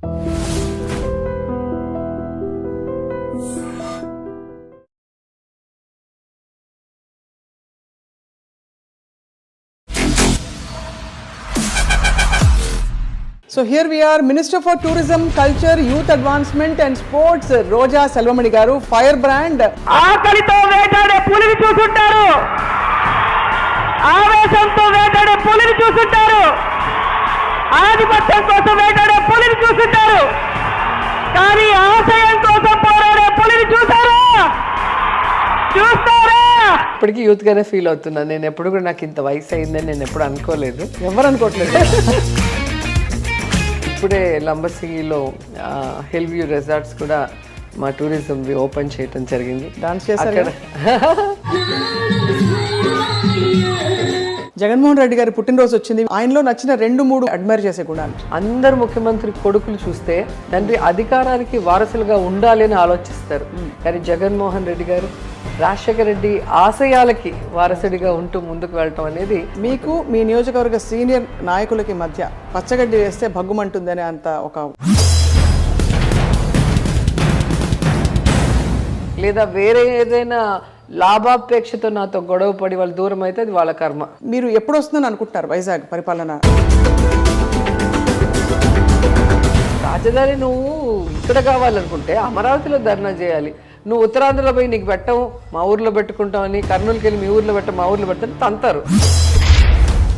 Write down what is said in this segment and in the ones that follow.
So here we are, Minister for Tourism, Culture, Youth Advancement and Sports, Roja Selvamani garu, Firebrand. ఆకలితో వేటాడే పులిని చూసుంటారు, ఆవేశంతో వేటాడే పులిని చూసుంటారు, ఆధిపత్యం కోసం వేటాడే పులిని చూసుంటారు, కానీ ఆశయం కోసం పోరాడే పులిని చూసారా? చూస్తారా? ఇప్పటికీ యూత్ గానే ఫీల్ అవుతున్నా. నేను ఎప్పుడు కూడా నాకు ఇంత వయసు అయిందని నేను ఎప్పుడు అనుకోలేదు. ఎవరు అనుకోవట్లేదు. ఇప్పుడే లంబసింగిలో హిల్ వ్యూ రిసార్ట్స్ కూడా మా టూరిజం ఓపెన్ చేయడం జరిగింది. డాన్స్ చేశారు. జగన్మోహన్ రెడ్డి గారి పుట్టినరోజు వచ్చింది. ఆయనలో నచ్చిన 2-3 అడ్మైర్ చేసే గుణాలు. అందరు ముఖ్యమంత్రి కొడుకులు చూస్తే తండ్రి అధికారానికి వారసులుగా ఉండాలి అని ఆలోచిస్తారు. కానీ జగన్మోహన్ రెడ్డి గారు రాజశేఖర రెడ్డి ఆశయాలకి వారసుడిగా ఉంటూ ముందుకు వెళ్ళటం అనేది. మీకు మీ నియోజకవర్గ సీనియర్ నాయకులకి మధ్య పచ్చగడ్డి వేస్తే భగ్గుమంటుందనే అంత ఒక, లేదా వేరే ఏదైనా లాభాపేక్షతో నాతో గొడవ పడి వాళ్ళు దూరం అయితే అది వాళ్ళ కర్మ. మీరు ఎప్పుడు వస్తుందని అనుకుంటున్నారు వైజాగ్ పరిపాలన? రాజధాని నువ్వు ఇక్కడ కావాలనుకుంటే అమరావతిలో ధర్నా చేయాలి. నువ్వు ఉత్తరాంధ్రలో పోయి నీకు పెట్టవు, మా ఊర్లో పెట్టుకుంటామని, కర్నూలుకి వెళ్ళి మీ ఊర్లో పెట్టం, మా ఊర్లో పెట్టని తంతారు.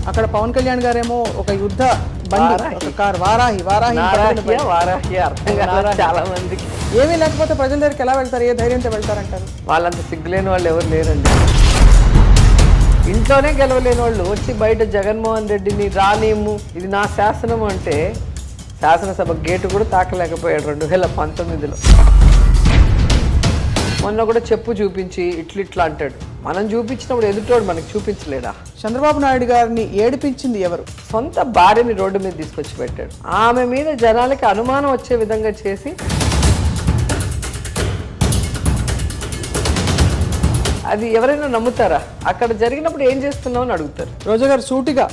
అక్కడ పవన్ కళ్యాణ్ గారేమో ఒక యుద్ధ వారాహి అర్థం కాదు చాలా మందికి. ఏమీ లేకపోతే ప్రజల దగ్గరికి ఎలా వెళ్తారు? ఏ ధైర్యంతో వెళ్తారంటారు? వాళ్ళంత సిగ్గులేని వాళ్ళు ఎవరు లేరండి. ఇంట్లోనే గెలవలేని వాళ్ళు వచ్చి బయట జగన్మోహన్ రెడ్డిని రానిమ్ము, ఇది నా శాసనం అంటే శాసనసభ గేటు కూడా తాకలేకపోయాడు 2019లో. మొన్న కూడా చెప్పు చూపించి ఇట్లా అంటాడు. మనం చూపించినప్పుడు ఎదుటోడు మనకి చూపించలేడా? చంద్రబాబు నాయుడు గారిని ఏడిపించింది ఎవరు? సొంత భార్యని రోడ్డు మీద తీసుకొచ్చి పెట్టాడు. ఆమె మీద జనాలకి అనుమానం వచ్చే విధంగా చేసి అది ఎవరైనా నమ్ముతారా? అక్కడ జరిగినప్పుడు ఏం చేస్తున్నావు అని అడుగుతారు. రోజా గారు సూటిగా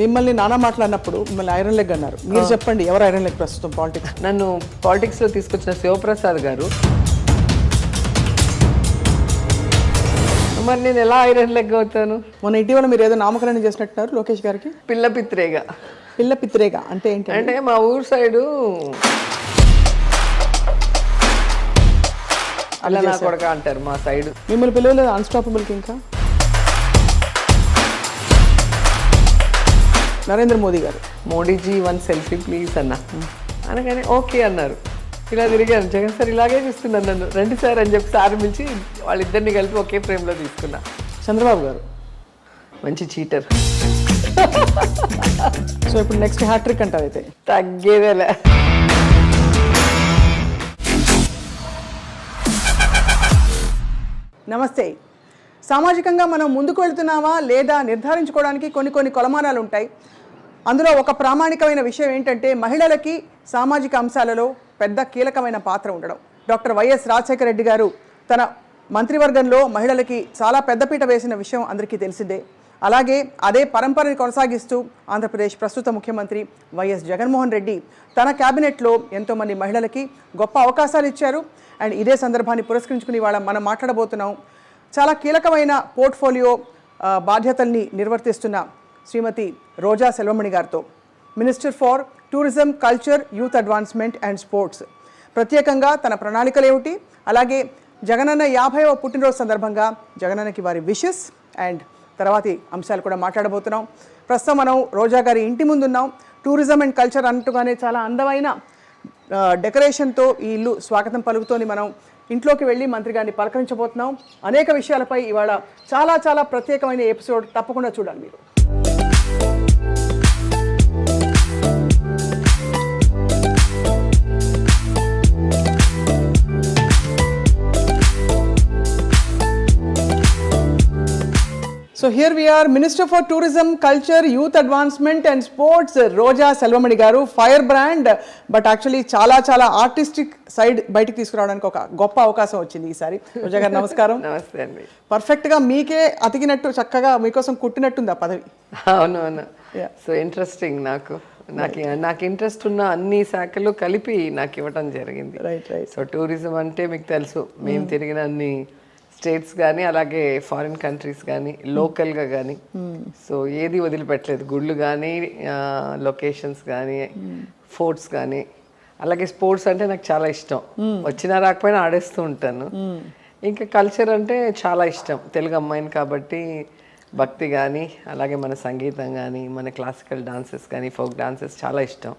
మిమ్మల్ని నానా మాట్లాడినప్పుడు మిమ్మల్ని ఐరన్ లెగ్ అన్నారు. మీరు చెప్పండి, ఎవరు ఐరన్ లెగ్ ప్రస్తుతం పాలిటిక్స్? నన్ను పాలిటిక్స్లో తీసుకొచ్చిన శివప్రసాద్ గారు. మరి నేను ఎలా ఐరన్ లెగ్ అవుతాను? మొన్న ఇటీవల మీరు ఏదో నామకరణం చేసినట్టున్నారు లోకేష్ గారికి. పిల్ల పిత్రేగా అంటే ఏంటి? అంటే మా ఊరు సైడు అలా నా కొడక అంటారు మా సైడ్. మిమ్మల్ని పిలవలేదు అన్స్టాపబుల్కి? ఇంకా నరేంద్ర మోదీ గారు, మోడీజీ 1 సెల్ఫీ ప్లీజ్ అన్న అనగానే ఓకే అన్నారు. ఇలా తిరిగాను. జగన్ సార్ ఇలాగే చూస్తున్నాను నన్ను, 2 సార్ అని చెప్పి సార్ పిలిచి వాళ్ళిద్దరిని కలిపి ఒకే ఫ్రేమ్లో తీసుకున్నా. చంద్రబాబు గారు మంచి చీటర్. సో ఇప్పుడు నెక్స్ట్ హ్యాట్రిక్ అంటారు అయితే? తగ్గేదేలే. నమస్తే. సామాజికంగా మనం ముందుకు వెళ్తున్నామా లేదా నిర్ధారించుకోవడానికి కొన్ని కొలమానాలు ఉంటాయి. అందులో ఒక ప్రామాణికమైన విషయం ఏంటంటే మహిళలకి సామాజిక అంశాలలో పెద్ద కీలకమైన పాత్ర ఉండడం. డాక్టర్ వైఎస్ రాజశేఖర రెడ్డి గారు తన మంత్రివర్గంలో మహిళలకి చాలా పెద్దపీట వేసిన విషయం అందరికీ తెలిసిందే. అలాగే అదే పరంపరని కొనసాగిస్తూ ఆంధ్రప్రదేశ్ ప్రస్తుత ముఖ్యమంత్రి వైఎస్ జగన్మోహన్ రెడ్డి తన క్యాబినెట్లో ఎంతోమంది మహిళలకి గొప్ప అవకాశాలు ఇచ్చారు. అండ్ ఇదే సందర్భాన్ని పురస్కరించుకుని ఇవాళ మనం మాట్లాడబోతున్నాం చాలా కీలకమైన పోర్ట్ఫోలియో బాధ్యతల్ని నిర్వర్తిస్తున్న శ్రీమతి రోజా సెల్వమణి గారితో, minister for tourism, culture, youth advancement and sports. ప్రత్యేకంగా తన ప్రణాళికలు ఏమిటి, అలాగే జగనన్న 50వ పుట్టినరోజు సందర్భంగా జగనన్నకి వారి విషెస్ అండ్ తర్వాతి అంశాలు కూడా మాట్లాడబోతున్నాం. ప్రస్తుతం మనం రోజా గారి ఇంటి ముందున్నాం. టూరిజం అండ్ కల్చర్ అన్నట్టుగానే చాలా అందమైన డెకరేషన్తో ఈ ఇల్లు స్వాగతం పలుకుతోని మనం ఇంట్లోకి వెళ్ళి మంత్రి గారిని పలకరించబోతున్నాం. అనేక విషయాలపై ఇవాళ చాలా ప్రత్యేకమైన ఎపిసోడ్ తప్పకుండా చూడాలి మీరు. So here we are, Minister for Tourism, Culture, Youth Advancement and Sports, Roja Selvamani garu, Firebrand. But actually చాలా ఆర్టిస్టిక్ సైడ్ బయటికి తీసుకురావడానికి ఒక గొప్ప అవకాశం వచ్చింది ఈసారి. రోజా గారు నమస్కారం. నమస్తే అండి. పర్ఫెక్ట్గా మీకే అతికినట్టు చక్కగా మీకోసం కుట్టినట్టుంది ఆ పదవి. అవును. సో ఇంట్రెస్టింగ్ నాకు. నాకు ఇంట్రెస్ట్ ఉన్న అన్ని శాఖలు కలిపి నాకు ఇవ్వటం జరిగింది. Right right. సో టూరిజం అంటే మీకు తెలుసు, మేము తిరిగిన అన్ని స్టేట్స్ కానీ అలాగే ఫారిన్ కంట్రీస్ కానీ లోకల్గా కానీ సో ఏది వదిలిపెట్టలేదు. గుళ్ళు కానీ లొకేషన్స్ కానీ ఫోర్ట్స్ కానీ. అలాగే స్పోర్ట్స్ అంటే నాకు చాలా ఇష్టం, వచ్చినా రాకపోయినా ఆడేస్తూ ఉంటాను. ఇంకా కల్చర్ అంటే చాలా ఇష్టం, తెలుగు అమ్మాయిని కాబట్టి భక్తి కానీ అలాగే మన సంగీతం కానీ మన క్లాసికల్ డాన్సెస్ కానీ ఫోక్ డాన్సెస్ చాలా ఇష్టం.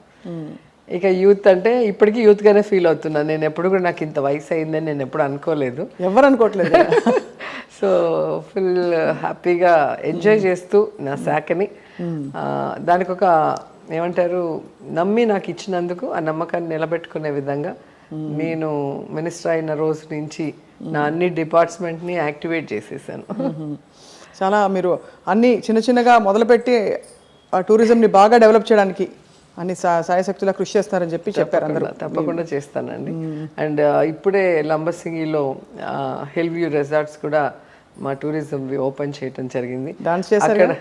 ఇక యూత్ అంటే ఇప్పటికీ యూత్గానే ఫీల్ అవుతున్నాను. నేను ఎప్పుడు కూడా నాకు ఇంత వయసు అయిందని నేను ఎప్పుడు అనుకోలేదు, ఎవరు అనుకోవట్లేదు. సో ఫుల్ హ్యాపీగా ఎంజాయ్ చేస్తూ నా శాఖని దానికి ఒక ఏమంటారు నమ్మి నాకు ఇచ్చినందుకు ఆ నమ్మకాన్ని నిలబెట్టుకునే విధంగా నేను మినిస్టర్ అయిన రోజు నుంచి నా అన్ని డిపార్ట్మెంట్ని యాక్టివేట్ చేసేసాను. చాలా మీరు అన్ని చిన్న చిన్నగా మొదలుపెట్టి ఆ టూరిజంని బాగా డెవలప్ చేయడానికి అన్ని సాయశక్తులా కృషి చేస్తారని చెప్పారు అందరూ. తప్పకుండా చేస్తానండి. అండ్ ఇప్పుడే లంబసింగిలో హిల్ వ్యూ రిసార్ట్స్ కూడా మా టూరిజం ఓపెన్ చేయటం జరిగింది. డాన్స్ చేశారు అక్కడ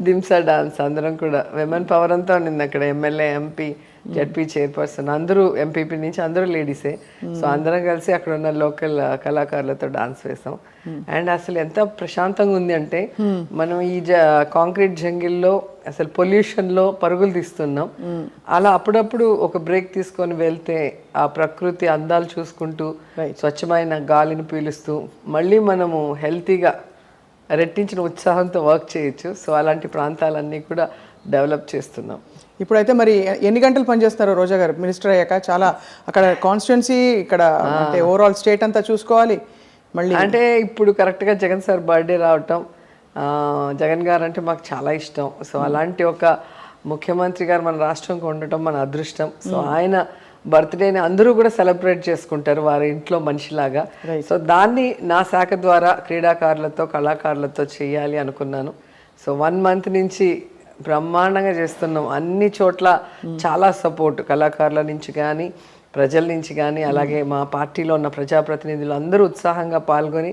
దింసా డాన్స్ అందరం కూడా విమెన్ పవర్ అంతా ఉండింది అక్కడ. ఎమ్మెల్యే, ఎంపీ, జడ్పీ చైర్పర్సన్ అందరూ, ఎంపీపీ నుంచి అందరూ లేడీసే. సో అందరం కలిసి అక్కడ ఉన్న లోకల్ కళాకారులతో డాన్స్ వేసాం. అండ్ అసలు ఎంత ప్రశాంతంగా ఉంది అంటే మనం ఈ కాంక్రీట్ జంగిల్లో అసలు పొల్యూషన్లో పరుగులు తీస్తున్నాం. అలా అప్పుడప్పుడు ఒక బ్రేక్ తీసుకొని వెళ్తే ఆ ప్రకృతి అందాలు చూసుకుంటూ స్వచ్ఛమైన గాలిని పీలుస్తూ మళ్ళీ మనము హెల్తీగా రెట్టించిన ఉత్సాహంతో వర్క్ చేయొచ్చు. సో అలాంటి ప్రాంతాలన్నీ కూడా డెవలప్ చేస్తున్నాం. ఇప్పుడైతే మరి ఎన్ని గంటలు పనిచేస్తారు రోజా గారు మినిస్టర్ అయ్యాక? చాలా అక్కడ కాన్స్టిట్యున్సీ, ఇక్కడ అంటే ఓవరాల్ స్టేట్ అంతా చూసుకోవాలి మళ్ళీ. అంటే ఇప్పుడు కరెక్ట్గా జగన్ సార్ బర్త్డే రావటం, జగన్ గారు అంటే మాకు చాలా ఇష్టం. సో అలాంటి ఒక ముఖ్యమంత్రి గారు మన రాష్ట్రంకి ఉండటం మన అదృష్టం. సో ఆయన బర్త్డేని అందరూ కూడా సెలబ్రేట్ చేసుకుంటారు వారి ఇంట్లో మనిషిలాగా. సో దాన్ని నా శాఖ ద్వారా క్రీడాకారులతో కళాకారులతో చేయాలి అనుకున్నాను. సో 1 month నుంచి బ్రహ్మాండంగా చేస్తున్నాం. అన్ని చోట్ల చాలా సపోర్ట్ కళాకారుల నుంచి కానీ ప్రజల నుంచి కానీ అలాగే మా పార్టీలో ఉన్న ప్రజాప్రతినిధులు అందరూ ఉత్సాహంగా పాల్గొని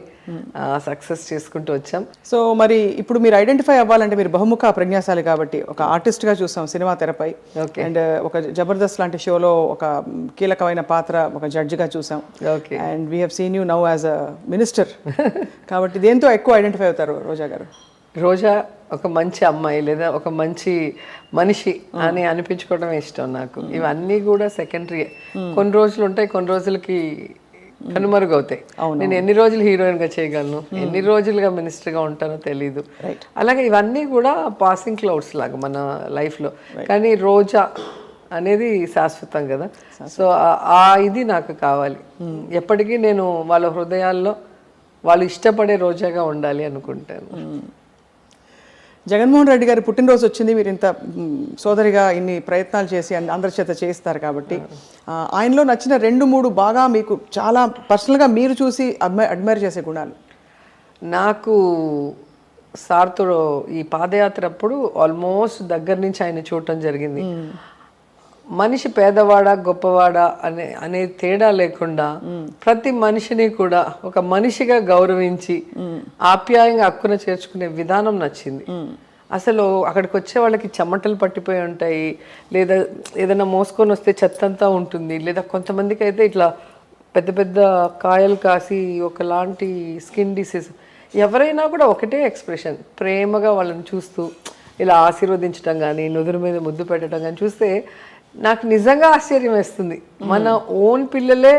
సక్సెస్ చేసుకుంటూ వచ్చాం. సో మరి ఇప్పుడు మీరు ఐడెంటిఫై అవ్వాలంటే మీరు బహుముఖ ప్రజ్ఞాశాలి కాబట్టి ఒక ఆర్టిస్ట్గా చూసాం సినిమా తెరపై, అండ్ ఒక జబర్దస్త్ లాంటి షోలో ఒక కీలకమైన పాత్ర ఒక జడ్జిగా చూసాం, and we have seen you now as a minister. కాబట్టి దేంతో ఎక్కువ ఐడెంటిఫై అవుతారు రోజా గారు? రోజా ఒక మంచి అమ్మాయి లేదా ఒక మంచి మనిషి అని అనిపించుకోవడం ఇష్టం నాకు. ఇవన్నీ కూడా సెకండరీ. కొన్ని రోజులు ఉంటాయి, కొన్ని రోజులకి కనుమరుగవుతాయి. నేను ఎన్ని రోజులు హీరోయిన్గా చేయగలను, ఎన్ని రోజులుగా మినిస్టర్గా ఉంటానో తెలీదు. అలాగే ఇవన్నీ కూడా పాసింగ్ క్లౌడ్స్ లాగా మన లైఫ్లో. కానీ రోజా అనేది శాశ్వతం కదా. సో ఆ ఇది నాకు కావాలి. ఎప్పటికీ నేను వాళ్ళ హృదయాల్లో వాళ్ళు ఇష్టపడే రోజాగా ఉండాలి అనుకుంటాను. జగన్మోహన్ రెడ్డి గారి పుట్టినరోజు వచ్చింది, మీరు ఇంత సోదరిగా ఇన్ని ప్రయత్నాలు చేసి అందరి చేత చేయిస్తారు కాబట్టి ఆయనలో నచ్చిన 2-3 బాగా మీకు చాలా పర్సనల్గా మీరు చూసి అడ్మైర్ చేసే గుణాలు? నాకు సార్తో ఈ పాదయాత్ర అప్పుడు ఆల్మోస్ట్ దగ్గర నుంచి ఆయన చూడటం జరిగింది. మనిషి పేదవాడా గొప్పవాడా అనే తేడా లేకుండా ప్రతి మనిషిని కూడా ఒక మనిషిగా గౌరవించి ఆప్యాయంగా హక్కున చేర్చుకునే విధానం నచ్చింది. అసలు అక్కడికి వచ్చే వాళ్ళకి చెమటలు పట్టిపోయి ఉంటాయి, లేదా ఏదైనా మోసుకొని వస్తే చెత్తంతా ఉంటుంది, లేదా కొంతమందికి అయితే ఇట్లా పెద్ద పెద్ద కాయలు కాసి ఒకలాంటి స్కిన్ డిసీజ్. ఎవరైనా కూడా ఒకటే ఎక్స్ప్రెషన్, ప్రేమగా వాళ్ళని చూస్తూ ఇలా ఆశీర్వదించడం కానీ నుదురు మీద ముద్దు పెట్టడం కానీ చూస్తే నాకు నిజంగా ఆశ్చర్యం వేస్తుంది. మన ఓన్ పిల్లలే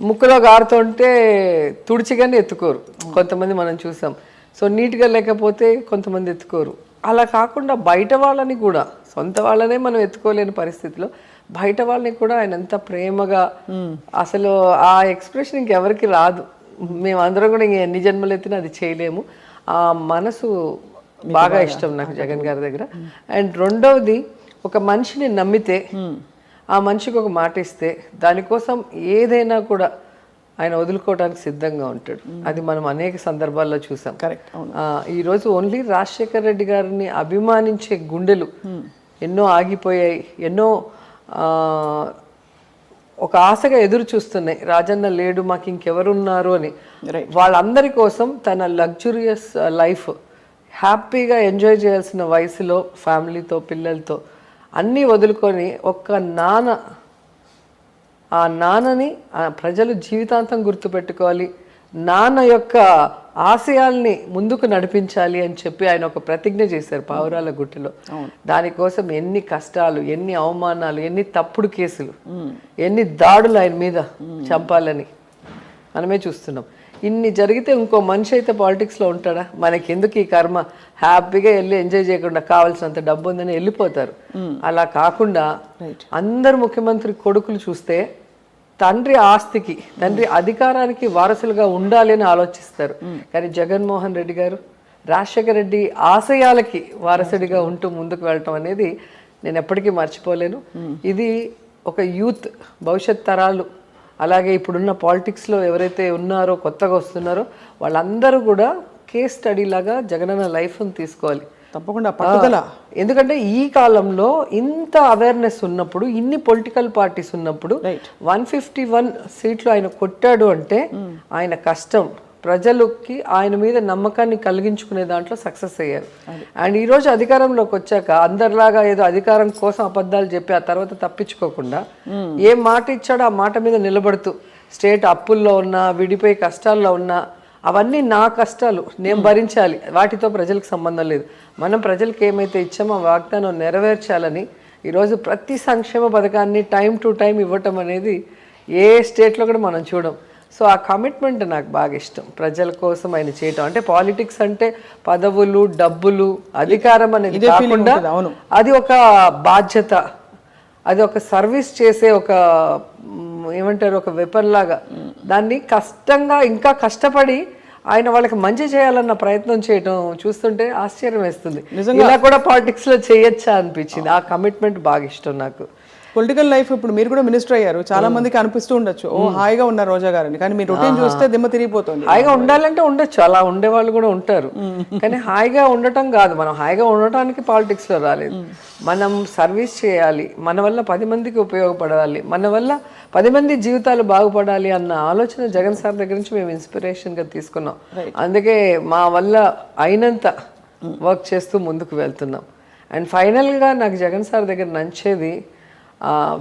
ముక్కులో గారుతుంటే తుడిచిగానే ఎత్తుకోరు, కొంతమంది మనం చూసాం. సో నీట్గా లేకపోతే కొంతమంది ఎత్తుకోరు. అలా కాకుండా బయట వాళ్ళని కూడా, సొంత వాళ్ళనే మనం ఎత్తుకోలేని పరిస్థితిలో బయట వాళ్ళని కూడా ఆయన ఎంత ప్రేమగా, అసలు ఆ ఎక్స్ప్రెషన్ ఇంకెవరికి రాదు. మేమందరం కూడా ఇంక ఎన్ని జన్మలు ఎత్తినా అది చేయలేము. ఆ మనసు బాగా ఇష్టం నాకు జగన్ గారి దగ్గర. అండ్ రెండవది, ఒక మనిషిని నమ్మితే ఆ మనిషికి ఒక మాట ఇస్తే దానికోసం ఏదైనా కూడా ఆయన వదులుకోవడానికి సిద్ధంగా ఉంటాడు. అది మనం అనేక సందర్భాల్లో చూసాం. ఈరోజు ఓన్లీ రాజశేఖర్ రెడ్డి గారిని అభిమానించే గుండెలు ఎన్నో ఆగిపోయాయి, ఎన్నో ఒక ఆశగా ఎదురు చూస్తున్నాయి. రాజన్న లేడు, మాకు ఇంకెవరున్నారు అని. వాళ్ళందరి కోసం తన లగ్జూరియస్ లైఫ్ హ్యాపీగా ఎంజాయ్ చేయాల్సిన వయసులో ఫ్యామిలీతో పిల్లలతో అన్నీ వదులుకొని ఒక్క ఆ నాన్నని ఆ ప్రజలు జీవితాంతం గుర్తుపెట్టుకోవాలి, నాన్న యొక్క ఆశయాల్ని ముందుకు నడిపించాలి అని చెప్పి ఆయన ఒక ప్రతిజ్ఞ చేశారు పావురాల గుట్టలో. దానికోసం ఎన్ని కష్టాలు, ఎన్ని అవమానాలు, ఎన్ని తప్పుడు కేసులు, ఎన్ని దాడులు ఆయన మీద చంపాలని మనమే చూస్తున్నాం. ఇన్ని జరిగితే ఇంకో మనిషి అయితే పాలిటిక్స్లో ఉంటాడా? మనకి ఎందుకు ఈ కర్మ, హ్యాపీగా వెళ్ళి ఎంజాయ్ చేయకుండా కావాల్సినంత డబ్బు ఉందని వెళ్ళిపోతారు. అలా కాకుండా అందరు ముఖ్యమంత్రి కొడుకులు చూస్తే తండ్రి ఆస్తికి, తండ్రి అధికారానికి వారసులుగా ఉండాలి అని ఆలోచిస్తారు. కానీ జగన్మోహన్ రెడ్డి గారు రాజశేఖర రెడ్డి ఆశయాలకి వారసుడిగా ఉంటూ ముందుకు వెళ్ళటం అనేది నేను ఎప్పటికీ మర్చిపోలేను. ఇది ఒక యూత్, భవిష్యత్ తరాలు, అలాగే ఇప్పుడున్న పాలిటిక్స్లో ఎవరైతే ఉన్నారో, కొత్తగా వస్తున్నారో వాళ్ళందరూ కూడా కేస్ స్టడీ లాగా జగనన్న లైఫ్ని తీసుకోవాలి. తప్పకుండా పట్టుదల. ఎందుకంటే ఈ కాలంలో ఇంత అవేర్నెస్ ఉన్నప్పుడు, ఇన్ని పొలిటికల్ పార్టీస్ ఉన్నప్పుడు 151 సీట్లు ఆయన కొట్టాడు అంటే ఆయన కష్టం, ప్రజలకి ఆయన మీద నమ్మకాన్ని కలిగించుకునే దాంట్లో సక్సెస్ అయ్యారు. అండ్ ఈరోజు అధికారంలోకి వచ్చాక అందరిలాగా ఏదో అధికారం కోసం అబద్ధాలు చెప్పి ఆ తర్వాత తప్పించుకోకుండా ఏ మాట ఇచ్చాడో ఆ మాట మీద నిలబడుతూ, స్టేట్ అప్పుల్లో ఉన్నా, విడిపోయి కష్టాల్లో ఉన్నా, అవన్నీ నా కష్టాలు, నేను భరించాలి, వాటితో ప్రజలకు సంబంధం లేదు, మనం ప్రజలకు ఏమైతే ఇచ్చామో ఆ వాగ్దానం నెరవేర్చాలని ఈరోజు ప్రతి సంక్షేమ పథకాన్ని టైం టు టైం ఇవ్వటం అనేది ఏ స్టేట్లో కూడా మనం చూడం. సో ఆ కమిట్మెంట్ నాకు బాగా ఇష్టం, ప్రజల కోసం ఆయన చేయటం. అంటే పాలిటిక్స్ అంటే పదవులు, డబ్బులు, అధికారం అనేది కాకుండా అది ఒక బాధ్యత, అది ఒక సర్వీస్ చేసే ఒక ఏమంటారు, ఒక వెపన్ లాగా దాన్ని కష్టంగా ఇంకా కష్టపడి ఆయన వాళ్ళకి మంచి చేయాలన్న ప్రయత్నం చేయటం చూస్తుంటే ఆశ్చర్యం వేస్తుంది. ఇలా కూడా పాలిటిక్స్ లో చేయొచ్చా అనిపించింది. ఆ కమిట్మెంట్ బాగా ఇష్టం నాకు. పొలిటికల్ లైఫ్, ఇప్పుడు మీరు కూడా మినిస్టర్ అయ్యారు, చాలా మందికి అనిపిస్తూ ఉండొచ్చు ఓ హాయిగా ఉన్నారు రోజా గారని, కానీ మీ రొటీన్ చూస్తే దిమ్మ తిరిగిపోతుంది. హాయిగా ఉండాలంటే ఉండొచ్చు, అలా ఉండే వాళ్ళు కూడా ఉంటారు, కానీ హాయిగా ఉండటం కాదు. మనం హాయిగా ఉండటానికి పాలిటిక్స్ లో రాలేదు, మనం సర్వీస్ చేయాలి, మన వల్ల 10 మందికి ఉపయోగపడాలి, మన వల్ల 10 మంది జీవితాలు బాగుపడాలి అన్న ఆలోచన జగన్ సార్ దగ్గర నుంచి మేము ఇన్స్పిరేషన్ గా తీసుకున్నాం. అందుకే మా వల్ల అయినంత వర్క్ చేస్తూ ముందుకు వెళ్తున్నాం. అండ్ ఫైనల్ గా నాకు జగన్ సార్ దగ్గర నచ్చేది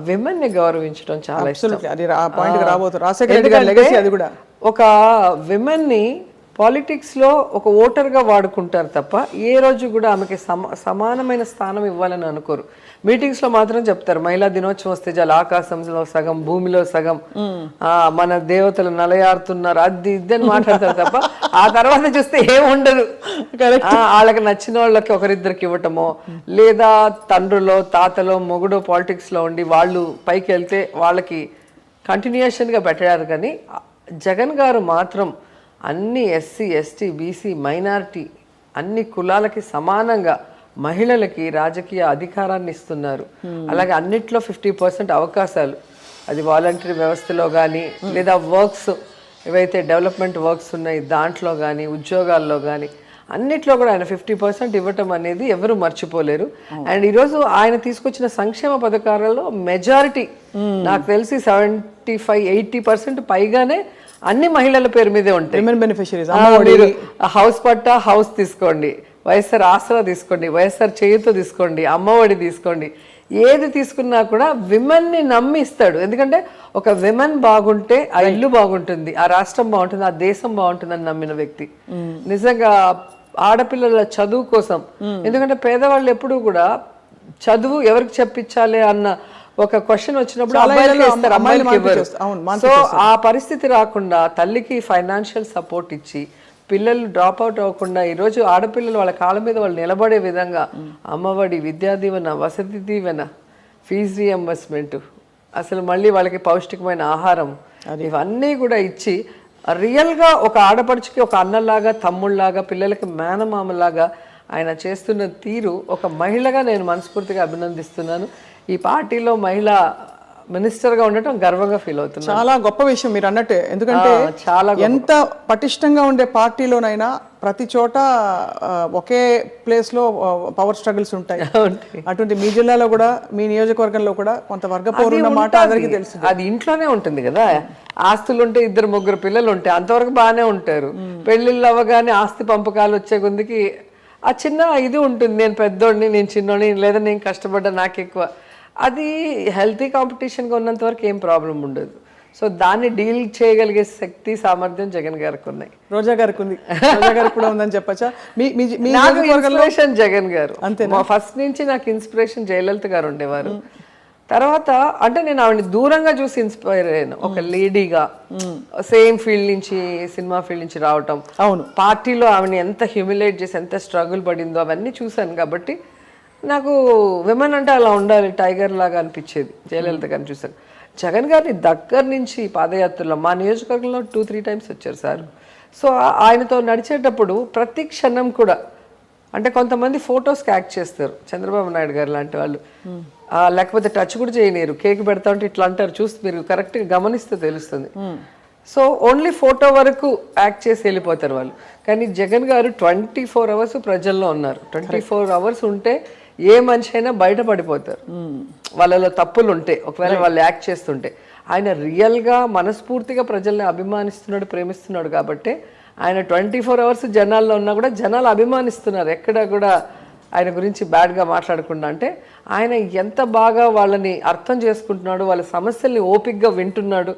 విమెన్ ని గౌరవించడం చాలా ఇష్టం. ఒక విమెన్ ని పాలిటిక్స్ లో ఒక ఓటర్ గా వాడుకుంటారు తప్ప ఏ రోజు కూడా ఆమెకి సమానమైన స్థానం ఇవ్వాలని అనుకోరు. మీటింగ్స్ లో మాత్రం చెప్తారు మహిళా దినోత్సవం వస్తే చాలు ఆకాశంలో సగం, భూమిలో సగం, మన దేవతలు నలయారుతున్నారు, అది ఇద్దని మాట్లాడతారు తప్ప ఆ తర్వాత చూస్తే ఏముండదు. వాళ్ళకి నచ్చిన వాళ్ళకి ఒకరిద్దరికి ఇవ్వటమో, లేదా తండ్రులో, తాతలో, మొగుడో పాలిటిక్స్ లో ఉండి వాళ్ళు పైకి వెళ్తే వాళ్ళకి కంటిన్యూషన్ గా పెట్టారు. కానీ జగన్ గారు మాత్రం అన్ని ఎస్సీ, ఎస్టీ, బీసీ, మైనారిటీ అన్ని కులాలకి సమానంగా మహిళలకి రాజకీయ అధికారాన్ని ఇస్తున్నారు. అలాగే అన్నిట్లో 50% అవకాశాలు, అది వాలంటరీ వ్యవస్థలో కానీ, లేదా వర్క్స్ ఏవైతే డెవలప్మెంట్ వర్క్స్ ఉన్నాయి దాంట్లో కానీ, ఉద్యోగాల్లో కానీ అన్నిట్లో కూడా ఆయన 50% ఇవ్వటం అనేది ఎవరు మర్చిపోలేరు. అండ్ ఈరోజు ఆయన తీసుకొచ్చిన సంక్షేమ పథకాలలో మెజారిటీ నాకు తెలిసి 75-80% పైగానే అన్ని మహిళల పేరు మీదే ఉంటాయి. హౌస్ పట్టా, హౌస్ తీసుకోండి, వైఎస్ఆర్ ఆసరా తీసుకోండి, వైఎస్ఆర్ చేయూత తీసుకోండి, అమ్మఒడి తీసుకోండి, ఏది తీసుకున్నా కూడా విమెన్ ని నమ్మి ఇస్తాడు. ఎందుకంటే ఒక విమెన్ బాగుంటే ఆ ఇల్లు బాగుంటుంది, ఆ రాష్ట్రం బాగుంటుంది, ఆ దేశం బాగుంటుంది అని నమ్మిన వ్యక్తి. నిజంగా ఆడపిల్లల చదువు కోసం, ఎందుకంటే పేదవాళ్ళు ఎప్పుడూ కూడా చదువు ఎవరికి చెప్పించాలి అన్న ఒక క్వశ్చన్ వచ్చినప్పుడు అబ్బాయిలకి ఇస్తారు, అమ్మాయిలకి ఇవ్వరు. సో ఆ పరిస్థితి రాకుండా తల్లికి ఫైనాన్షియల్ సపోర్ట్ ఇచ్చి పిల్లలు డ్రాప్ అవుట్ అవ్వకుండా ఈరోజు ఆడపిల్లలు వాళ్ళ కాళ్ళ మీద వాళ్ళు నిలబడే విధంగా అమ్మఒడి, విద్యా దీవెన, వసతి దీవెన, ఫీజు రియంబర్స్మెంట్, అసలు మళ్ళీ వాళ్ళకి పౌష్టికమైన ఆహారం, ఇవన్నీ కూడా ఇచ్చి రియల్గా ఒక ఆడపడుచుకి ఒక అన్నలాగా, తమ్ముళ్ళలాగా, పిల్లలకి మేనమామలాగా ఆయన చేస్తున్న తీరు ఒక మహిళగా నేను మనస్ఫూర్తిగా అభినందిస్తున్నాను. ఈ పార్టీలో మహిళ మినిస్టర్గా ఉండటం గర్వంగా ఫీల్ అవుతున్నాను. చాలా గొప్ప విషయం మీరు అన్నట్టే. ఎందుకంటే చాలా ఎంత పటిష్టంగా ఉండే పార్టీలోనైనా ప్రతి చోట ఒకే ప్లేస్లో పవర్ స్ట్రగుల్స్ ఉంటాయి. అటువంటి మీ జిల్లాలో కూడా, మీ నియోజకవర్గంలో కూడా కొంత వర్గ పౌరు ఉన్న మాట అందరికీ తెలుసు. అది ఇంట్లోనే ఉంటుంది కదా, ఆస్తులు ఉంటే 2-3 పిల్లలు ఉంటే అంతవరకు బాగానే ఉంటారు. పెళ్ళిళ్ళు అవ్వగానే ఆస్తి పంపకాలు వచ్చే కొద్దికి ఆ చిన్న ఇది ఉంటుంది, నేను పెద్దోడిని, నేను చిన్నోడిని, లేదా నేను కష్టపడ్డా నాకు ఎక్కువ. అది హెల్తీ కాంపిటీషన్గా ఉన్నంత వరకు ఏం ప్రాబ్లం ఉండదు. సో దాన్ని డీల్ చేయగలిగే శక్తి సామర్థ్యం జగన్ గారికి ఉన్నాయి. రోజా గారికి ఉంది, రోజా గారికి కూడా ఉందని చెప్పచ్చా? మీ మీ మీ నాకు నియోజకవర్గంలో ఇన్స్పిరేషన్ జగన్ గారు. అంతేనా? ఫస్ట్ నుంచి నాకు ఇన్స్పిరేషన్ జయలలిత గారు ఉండేవారు. తర్వాత అంటే నేను ఆవిడని దూరంగా చూసి ఇన్స్పైర్ అయ్యాను. ఒక లేడీగా సేమ్ ఫీల్డ్ నుంచి, సినిమా ఫీల్డ్ నుంచి రావటం, అవును, పార్టీలో ఆవిడని ఎంత హ్యూమిలేట్ చేసి ఎంత స్ట్రగుల్ పడిందో అవన్నీ చూశాను. కాబట్టి నాకు విమెన్ అంటే అలా ఉండాలి, టైగర్ లాగా అనిపించేది. జయలలిత గారిని చూశాను. జగన్ గారిని దగ్గర నుంచి పాదయాత్రలో మా నియోజకవర్గంలో 2-3 టైమ్స్ వచ్చారు సార్. సో ఆయనతో నడిచేటప్పుడు ప్రతి క్షణం కూడా, అంటే కొంతమంది ఫొటోస్కి యాక్ట్ చేస్తారు, చంద్రబాబు నాయుడు గారు లాంటి వాళ్ళు, లేకపోతే టచ్ కూడా చేయలేరు, కేక్ పెడతా ఉంటే ఇట్లా అంటారు, చూసి మీరు కరెక్ట్గా గమనిస్తే తెలుస్తుంది. సో ఓన్లీ ఫోటో వరకు యాక్ట్ చేసి వెళ్ళిపోతారు వాళ్ళు. కానీ జగన్ గారు 24 అవర్స్ ప్రజల్లో ఉన్నారు. 24 అవర్స్ ఉంటే ఏ మనిషి అయినా బయటపడిపోతారు వాళ్ళలో తప్పులు ఉంటే, ఒకవేళ వాళ్ళు యాక్ట్ చేస్తుంటే. ఆయన రియల్గా మనస్ఫూర్తిగా ప్రజల్ని అభిమానిస్తున్నాడు, ప్రేమిస్తున్నాడు. కాబట్టి ఆయన 24 అవర్స్ జనాల్లో ఉన్నా కూడా జనాలు అభిమానిస్తున్నారు, ఎక్కడ కూడా ఆయన గురించి బ్యాడ్గా మాట్లాడకుండా. అంటే ఆయన ఎంత బాగా వాళ్ళని అర్థం చేసుకుంటున్నాడు, వాళ్ళ సమస్యల్ని ఓపిక్గా వింటున్నాడు,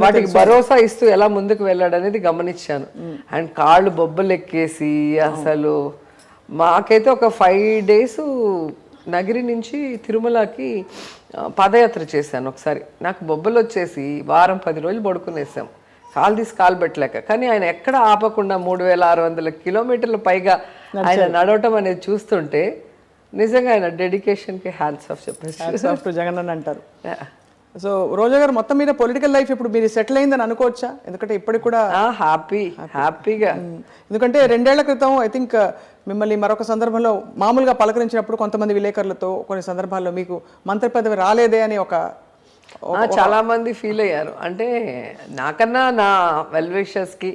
వాటికి భరోసా ఇస్తూ ఎలా ముందుకు వెళ్ళాడు అనేది గమనించాను. అండ్ కాళ్ళు బొబ్బలు ఎక్కేసి అసలు మాకైతే ఒక 5 days నగిరి నుంచి తిరుమలకి పాదయాత్ర చేశాను ఒకసారి. నాకు బొబ్బలు వచ్చేసి వారం 10 రోజులు పడుకునేసాం, కాలు తీసి కాలు పెట్టలేక. కానీ ఆయన ఎక్కడ ఆపకుండా 3600 కిలోమీటర్ల పైగా ఆయన నడవటం అనేది చూస్తుంటే నిజంగా ఆయన డెడికేషన్కి హ్యాండ్స్ ఆఫ్ చెప్పేసి జగన్ అని అంటారు. సో రోజా గారు మొత్తం మీద పొలిటికల్ లైఫ్ ఇప్పుడు మీరు సెటిల్ అయిందని అనుకోవచ్చా? ఎందుకంటే ఇప్పటికి కూడా హ్యాపీగా, ఎందుకంటే 2 ఏళ్ల క్రితం ఐ థింక్ మిమ్మల్ని మరొక సందర్భంలో మామూలుగా పలకరించినప్పుడు కొంతమంది విలేకరులతో కొన్ని సందర్భాల్లో మీకు మంత్రి పదవి రాలేదే అని చాలా మంది ఫీల్ అయ్యారు. అంటే నాకన్నా నా వెల్ విషర్స్కి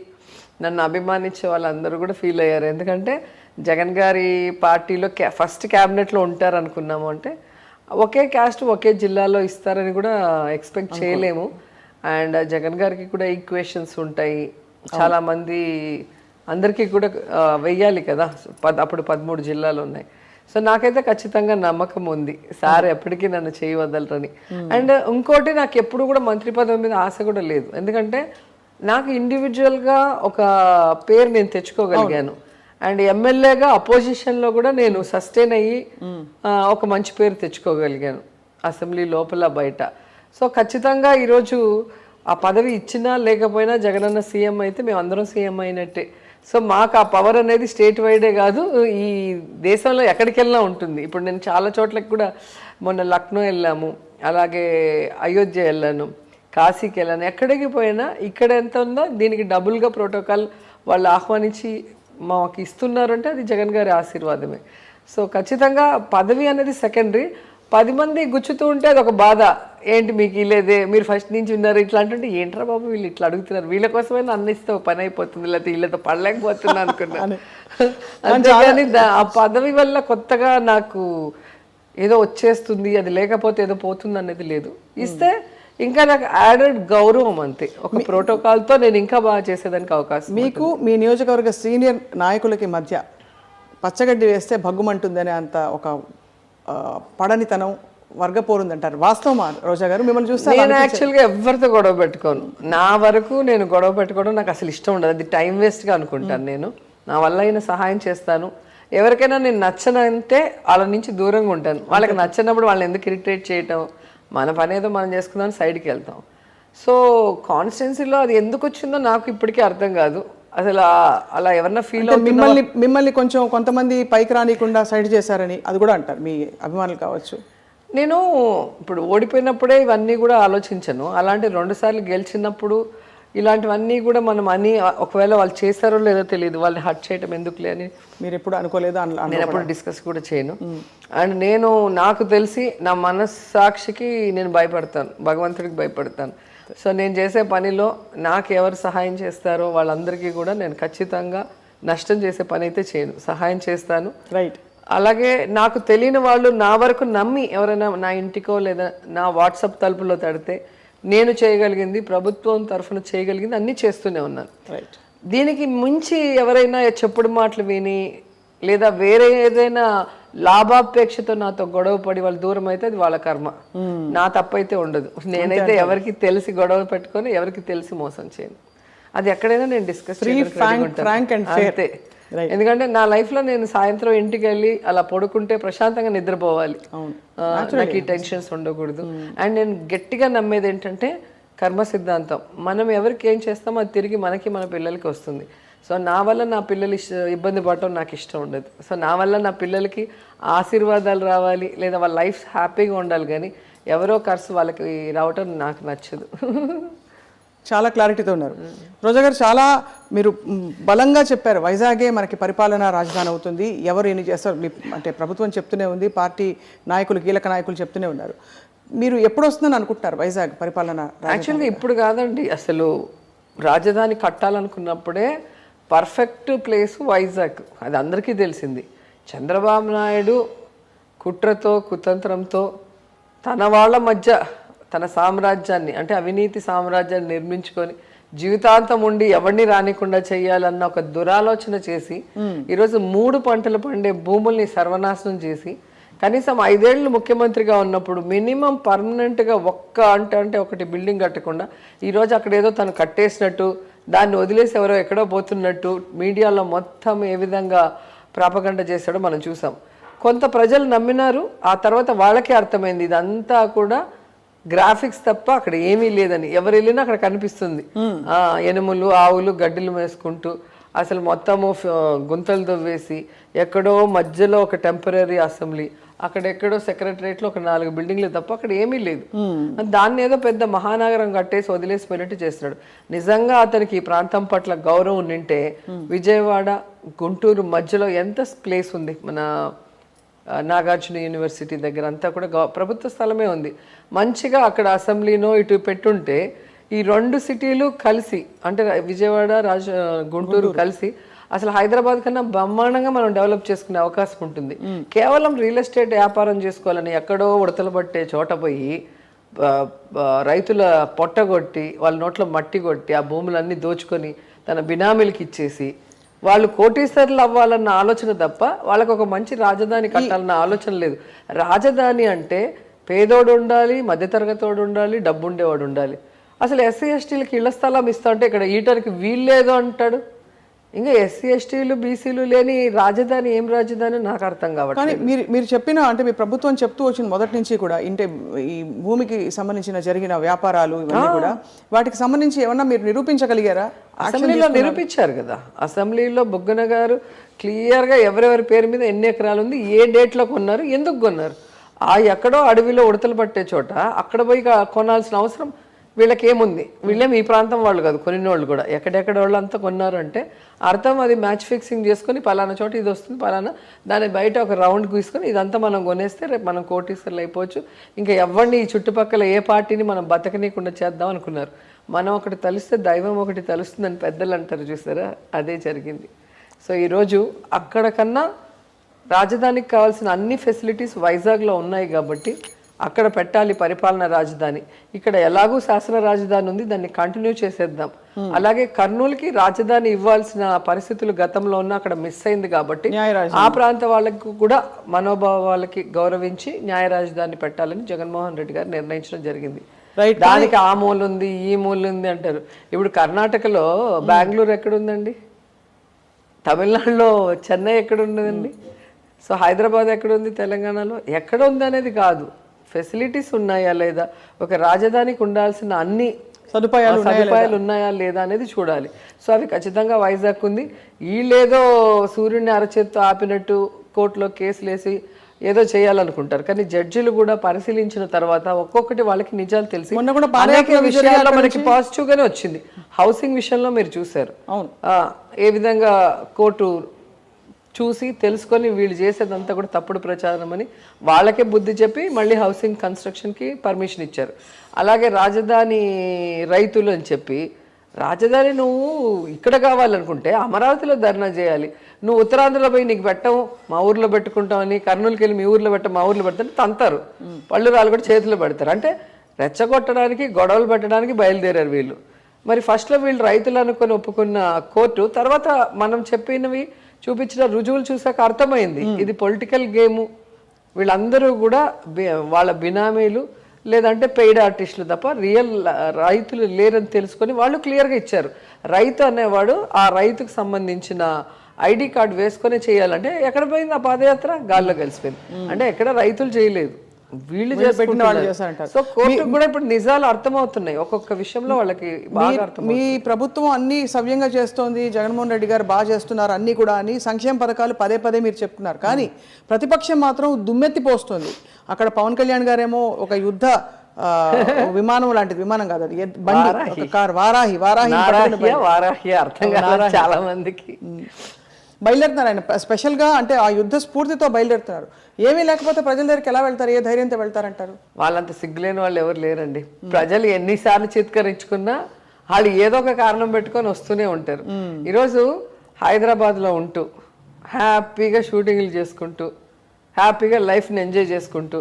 నన్ను అభిమానించే వాళ్ళందరూ కూడా ఫీల్ అయ్యారు. ఎందుకంటే జగన్ గారి పార్టీలో ఫస్ట్ క్యాబినెట్లో ఉంటారు అనుకున్నాము. అంటే ఒకే క్యాస్ట్ ఒకే జిల్లాలో ఇస్తారని కూడా ఎక్స్పెక్ట్ చేయలేము. అండ్ జగన్ గారికి కూడా ఈక్వేషన్స్ ఉంటాయి, చాలామంది అందరికీ కూడా వెయ్యాలి కదా, అప్పుడు 13 జిల్లాలు ఉన్నాయి. సో నాకైతే ఖచ్చితంగా నమ్మకం ఉంది సార్ ఎప్పటికీ నన్ను చేయి వదలరని. అండ్ ఇంకోటి, నాకు ఎప్పుడు కూడా మంత్రి పదవి మీద ఆశ కూడా లేదు. ఎందుకంటే నాకు ఇండివిజువల్గా ఒక పేరు నేను తెచ్చుకోగలిగాను. అండ్ ఎమ్మెల్యేగా అపోజిషన్లో కూడా నేను సస్టైన్ అయ్యి ఒక మంచి పేరు తెచ్చుకోగలిగాను అసెంబ్లీ లోపల బయట. సో ఖచ్చితంగా ఈరోజు ఆ పదవి ఇచ్చినా లేకపోయినా జగనన్న సీఎం అయితే మేము అందరం సీఎం అయినట్టే. సో మాకు ఆ పవర్ అనేది స్టేట్ వైడే కాదు, ఈ దేశంలో ఎక్కడికి వెళ్ళినా ఉంటుంది. ఇప్పుడు నేను చాలా చోట్లకి కూడా మొన్న లక్నో వెళ్ళాము, అలాగే అయోధ్య వెళ్ళాను, కాశీకి వెళ్ళాను. ఎక్కడికి పోయినా ఇక్కడ ఎంత ఉందో దీనికి డబుల్గా ప్రోటోకాల్ వాళ్ళు ఆహ్వానించి మాకు ఇస్తున్నారంటే అది జగన్ గారి ఆశీర్వాదమే. సో ఖచ్చితంగా పదవి అనేది సెకండరీ. 10 మంది గుచ్చుతూ ఉంటే అది ఒక బాధ, ఏంటి మీకు ఇలేదే, మీరు ఫస్ట్ నుంచి ఉన్నారు ఇట్లా అంటుంటే ఏంట్రా బాబు వీళ్ళు ఇట్లా అడుగుతున్నారు, వీళ్ళ కోసమైనా అన్నిస్తే పని అయిపోతుంది, లేకపోతే వీళ్ళతో పడలేకపోతున్నా అనుకున్నాను. అంతేగాని ఆ పదవి వల్ల కొత్తగా నాకు ఏదో వచ్చేస్తుంది, అది లేకపోతే ఏదో పోతుంది అనేది లేదు. ఇస్తే ఇంకా నాకు యాడెడ్ గౌరవం అంతే, ఒక ప్రోటోకాల్తో నేను ఇంకా బాగా చేసేదానికి అవకాశం. మీకు మీ నియోజకవర్గ సీనియర్ నాయకులకి మధ్య పచ్చగడ్డి వేస్తే భగ్గుమంటుందనే అంత ఒక పడనితనం, వర్గపోరుందంటారు, వాస్తవమా రోజా గారు? మిమ్మల్ని చూస్తే నేను యాక్చువల్గా ఎవరితో గొడవ పెట్టుకోను. నా వరకు నేను గొడవ పెట్టుకోవడం నాకు అసలు ఇష్టం ఉండదు, అది టైం వేస్ట్గా అనుకుంటాను. నేను నా వల్ల అయిన సహాయం చేస్తాను. ఎవరికైనా నేను నచ్చనంటే వాళ్ళ నుంచి దూరంగా ఉంటాను. వాళ్ళకి నచ్చినప్పుడు వాళ్ళని ఎందుకు ఇరిటేట్ చేయటం, మన పని ఏదో మనం చేసుకుందాం సైడ్కి వెళ్తాం. సో కాన్స్టిట్యున్సీలో అది ఎందుకు వచ్చిందో నాకు ఇప్పటికీ అర్థం కాదు. అసలు అలా ఎవరన్నా ఫీల్ మిమ్మల్ని కొంచెం కొంతమంది పైకి రానికుండా సైడ్ చేశారని అది కూడా అంటారు మీ అభిమానులు కావచ్చు. నేను ఇప్పుడు ఓడిపోయినప్పుడే ఇవన్నీ కూడా ఆలోచించను. అలాంటి 2 సార్లు గెలిచినప్పుడు ఇలాంటివన్నీ కూడా మనం అని ఒకవేళ వాళ్ళు చేశారో లేదో తెలియదు, వాళ్ళని హర్ట్ చేయటం ఎందుకులే అని మీరు ఎప్పుడు అనుకోలేదు, నేను ఎప్పుడు డిస్కస్ కూడా చేయను. అండ్ నేను నాకు తెలిసి నా మనస్సాక్షికి నేను భయపడతాను, భగవంతుడికి భయపడతాను. సో నేను చేసే పనిలో నాకు ఎవరు సహాయం చేస్తారో వాళ్ళందరికీ కూడా నేను ఖచ్చితంగా నష్టం చేసే పని అయితే చేయను, సహాయం చేస్తాను. రైట్. అలాగే నాకు తెలియని వాళ్ళు నా వరకు నమ్మి ఎవరైనా నా ఇంటికో లేదా నా వాట్సాప్ తలుపులో తడితే నేను చేయగలిగింది, ప్రభుత్వం తరఫున చేయగలిగింది అన్నీ చేస్తూనే ఉన్నాను. రైట్. దీనికి మించి ఎవరైనా చెప్పుడు మాటలు విని లేదా వేరే ఏదైనా లాభాపేక్షతో నాతో గొడవ పడి వాళ్ళు దూరం అయితే అది వాళ్ళ కర్మ, నా తప్పైతే ఉండదు. నేనైతే ఎవరికి తెలిసి గొడవ పెట్టుకొని ఎవరికి తెలిసి మోసం చేయను. అది ఎక్కడైనా నేను డిస్కస్ అంతే. ఎందుకంటే నా లైఫ్ లో నేను సాయంత్రం ఇంటికి వెళ్ళి అలా పడుకుంటే ప్రశాంతంగా నిద్రపోవాలి, నాకు ఈ టెన్షన్స్ ఉండకూడదు. అండ్ నేను గట్టిగా నమ్మేది ఏంటంటే కర్మ సిద్ధాంతం. మనం ఎవరికి ఏం చేస్తామో అది తిరిగి మనకి మన పిల్లలకి వస్తుంది. సో నా వల్ల నా పిల్లలు ఇబ్బంది పడటం నాకు ఇష్టం ఉండదు. సో నా వల్ల నా పిల్లలకి ఆశీర్వాదాలు రావాలి, లేదా వాళ్ళ లైఫ్ హ్యాపీగా ఉండాలి, కానీ ఎవరో ఖర్చు వాళ్ళకి రావటం నాకు నచ్చదు. చాలా క్లారిటీతో ఉన్నారు రోజా గారు. చాలా మీరు బలంగా చెప్పారు, వైజాగే మనకి పరిపాలనా రాజధాని అవుతుంది, ఎవరు ఎన్ని చేస్తారు అంటే ప్రభుత్వం చెప్తూనే ఉంది, పార్టీ నాయకులు కీలక నాయకులు చెప్తూనే ఉన్నారు. మీరు ఎప్పుడు వస్తుందని అనుకుంటున్నారు వైజాగ్ పరిపాలన? యాక్చువల్గా ఇప్పుడు కాదండి, అసలు రాజధాని కట్టాలనుకున్నప్పుడే పర్ఫెక్ట్ ప్లేస్ వైజాగ్, అది అందరికీ తెలిసింది. చంద్రబాబు నాయుడు కుట్రతో కుతంత్రంతో తన వాళ్ళ మధ్య తన సామ్రాజ్యాన్ని, అంటే అవినీతి సామ్రాజ్యాన్ని నిర్మించుకొని జీవితాంతం ఉండి ఎవరిని రానికుండా చేయాలన్న ఒక దురాలోచన చేసి ఈరోజు 3 పంటలు పండే భూముల్ని సర్వనాశనం చేసి కనీసం 5 ఏళ్ళు ముఖ్యమంత్రిగా ఉన్నప్పుడు మినిమం పర్మనెంట్గా అంటే ఒకటి బిల్డింగ్ కట్టకుండా ఈరోజు అక్కడ ఏదో తను కట్టేసినట్టు, దాన్ని వదిలేసి ఎవరో ఎక్కడో పోతున్నట్టు మీడియాలో మొత్తం ఏ విధంగా ప్రాపగండ చేశాడో మనం చూసాం. కొంత ప్రజలు నమ్మినారు, ఆ తర్వాత వాళ్ళకే అర్థమైంది ఇదంతా కూడా గ్రాఫిక్స్ తప్ప అక్కడ ఏమీ లేదని. ఎవరు వెళ్ళినా అక్కడ కనిపిస్తుంది ఎనుములు ఆవులు గడ్డిలు వేసుకుంటూ, అసలు మొత్తము గుంతలు తవ్వేసి ఎక్కడో మధ్యలో ఒక టెంపరీ అసెంబ్లీ, అక్కడెక్కడో సెక్రటరియట్లో ఒక 4 బిల్డింగ్లు తప్ప అక్కడ ఏమీ లేదు. దాన్ని ఏదో పెద్ద మహానగరం కట్టేసి వదిలేసిపోయినట్టు చేస్తున్నాడు. నిజంగా అతనికి ఈ ప్రాంతం పట్ల గౌరవం ఉంటే విజయవాడ గుంటూరు మధ్యలో ఎంత ప్లేస్ ఉంది, మన నాగార్జున యూనివర్సిటీ దగ్గర అంతా కూడా ప్రభుత్వ స్థలమే ఉంది. మంచిగా అక్కడ అసెంబ్లీనో ఇటు పెట్టుంటే ఈ 2 సిటీలు కలిసి, అంటే విజయవాడ గుంటూరు కలిసి అసలు హైదరాబాద్ కన్నా బ్రహ్మాండంగా మనం డెవలప్ చేసుకునే అవకాశం ఉంటుంది. కేవలం రియల్ ఎస్టేట్ వ్యాపారం చేసుకోవాలని ఎక్కడో ఉడతలు పట్టే చోట పోయి రైతుల పొట్టగొట్టి వాళ్ళ నోట్లో మట్టి కొట్టి ఆ భూములన్నీ దోచుకొని తన బినామీలకి ఇచ్చేసి వాళ్ళు కోటీశ్వరులు అవ్వాలన్న ఆలోచన తప్ప వాళ్ళకు ఒక మంచి రాజధాని కట్టాలన్న ఆలోచన లేదు. రాజధాని అంటే పేదోడు ఉండాలి, మధ్యతరగతోడు ఉండాలి, డబ్బు ఉండేవాడు ఉండాలి. అసలు ఎస్సీ ఎస్టీలకి ఇళ్ల స్థలం ఇస్తా అంటే ఇక్కడ ఈటర్కి వీల్లేదు అంటాడు. ఇంకా ఎస్సీ ఎస్టీలు బీసీలు లేని రాజధాని ఏం రాజధాని నాకు అర్థం కావట్లేదు. కానీ మీరు చెప్పిన, అంటే మీ ప్రభుత్వం చెప్తూ వచ్చిన మొదటి నుంచి కూడా ఇంటే ఈ భూమికి సంబంధించిన జరిగిన వ్యాపారాలు ఇవన్నీ కూడా వాటికి సంబంధించి ఏమన్నా మీరు నిరూపించగలిగారా? అసెంబ్లీలో నిరూపించారు కదా. అసెంబ్లీలో బుగ్గన గారు క్లియర్గా ఎవరెవరి పేరు మీద ఎన్ని ఎకరాలు ఉంది, ఏ డేట్లో కొన్నారు, ఎందుకు కొన్నారు. ఎక్కడో అడవిలో ఉడతలు పట్టే చోట అక్కడ పోయి కొనాల్సిన అవసరం వీళ్ళకి ఏముంది? వీళ్ళేమి ఈ ప్రాంతం వాళ్ళు కాదు, కొన్ని వాళ్ళు కూడా ఎక్కడెక్కడ వాళ్ళు అంతా కొన్నారు అంటే అర్థం అది మ్యాచ్ ఫిక్సింగ్ చేసుకొని పలానా చోట ఇది వస్తుంది, పలానా దాన్ని బయట ఒక రౌండ్ గీసుకొని ఇదంతా మనం కొనేస్తే రేపు మనం కోటీశ్వర్లు అయిపోవచ్చు, ఇంకా ఎవరిని ఈ చుట్టుపక్కల ఏ పార్టీని మనం బతకనీయకుండా చేద్దాం అనుకున్నారు. మనం ఒకటి తలిస్తే దైవం ఒకటి తలుస్తుందని పెద్దలు అంటారు చూసారా, అదే జరిగింది. సో ఈరోజు అక్కడ కన్నా రాజధానికి కావాల్సిన అన్ని ఫెసిలిటీస్ వైజాగ్లో ఉన్నాయి కాబట్టి అక్కడ పెట్టాలి పరిపాలన రాజధాని. ఇక్కడ ఎలాగూ శాసన రాజధాని ఉంది, దాన్ని కంటిన్యూ చేసేద్దాం. అలాగే కర్నూలుకి రాజధాని ఇవ్వాల్సిన పరిస్థితులు గతంలో ఉన్న అక్కడ మిస్ అయింది కాబట్టి ఆ ప్రాంత వాళ్ళకి కూడా మనోభావాలకి గౌరవించి న్యాయ రాజధాని పెట్టాలని జగన్మోహన్ రెడ్డి గారు నిర్ణయించడం జరిగింది. దానికి ఆ మూల ఉంది ఈ మూల ఉంది అంటారు. ఇప్పుడు కర్ణాటకలో బెంగళూరు ఎక్కడుందండి, తమిళనాడులో చెన్నై ఎక్కడున్నదండి, సో హైదరాబాద్ ఎక్కడుంది, తెలంగాణలో ఎక్కడ ఉంది అనేది కాదు, ఫెసిలిటీస్ ఉన్నాయా లేదా, ఒక రాజధానికి ఉండాల్సిన అన్ని సదుపాయాలు ఉన్నాయా లేదా అనేది చూడాలి. సో అవి ఖచ్చితంగా వైజాగ్ ఉంది. వీళ్ళేదో సూర్యుడిని అరచేత్తో ఆపినట్టు కోర్టులో కేసులు వేసి ఏదో చేయాలనుకుంటారు, కానీ జడ్జిలు కూడా పరిశీలించిన తర్వాత ఒక్కొక్కటి వాళ్ళకి నిజాలు తెలిసి అనేక విషయాల్లో మనకి పాజిటివ్ గానే వచ్చింది. హౌసింగ్ విషయంలో మీరు చూసారు ఏ విధంగా కోర్టు చూసి తెలుసుకొని వీళ్ళు చేసేదంతా కూడా తప్పుడు ప్రచారం అని వాళ్ళకే బుద్ధి చెప్పి మళ్ళీ హౌసింగ్ కన్స్ట్రక్షన్కి పర్మిషన్ ఇచ్చారు. అలాగే రాజధాని రైతులు అని చెప్పి, రాజధాని నువ్వు ఇక్కడ కావాలనుకుంటే అమరావతిలో ధర్నా చేయాలి, నువ్వు ఉత్తరాంధ్రలో పోయి నీకు పెట్టము మా ఊర్లో పెట్టుకుంటామని, కర్నూలుకి వెళ్ళి మీ ఊర్లో పెట్టం మా ఊర్లో పెడతాను తంతారు, పళ్ళు రాళ్ళు కూడా చేతిలో పెడతారు. అంటే రెచ్చగొట్టడానికి గొడవలు పెట్టడానికి బయలుదేరారు వీళ్ళు. మరి ఫస్ట్లో వీళ్ళు రైతులు అనుకొని ఒప్పుకున్న కోర్టు తర్వాత మనం చెప్పినవి చూపించిన రుజువులు చూసాక అర్థమైంది ఇది పొలిటికల్ గేము. వీళ్ళందరూ కూడా వాళ్ళ బినామీలు లేదంటే పెయిడ్ ఆర్టిస్టులు తప్ప రియల్ రైతులు లేరని తెలుసుకొని వాళ్ళు క్లియర్గా ఇచ్చారు. రైతు అనేవాడు ఆ రైతుకు సంబంధించిన ఐడి కార్డు వేసుకొని చేయాలంటే ఎక్కడ పోయింది ఆ పాదయాత్ర? గాల్లో కలిసిపోయింది. అంటే ఎక్కడ రైతులు చేయలేదు, వీళ్ళు చేసుకుంటున్నారు. సో కోర్టుకు కూడా ఇప్పుడు నిజాలు అర్థమవుతున్నాయి ఒక్కొక్క విషయంలో వాళ్ళకి బాగా అర్థం. మీ ప్రభుత్వం అన్ని సవ్యంగా చేస్తోంది, జగన్మోహన్ రెడ్డి గారు బాగా చేస్తున్నారు అన్ని కూడా అని సంక్షేమ పథకాలు పదే పదే మీరు చెప్తున్నారు. కానీ ప్రతిపక్షం మాత్రం దుమ్మెత్తిపోస్తుంది. అక్కడ పవన్ కళ్యాణ్ గారేమో ఒక యుద్ధ విమానం లాంటిది, విమానం కాదు అది బండి, కార్, వారాహి అర్థం కాదు చాలా మందికి. బయలుదేరుతున్నారు ఆయన స్పెషల్గా, అంటే ఆ యుద్ధ స్ఫూర్తితో బయలుదేరుతున్నారు. ఏమీ లేకపోతే ప్రజల దగ్గరికి ఎలా వెళ్తారు, ఏ ధైర్యంతో వెళ్తారంటారు? వాళ్ళంత సిగ్గులేని వాళ్ళు ఎవరు లేరండి. ప్రజలు ఎన్నిసార్లు చిత్కరించుకున్నా వాళ్ళు ఏదో ఒక కారణం పెట్టుకొని వస్తూనే ఉంటారు. ఈరోజు హైదరాబాద్లో ఉంటూ హ్యాపీగా షూటింగ్లు చేసుకుంటూ హ్యాపీగా లైఫ్ని ఎంజాయ్ చేసుకుంటూ,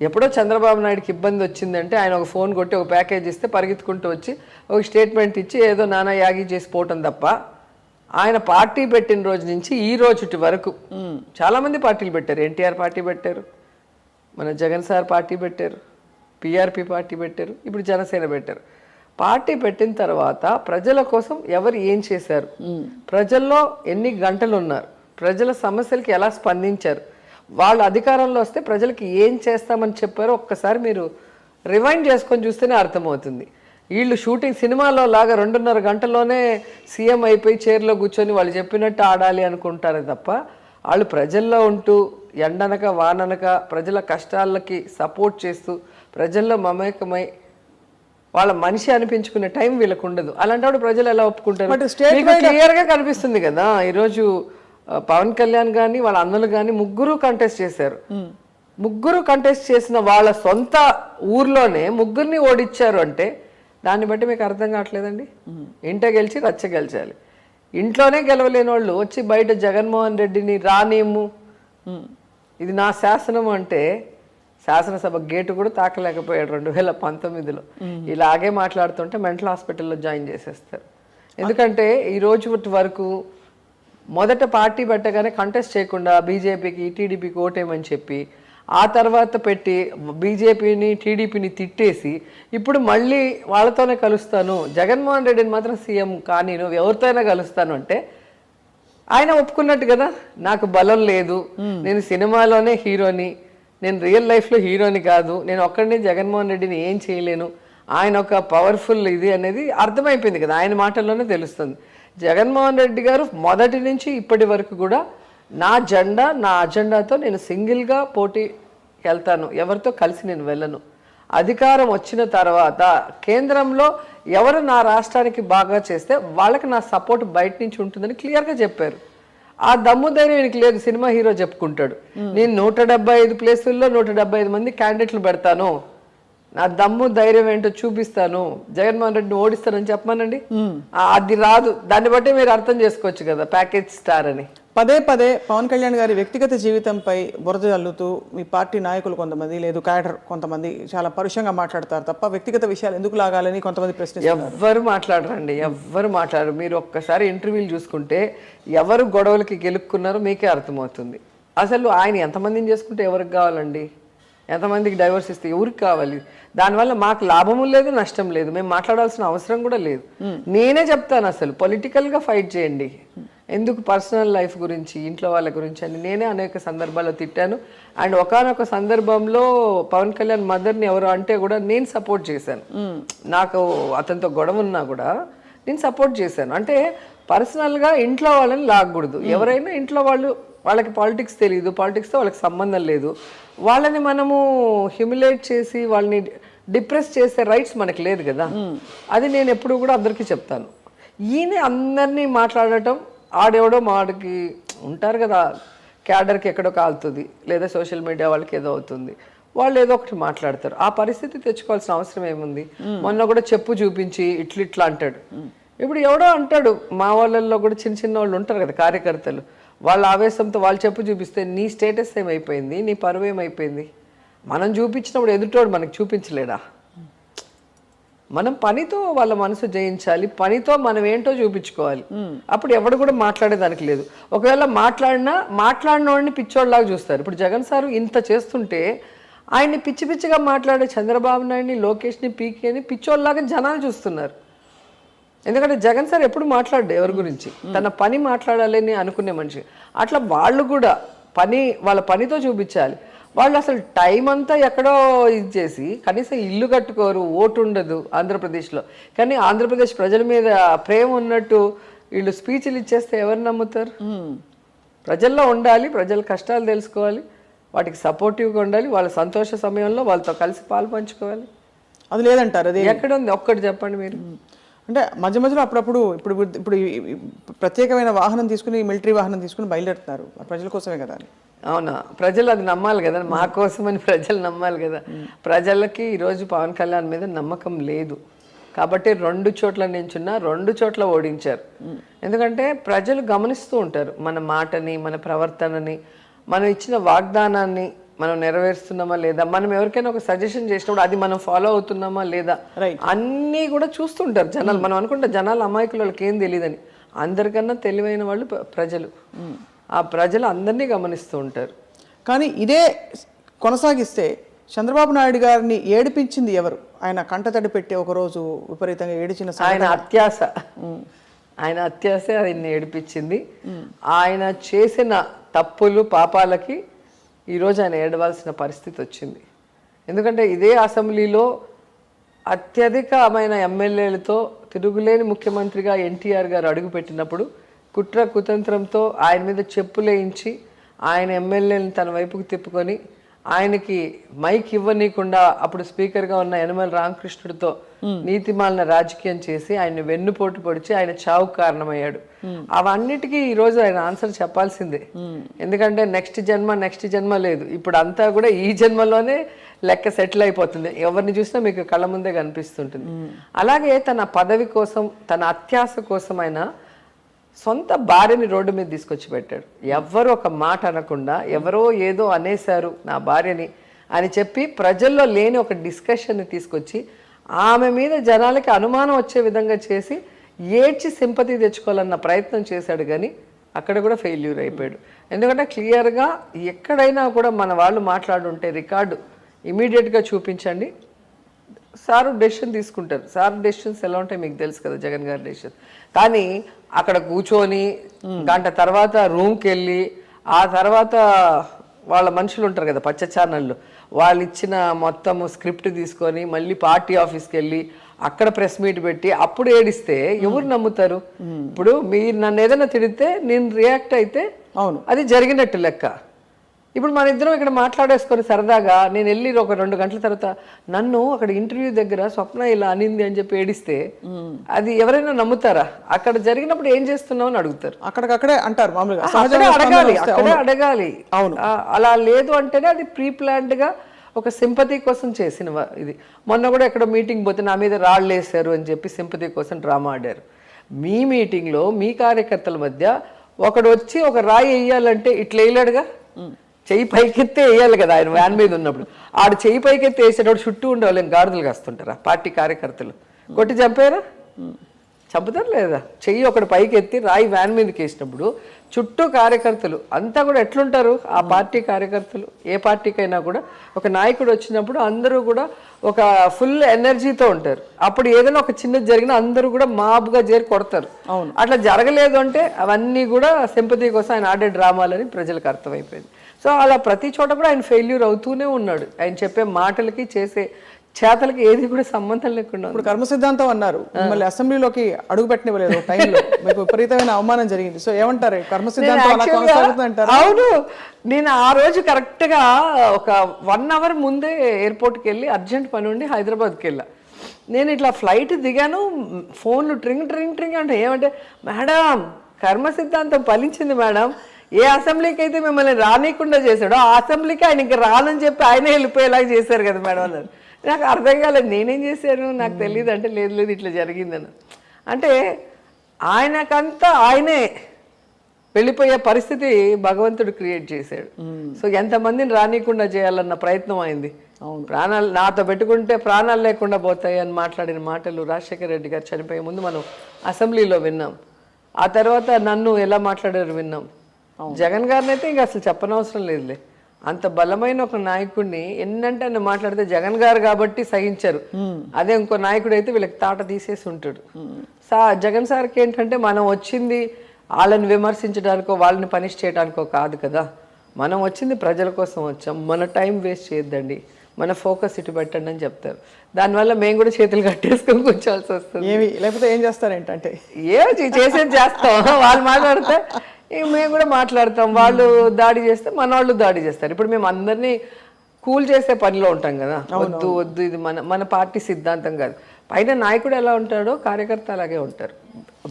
ఎప్పుడో చంద్రబాబు నాయుడుకి ఇబ్బంది వచ్చిందంటే ఆయన ఒక ఫోన్ కొట్టి ఒక ప్యాకేజ్ ఇస్తే పరిగెత్తుకుంటూ వచ్చి ఒక స్టేట్మెంట్ ఇచ్చి ఏదో నానా యాగి చేసి పోవటం తప్ప, ఆయన పార్టీ పెట్టిన రోజు నుంచి ఈ రోజుటి వరకు చాలామంది పార్టీలు పెట్టారు. ఎన్టీఆర్ పార్టీ పెట్టారు, మన జగన్ సార్ పార్టీ పెట్టారు, పిఆర్పి పార్టీ పెట్టారు, ఇప్పుడు జనసేన పెట్టారు. పార్టీ పెట్టిన తర్వాత ప్రజల కోసం ఎవరు ఏం చేశారు, ప్రజల్లో ఎన్ని గంటలు ఉన్నారు, ప్రజల సమస్యలకి ఎలా స్పందించారు, వాళ్ళు అధికారంలో వస్తే ప్రజలకి ఏం చేస్తామని చెప్పారో ఒక్కసారి మీరు రివైండ్ చేసుకొని చూస్తేనే అర్థమవుతుంది. వీళ్ళు షూటింగ్ సినిమాలో లాగా 2.5 గంటల్లోనే సీఎం అయిపోయి చైర్లో కూర్చొని వాళ్ళు చెప్పినట్టు ఆడాలి అనుకుంటారే తప్ప, వాళ్ళు ప్రజల్లో ఉంటూ ఎండనక వాననక ప్రజల కష్టాలకి సపోర్ట్ చేస్తూ ప్రజల్లో మమేకమై వాళ్ళ మనిషి అనిపించుకునే టైం వీళ్ళకు ఉండదు. అలాంటప్పుడు ప్రజలు ఎలా ఒప్పుకుంటారు? మీకు క్లియర్గా కనిపిస్తుంది కదా. ఈరోజు పవన్ కళ్యాణ్ కానీ వాళ్ళ అన్నలు కానీ ముగ్గురు కంటెస్ట్ చేశారు. ముగ్గురు కంటెస్ట్ చేసిన వాళ్ళ సొంత ఊర్లోనే ముగ్గురిని ఓడించారు అంటే దాన్ని బట్టి మీకు అర్థం కావట్లేదండి. ఇంట గెలిచి రచ్చ గెలిచాలి. ఇంట్లోనే గెలవలేని వాళ్ళు వచ్చి బయట జగన్మోహన్ రెడ్డిని రానియము, ఇది నా శాసనం అంటే శాసనసభ గేటు కూడా తాకలేకపోయాడు 2019లో. ఇలాగే మాట్లాడుతుంటే మెంటల్ హాస్పిటల్లో జాయిన్ చేసేస్తారు. ఎందుకంటే ఈ రోజు వరకు మొదట పార్టీ పెట్టగానే కంటెస్ట్ చేయకుండా బీజేపీకి టీడీపీకి ఓటేమని చెప్పి ఆ తర్వాత పెట్టి బీజేపీని టీడీపీని తిట్టేసి ఇప్పుడు మళ్ళీ వాళ్ళతోనే కలుస్తాను, జగన్మోహన్ రెడ్డిని మాత్రం సీఎం కానీ నువ్వు ఎవరితోనే కలుస్తాను అంటే ఆయన ఒప్పుకున్నట్టు కదా. నాకు బలం లేదు, నేను సినిమాలోనే హీరోని, నేను రియల్ లైఫ్లో హీరోని కాదు, నేను ఒక్కడిని జగన్మోహన్ రెడ్డిని ఏం చేయలేను, ఆయన ఒక పవర్ఫుల్ ఇది అనేది అర్థమైపోయింది కదా, ఆయన మాటల్లోనే తెలుస్తుంది. జగన్మోహన్ రెడ్డి గారు మొదటి నుంచి ఇప్పటి వరకు కూడా నా అజెండాతో నేను సింగిల్గా పోటీ వెళ్తాను, ఎవరితో కలిసి నేను వెళ్ళను, అధికారం వచ్చిన తర్వాత కేంద్రంలో ఎవరు నా రాష్ట్రానికి బాగా చేస్తే వాళ్ళకి నా సపోర్ట్ బయట నుంచి ఉంటుందని క్లియర్గా చెప్పారు. ఆ దమ్ము ధైర్యం ఈయనకి లేదు. సినిమా హీరో చెప్పుకుంటాడు, నేను 175 ప్లేసుల్లో 175 మంది క్యాండిడేట్లు పెడతాను, నా దమ్ము ధైర్యం ఏంటో చూపిస్తాను, జగన్మోహన్ రెడ్డిని ఓడిస్తానని చెప్పమానండి. అది రాదు. దాన్ని బట్టి మీరు అర్థం చేసుకోవచ్చు కదా ప్యాకేజ్ స్టార్ అని. పదే పదే పవన్ కళ్యాణ్ గారి వ్యక్తిగత జీవితంపై బురద జల్లుతూ మీ పార్టీ నాయకులు కొంతమంది, లేదు క్యాడర్ కొంతమంది చాలా పరుషంగా మాట్లాడతారు తప్ప వ్యక్తిగత విషయాలు ఎందుకు లాగాలని కొంతమంది ప్రశ్నిస్తారు. ఎవ్వరు మాట్లాడరండి, ఎవ్వరు మాట్లాడరు. మీరు ఒక్కసారి ఇంటర్వ్యూలు చూసుకుంటే ఎవరు గొడవలకి గెలుపుకున్నారో మీకే అర్థమవుతుంది. అసలు ఆయన ఎంతమందిని చేసుకుంటే ఎవరికి కావాలండి, ఎంతమందికి డైవర్స్ ఇస్తే ఎవరికి కావాలి? దానివల్ల మాకు లాభము లేదు, నష్టం లేదు, మేము మాట్లాడాల్సిన అవసరం కూడా లేదు. నేనే చెప్తాను అసలు పొలిటికల్గా ఫైట్ చేయండి, ఎందుకు పర్సనల్ లైఫ్ గురించి ఇంట్లో వాళ్ళ గురించి అని నేనే అనేక సందర్భాల్లో తిట్టాను. అండ్ ఒకానొక సందర్భంలో పవన్ కళ్యాణ్ మదర్ని ఎవరు అంటే కూడా నేను సపోర్ట్ చేశాను. నాకు అతనితో గొడవ ఉన్నా కూడా నేను సపోర్ట్ చేశాను. అంటే పర్సనల్గా ఇంట్లో వాళ్ళని లాగకూడదు. ఎవరైనా ఇంట్లో వాళ్ళకి పాలిటిక్స్ తెలియదు, పాలిటిక్స్తో వాళ్ళకి సంబంధం లేదు, వాళ్ళని మనము హ్యూమిలేట్ చేసి వాళ్ళని డిప్రెస్ చేసే రైట్స్ మనకి లేదు కదా. అది నేను ఎప్పుడు కూడా అందరికీ చెప్తాను. ఈయన అందరినీ మాట్లాడటం, ఆడెవడో మాడికి ఉంటారు కదా, క్యాడర్కి ఎక్కడో కాలుతుంది, లేదా సోషల్ మీడియా వాళ్ళకి ఏదో అవుతుంది, వాళ్ళు ఏదో ఒకటి మాట్లాడతారు. ఆ పరిస్థితి తెచ్చుకోవాల్సిన అవసరం ఏముంది? మొన్న కూడా చెప్పు చూపించి ఇట్లా అంటాడు. ఇప్పుడు ఎవడో అంటాడు, మా వాళ్ళల్లో కూడా చిన్న వాళ్ళు ఉంటారు కదా కార్యకర్తలు, వాళ్ళ ఆవేశంతో వాళ్ళు చెప్పు చూపిస్తే నీ స్టేటస్ ఏమైపోయింది, నీ పరువు ఏమైపోయింది? మనం చూపించినప్పుడు ఎదుటోడు మనకు చూపించలేడా? మనం పనితో వాళ్ళ మనసు జయించాలి, పనితో మనం ఏంటో చూపించుకోవాలి. అప్పుడు ఎవడు కూడా మాట్లాడేదానికి లేదు. ఒకవేళ మాట్లాడినోడిని పిచ్చోళ్ళలాగా చూస్తారు. ఇప్పుడు జగన్ సార్ ఇంత చేస్తుంటే ఆయన్ని పిచ్చి పిచ్చిగా మాట్లాడే చంద్రబాబు నాయుడిని, లోకేష్ని, పీకేని పిచ్చోళ్ళలాగా జనాలు చూస్తున్నారు. ఎందుకంటే జగన్ సార్ ఎప్పుడు మాట్లాడు ఎవరి గురించి, తన పని మాట్లాడాలని అనుకునే మనిషి. అట్లా వాళ్ళు కూడా వాళ్ళ పనితో చూపించాలి. వాళ్ళు అసలు టైం అంతా ఎక్కడో ఇది చేసి కనీసం ఇల్లు కట్టుకోరు, ఓటు ఉండదు ఆంధ్రప్రదేశ్లో. కానీ ఆంధ్రప్రదేశ్ ప్రజల మీద ప్రేమ ఉన్నట్టు వీళ్ళు స్పీచ్లు ఇచ్చేస్తే ఎవరు నమ్ముతారు? ప్రజల్లో ఉండాలి, ప్రజల కష్టాలు తెలుసుకోవాలి, వాటికి సపోర్టివ్గా ఉండాలి, వాళ్ళ సంతోష సమయంలో వాళ్ళతో కలిసి పాలు పంచుకోవాలి. అది లేదంటారు. అది ఎక్కడ ఉంది ఒక్కటి చెప్పండి మీరు. అంటే మధ్య మధ్యలో అప్పుడప్పుడు ఇప్పుడు ప్రత్యేకమైన వాహనం తీసుకుని, మిలిటరీ వాహనం తీసుకుని బయలుదేరుతున్నారు. ప్రజల కోసమే కదా అని. అవునా, ప్రజలు అది నమ్మాలి కదా, మా కోసమని ప్రజలు నమ్మాలి కదా. ప్రజలకి ఈరోజు పవన్ కళ్యాణ్ మీద నమ్మకం లేదు కాబట్టి 2 చోట్ల నించున్నా 2 చోట్ల ఓడించారు. ఎందుకంటే ప్రజలు గమనిస్తూ ఉంటారు మన మాటని, మన ప్రవర్తనని, మనం ఇచ్చిన వాగ్దానాన్ని మనం నెరవేరుస్తున్నామా లేదా, మనం ఎవరికైనా ఒక సజెషన్ చేసినప్పుడు అది మనం ఫాలో అవుతున్నామా లేదా, అన్నీ కూడా చూస్తుంటారు జనాలు. మనం అనుకుంటే జనాలు అమాయకులు, వాళ్ళకి ఏం తెలియదని. అందరికన్నా తెలివైన వాళ్ళు ప్రజలు. ఆ ప్రజలు అందరినీ గమనిస్తూ ఉంటారు. కానీ ఇదే కొనసాగిస్తే చంద్రబాబు నాయుడు గారిని ఏడిపించింది ఎవరు? ఆయన కంటతడి పెట్టి ఒకరోజు విపరీతంగా ఏడిచిన ఆయన అత్యాసే ఆయన్ని ఏడిపించింది. ఆయన చేసిన తప్పులు పాపాలకి ఈరోజు ఆయన ఏడవలసిన పరిస్థితి వచ్చింది. ఎందుకంటే ఇదే అసెంబ్లీలో అత్యధికమైన ఎమ్మెల్యేలతో తిరుగులేని ముఖ్యమంత్రిగా ఎన్టీఆర్ గారు అడుగుపెట్టినప్పుడు కుట్ర కుతంత్రంతో ఆయన మీద చెప్పులేయించి ఆయన ఎమ్మెల్యేలను తన వైపుకు తిప్పుకొని ఆయనకి మైక్ ఇవ్వనీయకుండా అప్పుడు స్పీకర్గా ఉన్న యనమల రామకృష్ణుడితో నీతిమాలిన రాజకీయం చేసి ఆయన్ని వెన్నుపోటు పొడిచి ఆయన చావుకు కారణమయ్యాడు. అవన్నిటికీ ఈరోజు ఆయన ఆన్సర్ చెప్పాల్సిందే. ఎందుకంటే నెక్స్ట్ జన్మ లేదు, ఇప్పుడు అంతా కూడా ఈ జన్మలోనే లెక్క సెటిల్ అయిపోతుంది. ఎవరిని చూసినా మీకు కళ్ళ ముందే కనిపిస్తుంటుంది. అలాగే తన పదవి కోసం, తన అత్యాశ కోసం ఆయన సొంత భార్యని రోడ్డు మీద తీసుకొచ్చి పెట్టాడు. ఎవ్వరు ఒక మాట అనకుండా, ఎవరో ఏదో అనేశారు నా భార్యని అని చెప్పి ప్రజల్లో లేని ఒక డిస్కషన్ని తీసుకొచ్చి ఆమె మీద జనాలకి అనుమానం వచ్చే విధంగా చేసి ఏడ్చి సింపతి తెచ్చుకోవాలన్న ప్రయత్నం చేశాడు. కానీ అక్కడ కూడా ఫెయిల్యూర్ అయిపోయాడు. ఎందుకంటే క్లియర్గా ఎక్కడైనా కూడా మన వాళ్ళు మాట్లాడుంటే రికార్డు ఇమీడియట్గా చూపించండి, సారు డెసిషన్ తీసుకుంటారు. సార్ డెసిషన్స్ ఎలా ఉంటాయి మీకు తెలుసు కదా, జగన్ గారి డెసిషన్. కానీ అక్కడ కూర్చొని గంట తర్వాత రూమ్కి వెళ్ళి ఆ తర్వాత వాళ్ళ మనుషులు ఉంటారు కదా పచ్చ ఛానళ్ళు, వాళ్ళు ఇచ్చిన మొత్తం స్క్రిప్ట్ తీసుకొని మళ్ళీ పార్టీ ఆఫీస్కి వెళ్ళి అక్కడ ప్రెస్ మీట్ పెట్టి అప్పుడు ఏడిస్తే ఎవరు నమ్ముతారు? ఇప్పుడు మీరు నన్ను ఏదైనా తిడితే నేను రియాక్ట్ అయితే అవును అది జరిగినట్టు లెక్క. ఇప్పుడు మన ఇద్దరం ఇక్కడ మాట్లాడేసుకొని సరదాగా నేను వెళ్ళి ఒక 2 గంటల తర్వాత నన్ను అక్కడ ఇంటర్వ్యూ దగ్గర స్వప్న ఇలా అనింది అని చెప్పి ఏడిస్తే అది ఎవరైనా నమ్ముతారా? అక్కడ జరిగినప్పుడు ఏం చేస్తున్నావు అని అడుగుతారు. అక్కడికక్కడే అంటారు మామూలుగా, అక్కడే అడగాలి. అవును, అలా లేదు అంటేనే అది ప్రీ ప్లాన్డ్ గా ఒక సింపతి కోసం చేసిన ఇది. మొన్న కూడా ఎక్కడో మీటింగ్ పోతే నా మీద రాళ్ళు వేశారు అని చెప్పి సింపతి కోసం డ్రామా ఆడారు. మీ మీటింగ్లో మీ కార్యకర్తల మధ్య ఒకడు వచ్చి ఒక రాయి వేయాలంటే ఇట్లా వేయలేడుగా, చెయ్యి పైకెత్తే వేయాలి కదా. ఆయన వ్యాన్ మీద ఉన్నప్పుడు ఆడు చెయ్యి పైకెత్తే వేసేటప్పుడు చుట్టూ ఉండే వాళ్ళు గాడిదలు కాస్తుంటారా? పార్టీ కార్యకర్తలు కొట్టి చంపారా? చంపుతారు లేదా? చెయ్యి ఒకటి పైకెత్తి రాయి వ్యాన్ మీదకి వేసినప్పుడు చుట్టూ కార్యకర్తలు అంతా కూడా ఎట్లుంటారు? ఆ పార్టీ కార్యకర్తలు ఏ పార్టీకైనా కూడా ఒక నాయకుడు వచ్చినప్పుడు అందరూ కూడా ఒక ఫుల్ ఎనర్జీతో ఉంటారు. అప్పుడు ఏదైనా ఒక చిన్నది జరిగినా అందరూ కూడా మాబ్గా చేరి కొడతారు. అట్లా జరగలేదు అంటే అవన్నీ కూడా సింపతి కోసం ఆయన ఆడే డ్రామాలని ప్రజలకు అర్థమైపోయింది. సో అలా ప్రతి చోట కూడా ఆయన ఫెయిల్యూర్ అవుతూనే ఉన్నాడు. ఆయన చెప్పే మాటలకి చేసే చేతలకి ఏది కూడా సంబంధం లేకుండా. ఇప్పుడు కర్మ సిద్ధాంతం అన్నారు, మిమ్మల్ని అసెంబ్లీలోకి అడుగు పెట్టనివ్వలేదు టైంలో, మీకు విపరీతమైన అవమానం జరిగింది. సో ఏమంటారు? కర్మ సిద్ధాంతం అలా కొనసాగుతుంది అంటారు? అవును, నేను ఆ రోజు కరెక్ట్గా ఒక 1 అవర్ ముందే ఎయిర్పోర్ట్కి వెళ్ళి అర్జెంట్ పని ఉండి హైదరాబాద్కి వెళ్ళా. నేను ఇట్లా ఫ్లైట్ దిగాను, ఫోన్లు ట్రింగ్ ట్రింగ్ ట్రింగ్ అంటే ఏమంటే మేడం కర్మ సిద్ధాంతం ఫలించింది మేడం, ఏ అసెంబ్లీకి అయితే మిమ్మల్ని రానియకుండా చేశాడో ఆ అసెంబ్లీకి ఆయన ఇంకా రానని చెప్పి ఆయనే వెళ్ళిపోయేలాగా చేశారు కదా మేడం అన్నారు. నాకు అర్థం కాలేదు, నేనేం చేశాను నాకు తెలియదు అంటే లేదు ఇట్లా జరిగిందని. అంటే ఆయనకంతా ఆయనే వెళ్ళిపోయే పరిస్థితి భగవంతుడు క్రియేట్ చేశాడు. సో ఎంతమందిని రానియకుండా చేయాలన్న ప్రయత్నం అయింది. ప్రాణాలు నాతో పెట్టుకుంటే ప్రాణాలు లేకుండా పోతాయి అని మాట్లాడిన మాటలు రాజశేఖర రెడ్డి గారు చనిపోయే ముందు మనం అసెంబ్లీలో విన్నాం. ఆ తర్వాత నన్ను ఎలా మాట్లాడారు విన్నాం. జగన్ గారిని అయితే ఇంకా అసలు చెప్పనవసరం లేదులే. అంత బలమైన ఒక నాయకుడిని ఎన్నంటే ఆయన మాట్లాడితే జగన్ గారు కాబట్టి సహించారు. అదే ఇంకో నాయకుడు అయితే వీళ్ళకి తాట తీసేసి ఉంటాడు. జగన్ సార్కి ఏంటంటే మనం వచ్చింది వాళ్ళని విమర్శించడానికో వాళ్ళని పనిష్ చేయడానికో కాదు కదా. మనం వచ్చింది ప్రజల కోసం వచ్చాం. మన టైం వేస్ట్ చేయొద్దండి, మన ఫోకస్ ఇటు పెట్టండి అని చెప్తారు. దానివల్ల మేము కూడా చేతులు కట్టేసుకొని కూర్చోవాల్సి వస్తుంది. లేకపోతే ఏం చేస్తారేంటంటే చేసేది చేస్తాం. వాళ్ళు మాట్లాడితే మేము కూడా మాట్లాడతాం. వాళ్ళు దాడి చేస్తే మన వాళ్ళు దాడి చేస్తారు. ఇప్పుడు మేము అందరినీ కూల్ చేసే పనిలో ఉంటాం కదా. వద్దు వద్దు ఇది మన పార్టీ సిద్ధాంతం కాదు. పైన నాయకుడు ఎలా ఉంటాడో కార్యకర్త అలాగే ఉంటారు.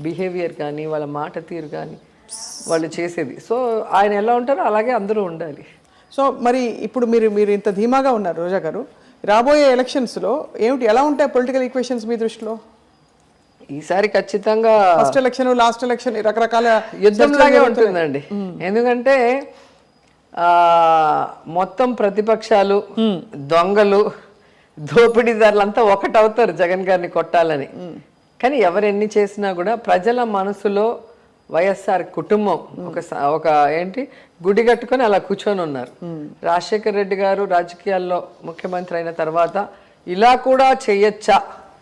బిహేవియర్ కానీ వాళ్ళ మాట తీరు కానీ వాళ్ళు చేసేది. సో ఆయన ఎలా ఉంటారో అలాగే అందరూ ఉండాలి. సో మరి ఇప్పుడు మీరు ఇంత ధీమాగా ఉన్నారు రోజా గారు, రాబోయే ఎలక్షన్స్లో ఎలా ఉంటాయి పొలిటికల్ ఈక్వేషన్స్ మీ దృష్టిలో? ఈసారి ఖచ్చితంగా ఫస్ట్ ఎలక్షన్ లాస్ట్ ఎలక్షన్ రకరకాల యుద్ధంలాగే ఉంటుందండి. ఎందుకంటే మొత్తం ప్రతిపక్షాలు దొంగలు దోపిడీదారులంతా ఒకటవుతారు జగన్ గారిని కొట్టాలని. కానీ ఎవరెన్ని చేసినా కూడా ప్రజల మనసులో వైఎస్ఆర్ కుటుంబం ఒక గుడి కట్టుకొని అలా కూర్చొని ఉన్నారు. రాజశేఖర రెడ్డి గారు రాజకీయాల్లో ముఖ్యమంత్రి అయిన తర్వాత ఇలా కూడా చేయొచ్చా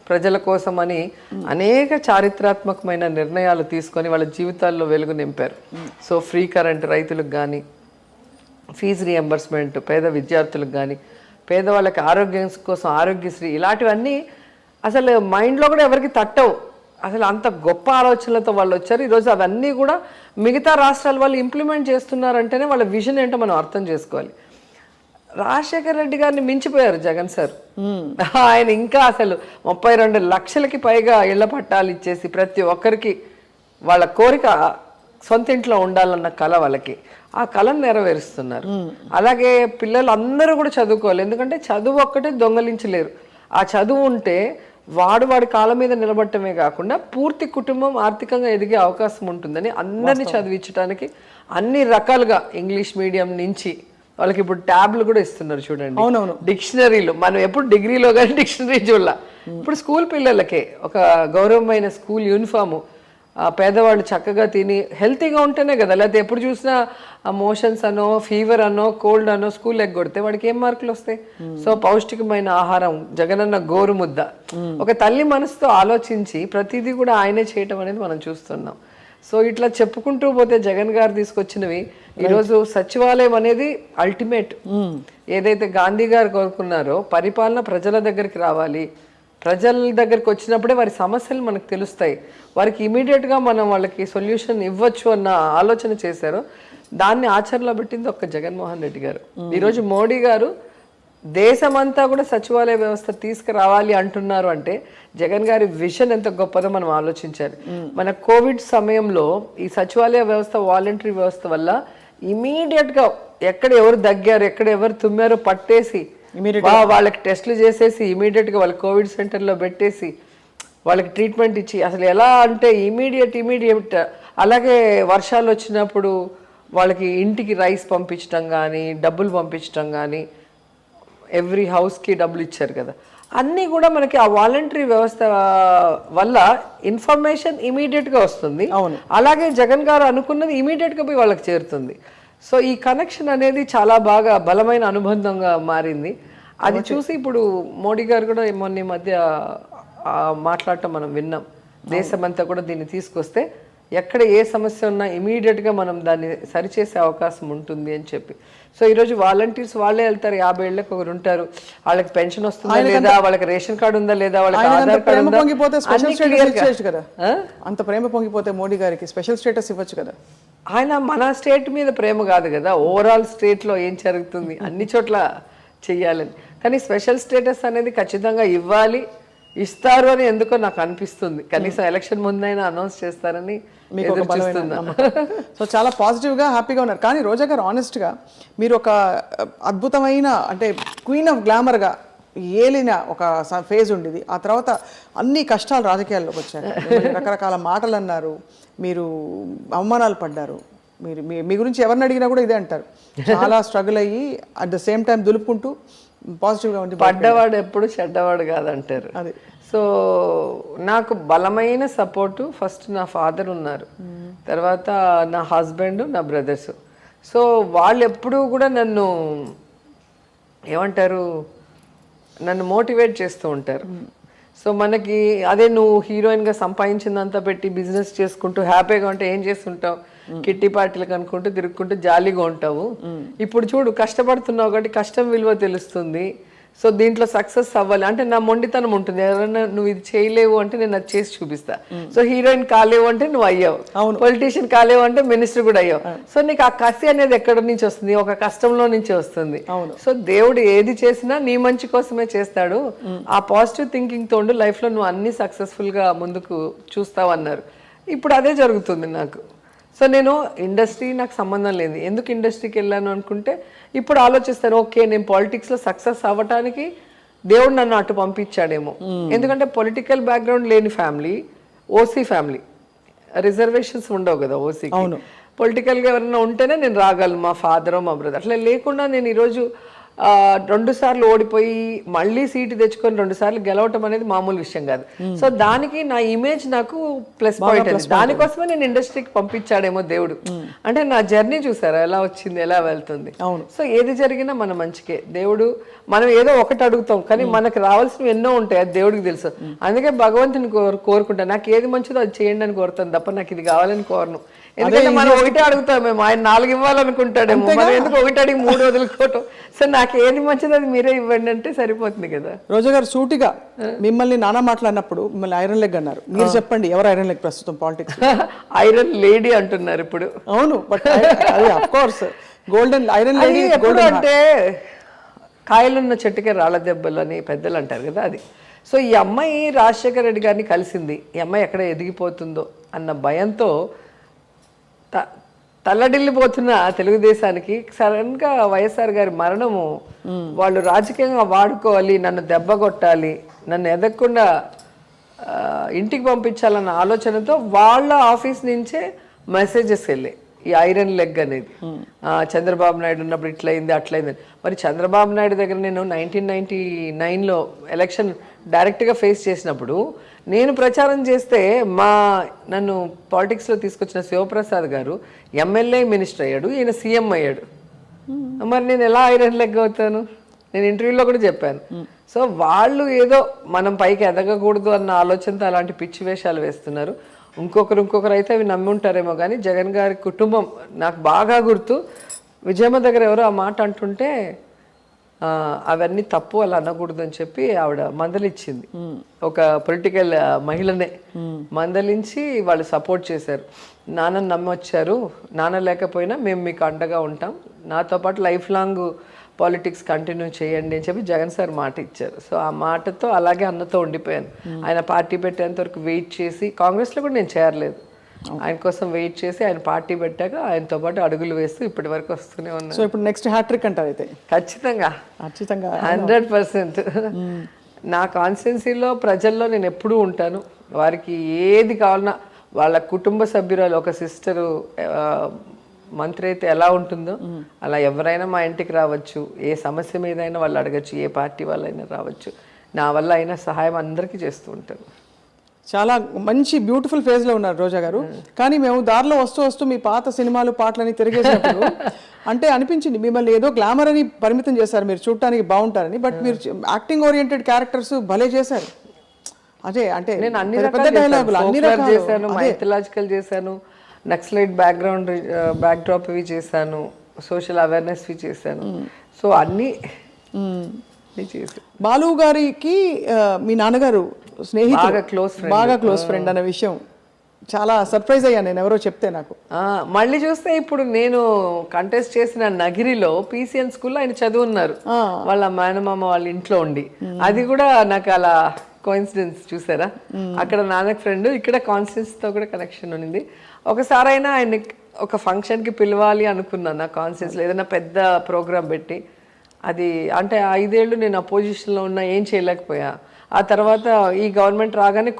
ప్రజల కోసం అని అనేక చారిత్రాత్మకమైన నిర్ణయాలు తీసుకొని వాళ్ళ జీవితాల్లో వెలుగు నింపారు. సో ఫ్రీ కరెంట్ రైతులకు కానీ, ఫీజు రియంబర్స్మెంట్ పేద విద్యార్థులకు కానీ, పేదవాళ్ళకి ఆరోగ్యం కోసం ఆరోగ్యశ్రీ, ఇలాంటివన్నీ అసలు మైండ్లో కూడా ఎవరికి తట్టవు. అసలు అంత గొప్ప ఆలోచనలతో వాళ్ళు వచ్చారు. ఈరోజు అవన్నీ కూడా మిగతా రాష్ట్రాల వాళ్ళు ఇంప్లిమెంట్ చేస్తున్నారంటేనే వాళ్ళ విజన్ ఏంటో మనం అర్థం చేసుకోవాలి. రాజశేఖర రెడ్డి గారిని మించిపోయారు జగన్ సార్. ఆయన ఇంకా అసలు 32 లక్షలకి పైగా ఇళ్ల పట్టాలు ఇచ్చేసి ప్రతి ఒక్కరికి వాళ్ళ కోరిక సొంత ఇంట్లో ఉండాలన్న కళ వాళ్ళకి, ఆ కళను నెరవేరుస్తున్నారు. అలాగే పిల్లలు అందరూ కూడా చదువుకోవాలి. ఎందుకంటే చదువు ఒక్కటే దొంగలించలేరు. ఆ చదువు ఉంటే వాడి కాళ్ళ మీద నిలబడటమే కాకుండా పూర్తి కుటుంబం ఆర్థికంగా ఎదిగే అవకాశం ఉంటుందని అందరినీ చదివించడానికి అన్ని రకాలుగా ఇంగ్లీష్ మీడియం నుంచి వాళ్ళకి ఇప్పుడు ట్యాబ్లు కూడా ఇస్తున్నారు చూడండి. డిక్షనరీలు మనం ఎప్పుడు డిగ్రీలో కానీ డిక్షనరీ చూడాల. ఇప్పుడు స్కూల్ పిల్లలకే ఒక గౌరవమైన స్కూల్ యూనిఫాము, పేదవాళ్ళు చక్కగా తిని హెల్తీగా ఉంటేనే కదా. లేకపోతే ఎప్పుడు చూసినా మోషన్స్ అనో ఫీవర్ అనో కోల్డ్ అనో స్కూల్ ఎగ్గొడితే వాడికి ఏం మార్కులు వస్తాయి? సో పౌష్టికమైన ఆహారం, జగనన్న గోరుముద్ద, ఒక తల్లి మనసుతో ఆలోచించి ప్రతిదీ కూడా ఆయనే చేయటం అనేది మనం చూస్తున్నాం. సో ఇట్లా చెప్పుకుంటూ పోతే జగన్ గారు తీసుకొచ్చినవి ఈరోజు సచివాలయం అనేది అల్టిమేట్. ఏదైతే గాంధీ గారు కోరుకున్నారో పరిపాలన ప్రజల దగ్గరికి రావాలి, ప్రజల దగ్గరికి వచ్చినప్పుడే వారి సమస్యలు మనకు తెలుస్తాయి, వారికి ఇమీడియట్గా మనం వాళ్ళకి సొల్యూషన్ ఇవ్వచ్చు అన్న ఆలోచన చేశారో దాన్ని ఆచరణలో పెట్టింది ఒక్క జగన్మోహన్ రెడ్డి గారు. ఈరోజు మోడీ గారు దేశమంతా కూడా సచివాలయ వ్యవస్థ తీసుకురావాలి అంటున్నారు అంటే జగన్ గారి విజన్ ఎంత గొప్పదో మనం ఆలోచించాలి. మన కోవిడ్ సమయంలో ఈ సచివాలయ వ్యవస్థ, వాలంటరీ వ్యవస్థ వల్ల ఇమీడియట్గా ఎక్కడ ఎవరు దగ్గారు, ఎక్కడ ఎవరు తుమ్మారో పట్టేసి వాళ్ళకి టెస్టులు చేసేసి ఇమీడియట్గా వాళ్ళ కోవిడ్ సెంటర్లో పెట్టేసి వాళ్ళకి ట్రీట్మెంట్ ఇచ్చి అసలు ఎలా అంటే ఇమీడియట్. అలాగే వర్షాలు వచ్చినప్పుడు వాళ్ళకి ఇంటికి రైస్ పంపించడం కానీ, డబ్బులు పంపించడం కానీ, ఎవ్రీ హౌస్కి డబ్బులు ఇచ్చారు కదా. అన్నీ కూడా మనకి ఆ వాలంటరీ వ్యవస్థ వల్ల ఇన్ఫర్మేషన్ ఇమీడియట్గా వస్తుంది. అలాగే జగన్ గారు అనుకున్నది ఇమీడియట్గా పోయి వాళ్ళకి చేరుతుంది. సో ఈ కనెక్షన్ అనేది చాలా బాగా బలమైన అనుబంధంగా మారింది. అది చూసి ఇప్పుడు మోడీ గారు కూడా మొన్న మధ్య మాట్లాడటం మనం విన్నాం. దేశమంతా కూడా దీన్ని తీసుకొస్తే ఎక్కడ ఏ సమస్య ఉన్నా ఇమీడియట్గా మనం దాన్ని సరిచేసే అవకాశం ఉంటుంది అని చెప్పి. సో ఈరోజు వాలంటీర్స్ వాళ్ళే వెళ్తారు, 50 ఏళ్ళకి ఒకరు ఉంటారు, వాళ్ళకి పెన్షన్ వస్తుందా లేదా, వాళ్ళకి రేషన్ కార్డు ఉందా లేదా, వాళ్ళకి ఆధార్ కార్డు ఉందా, అంత ప్రేమ పొంగిపోతే మోడీ గారికి స్పెషల్ స్టేటస్ ఇవ్వచ్చు కదా. ఆయన మన స్టేట్ మీద ప్రేమ కాదు కదా, ఓవరాల్ స్టేట్లో ఏం జరుగుతుంది అన్ని చోట్ల చెయ్యాలని. కానీ స్పెషల్ స్టేటస్ అనేది ఖచ్చితంగా ఇస్తారు అని ఎందుకో నాకు అనిపిస్తుంది. కనీసం ఎలక్షన్ ముందైనా అనౌన్స్ చేస్తారని సో చాలా పాజిటివ్గా హ్యాపీగా ఉన్నారు. కానీ రోజా గారు ఆనెస్ట్గా మీరు ఒక అద్భుతమైన అంటే క్వీన్ ఆఫ్ గ్లామర్గా ఏలిన ఒక ఫేజ్ ఉండేది. ఆ తర్వాత అన్ని కష్టాలు రాజకీయాల్లోకి వచ్చారు, రకరకాల మాటలు అన్నారు, మీరు అవమానాలు పడ్డారు. మీ గురించి ఎవరిని అడిగినా కూడా ఇదే అంటారు, చాలా స్ట్రగుల్ అయ్యి అట్ ద సేమ్ టైం దులుపుకుంటూ పాజిటివ్గా ఉండి పడ్డవాడు ఎప్పుడు చెడ్డవాడు కాదంటారు. అది. సో నాకు బలమైన సపోర్టు ఫస్ట్ నా ఫాదర్ ఉన్నారు, తర్వాత నా హస్బెండ్, నా బ్రదర్స్. సో వాళ్ళు ఎప్పుడూ కూడా నన్ను ఏమంటారు, నన్ను మోటివేట్ చేస్తూ ఉంటారు. సో మనకి అదే నువ్వు హీరోయిన్గా సంపాదించిందంతా పెట్టి బిజినెస్ చేసుకుంటూ హ్యాపీగా ఉంటే ఏం చేస్తుంటావు, కిట్టి పార్టీలకు అనుకుంటూ తిరుగుకుంటూ జాలీగా ఉంటావు. ఇప్పుడు చూడు కష్టపడుతున్నావు కాబట్టి కష్టం విలువ తెలుస్తుంది. సో దీంట్లో సక్సెస్ అవ్వాలి అంటే నా మొండితనం ఉంటుంది. ఎవరైనా నువ్వు ఇది చేయలేవు అంటే నేను అది చేసి చూపిస్తా. సో హీరోయిన్ కాలేవు అంటే నువ్వు అయ్యావు, పొలిటీషియన్ కాలేవు అంటే మినిస్టర్ కూడా అయ్యావు. సో నీకు ఆ కసి అనేది ఎక్కడి నుంచి వస్తుంది, ఒక కష్టంలో నుంచి వస్తుంది. సో దేవుడు ఏది చేసినా నీ మంచి కోసమే చేస్తాడు. ఆ పాజిటివ్ థింకింగ్ తోడు లైఫ్ లో నువ్వు అన్ని సక్సెస్ఫుల్ గా ముందుకు చూస్తావు అన్నారు. ఇప్పుడు అదే జరుగుతుంది నాకు. సో నేను ఇండస్ట్రీ నాకు సంబంధం లేదు, ఎందుకు ఇండస్ట్రీకి వెళ్ళాను అనుకుంటే ఇప్పుడు ఆలోచిస్తాను, ఓకే నేను పాలిటిక్స్లో సక్సెస్ అవ్వటానికి దేవుడు నన్ను అటు పంపించాడేమో. ఎందుకంటే పొలిటికల్ బ్యాక్గ్రౌండ్ లేని ఫ్యామిలీ, ఓసీ ఫ్యామిలీ, రిజర్వేషన్స్ ఉండవు కదా ఓసీ. పొలిటికల్గా ఎవరైనా ఉంటేనే నేను రాగలను, మా ఫాదర్ మా బ్రదర్. అట్లా లేకుండా నేను ఈరోజు 2 సార్లు ఓడిపోయి మళ్ళీ సీటు తెచ్చుకొని 2 సార్లు గెలవటం అనేది మామూలు విషయం కాదు. సో దానికి నా ఇమేజ్ నాకు ప్లస్ పాయింట్ అది. దానికోసమే నేను ఇండస్ట్రీకి పంపించాడేమో దేవుడు. అంటే నా జర్నీ చూసారా ఎలా వచ్చింది, ఎలా వెళ్తుంది. సో ఏది జరిగినా మన మంచికే. దేవుడు మనం ఏదో ఒకటి అడుగుతాం కానీ మనకు రావాల్సినవి ఎన్నో ఉంటాయి, అది దేవుడికి తెలుసు. అందుకే భగవంతుని కోరుకుంటాను, నాకు ఏది మంచిదో అది చేయండి అని కోరుతాను తప్ప నాకు ఇది కావాలని కోరను. ఎందుకంటే మనం ఒకటే అడుగుతాం, మేము ఆయన 4 ఇవ్వాలనుకుంటాడేమో, మనం ఎందుకు ఒకటి అడిగి 3 వదులుకోవటం. సో నాకు ఏది మంచిదో అది మీరే ఇవ్వండి అంటే సరిపోతుంది కదా. రోజా గారు సూటిగా మిమ్మల్ని నానా మాట్లాడినప్పుడు మిమ్మల్ని ఐరన్ లెగ్ అన్నారు, మీరు చెప్పండి ఎవరు ఐరన్ లెగ్ ప్రస్తుతం పాలిటిక్స్? ఐరన్ లేడీ అంటున్నారు ఇప్పుడు. అవును, but of course golden iron lady అంటే కాయలున్న చెట్టుకే రాళ్ళ దెబ్బలు అని పెద్దలు అంటారు కదా, అది. సో ఈ అమ్మాయి రాజశేఖర రెడ్డి గారిని కలిసింది, ఈ అమ్మాయి ఎక్కడ ఎదిగిపోతుందో అన్న భయంతో తల్లడిల్లిపోతున్న తెలుగుదేశానికి సడన్గా వైఎస్ఆర్ గారి మరణము వాళ్ళు రాజకీయంగా వాడుకోవాలి, నన్ను దెబ్బ కొట్టాలి, నన్ను ఎదగకుండా ఇంటికి పంపించాలన్న ఆలోచనతో వాళ్ళ ఆఫీస్ నుంచే మెసేజెస్ వెళ్ళాయి ఈ ఐరన్ లెగ్ అనేది. చంద్రబాబు నాయుడు ఉన్నప్పుడు ఇట్లయింది అట్లయింది. మరి చంద్రబాబు నాయుడు దగ్గర నేను 1999లో ఎలక్షన్ డైరెక్ట్గా ఫేస్ చేసినప్పుడు నేను ప్రచారం చేస్తే నన్ను పాలిటిక్స్లో తీసుకొచ్చిన శివప్రసాద్ గారు ఎమ్మెల్యే మినిస్టర్ అయ్యాడు, ఈయన సీఎం అయ్యాడు. మరి నేను ఎలా ఐరన్ లెగ్ అవుతాను? నేను ఇంటర్వ్యూలో కూడా చెప్పాను. సో వాళ్ళు ఏదో మనం పైకి ఎదగకూడదు అన్న ఆలోచనతో అలాంటి పిచ్చి వేషాలు వేస్తున్నారు. ఇంకొకరు అయితే అవి నమ్మి ఉంటారేమో కానీ జగన్ గారి కుటుంబం నాకు బాగా గుర్తు. విజయమ్మ దగ్గర ఎవరో ఆ మాట అంటుంటే అవన్నీ తప్పు, అలా అనకూడదు అని చెప్పి ఆవిడ మందలిచ్చింది. ఒక పొలిటికల్ మహిళనే మందలించి వాళ్ళు సపోర్ట్ చేశారు. నాన్నని నమ్మొచ్చారు, నాన్న లేకపోయినా మేము మీకు అండగా ఉంటాం, నాతో పాటు లైఫ్ లాంగ్ పాలిటిక్స్ కంటిన్యూ చేయండి అని చెప్పి జగన్ సార్ మాట ఇచ్చారు. సో ఆ మాటతో అలాగే అన్నతో ఉండిపోయాను. ఆయన పార్టీ పెట్టేంత వరకు వెయిట్ చేసి, కాంగ్రెస్లో కూడా నేను చేరలేదు, ఆయన కోసం వెయిట్ చేసి ఆయన పార్టీ పెట్టాక ఆయనతో పాటు అడుగులు వేస్తూ ఇప్పటి వరకు వస్తూనే ఉన్నాను. సో ఇప్పుడు నెక్స్ట్ హ్యాట్రిక్ అంటారు అయితే? ఖచ్చితంగా 100%. నా కాన్స్టిట్యున్సీలో ప్రజల్లో నేను ఎప్పుడూ ఉంటాను. వారికి ఏది కావాలన్నా వాళ్ళ కుటుంబ సభ్యురాలు, ఒక సిస్టరు మంత్రి అయితే ఎలా ఉంటుందో అలా ఎవరైనా మా ఇంటికి రావచ్చు, ఏ సమస్య మీద అయినా వాళ్ళు అడగచ్చు, ఏ పార్టీ వాళ్ళైనా రావచ్చు, నా వల్ల అయినా సహాయం అందరికీ చేస్తూ ఉంటాను. చాలా మంచి బ్యూటిఫుల్ ఫేజ్లో ఉన్నారు రోజా గారు. కానీ మేము దారిలో వస్తూ మీ పాత సినిమాలు పాటలని తిరిగేసినప్పుడు అంటే అనిపించింది మిమ్మల్ని ఏదో గ్లామర్ అని పరిమితం చేశారు, మీరు చూడటానికి బాగుంటారని. బట్ మీరు యాక్టింగ్ ఓరియంటెడ్ క్యారెక్టర్స్ భలే చేశారు. అదే అంటే నేను అన్ని రకాలు చేశాను, మైథలాజికల్ చేశాను, నక్సలైట్ బ్యాక్డ్రాప్ ఇవి చేశాను, సోషల్ అవేర్నెస్ ఇవి చేశాను. సో అన్నీ చేశాను. బాలు గారికి మీ నాన్నగారు స్నేహితుడు, బాగా క్లోజ్ ఫ్రెండ్ అనే విషయం చాలా సర్ప్రైజ్ అయ్యాను నేను, ఎవరో చెప్తే నాకు. మళ్ళీ చూస్తే ఇప్పుడు నేను కంటెస్ట్ చేసిన నగిరిలో PCN స్కూల్లో ఆయన చదువున్నారు, వాళ్ళ మేనమామ వాళ్ళ ఇంట్లో ఉండి. అది కూడా నాకు అలా కోఇన్సిడెన్స్ చూసారా, అక్కడ నాన్నకి ఫ్రెండ్, ఇక్కడ కాన్స్టిట్యూన్సీతో కూడా కనెక్షన్ ఉంది. ఒకసారి అయినా ఆయన ఒక ఫంక్షన్కి పిలవాలి అనుకున్నాను నా కాన్స్టిట్యూన్సీలో, ఏదైనా పెద్ద ప్రోగ్రామ్ పెట్టి. అది అంటే 5 ఏళ్ళు నేను అపోజిషన్లో ఉన్నా, ఏం చేయలేకపోయా. ఆ తర్వాత ఈ గవర్నమెంట్ రాగానే